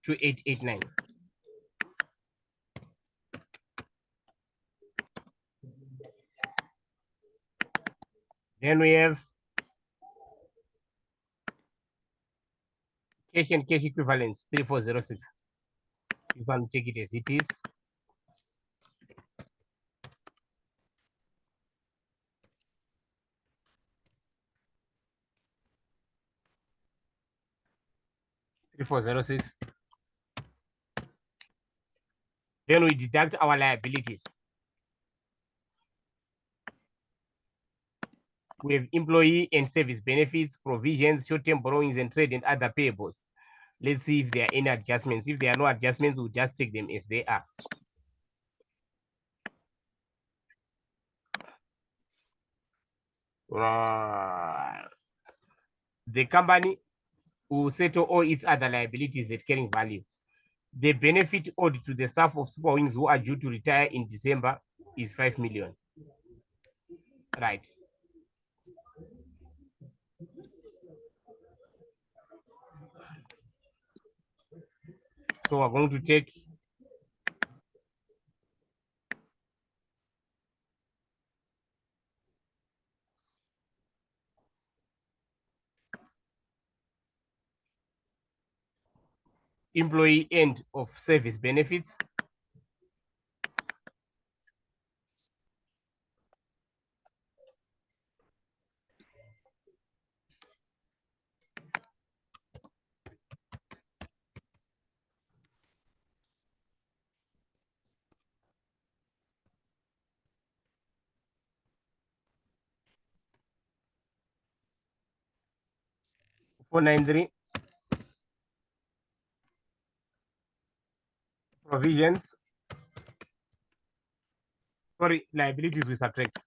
To 889. Then we have cash and cash equivalents 3406. This one, take it as it is. $3406. Then we deduct our liabilities. We have employee and service benefits, provisions, short-term borrowings, and trade and other payables. Let's see if there are any adjustments. If there are no adjustments, we'll just take them as they are. the company will settle all its other liabilities at carrying value. The benefit owed to the staff of Super Wings who are due to retire in December is 5 million. Right. So we're going to take employee end of service benefits. (493) provisions. Sorry, liabilities we subtract.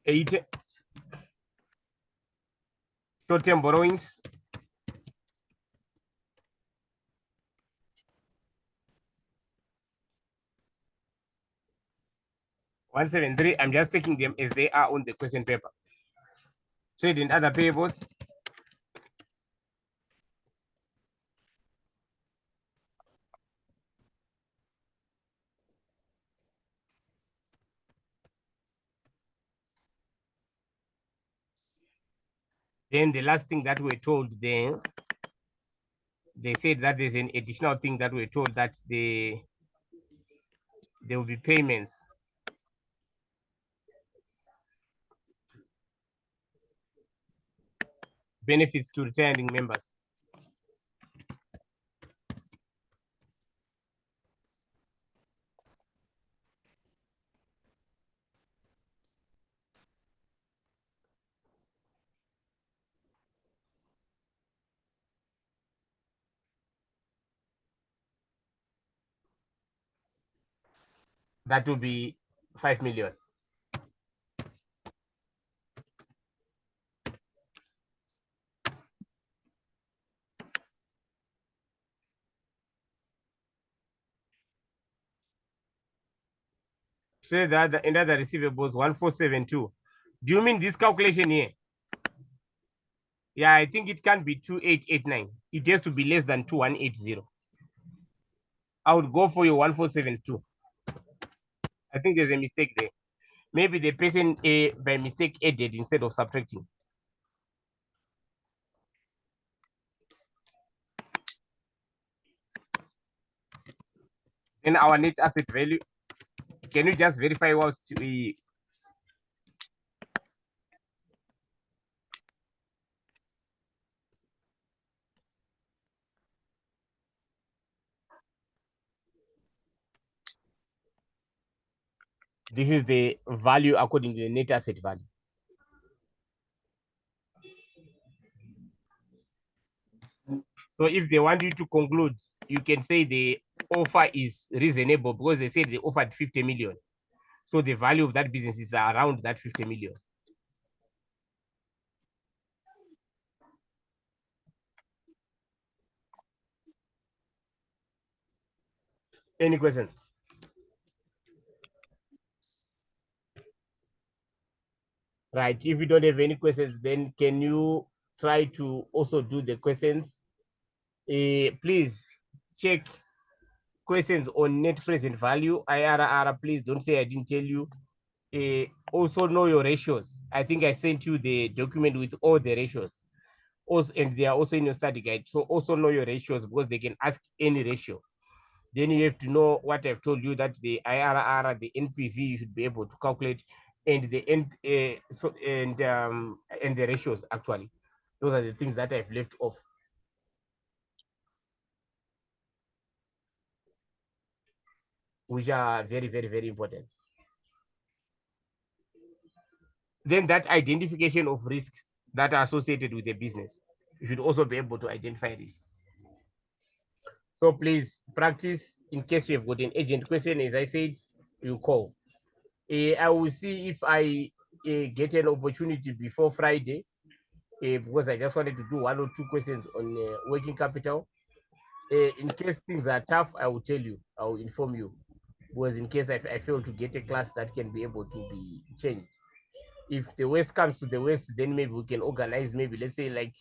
8 short-term borrowings. 173. I'm just taking them as they are on the question paper. Trade and other payables. Then the last thing that we're told then, they said that there's an additional thing that we're told that there will be payments. Benefits to retiring members. That will be 5 million. Trade and other receivables 1472. Do you mean this calculation here? Yeah, I think it can be 2889. It has to be less than 2180. I would go for your 1472. I think there's a mistake there. Maybe the person by mistake added instead of subtracting. Then our net asset value. Can you just verify whilst we? This is the value according to the net asset value. So if they want you to conclude, you can say the offer is reasonable because they said they offered 50 million. So the value of that business is around that 50 million. Any questions? Right. If you don't have any questions, then can you try to also do the questions? Please check questions on net present value, IRR. Please don't say I didn't tell you. Also know your ratios. I think I sent you the document with all the ratios. Also, and they are also in your study guide. So also know your ratios because they can ask any ratio. Then you have to know what I've told you, that the IRR, the NPV, you should be able to calculate, and the and the ratios actually. Those are the things that I've left off. Which are very, very, very important. Then that identification of risks that are associated with the business. You should also be able to identify risks. So please practice. In case you have got an agent question, as I said, you call. I will see if I get an opportunity before Friday, because I just wanted to do 1 or 2 questions on working capital. In case things are tough, I will tell you, I will inform you. Because in case I fail to get a class that can be able to be changed. If the worst comes to the worst, then maybe we can organize, maybe let's say like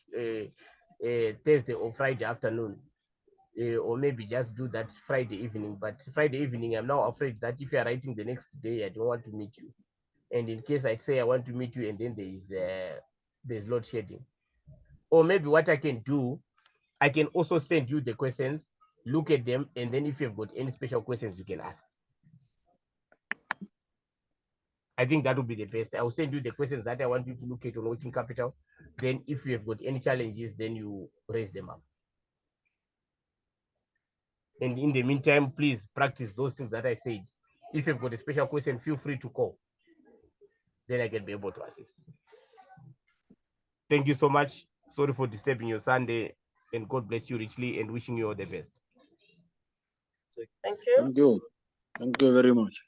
Thursday or Friday afternoon, or maybe just do that Friday evening. But Friday evening, I'm now afraid that if you are writing the next day, I don't want to meet you. And in case I say I want to meet you and then there's load shedding. Or maybe what I can do, I can also send you the questions, look at them, and then if you've got any special questions, you can ask. I think that would be the best. I will send you the questions that I want you to look at on working capital. Then if you have got any challenges, then you raise them up. And in the meantime, please practice those things that I said. If you've got a special question, feel free to call. Then I can be able to assist. Thank you so much. Sorry for disturbing your Sunday, and God bless you richly and wishing you all the best. Thank you. Thank you. Thank you very much.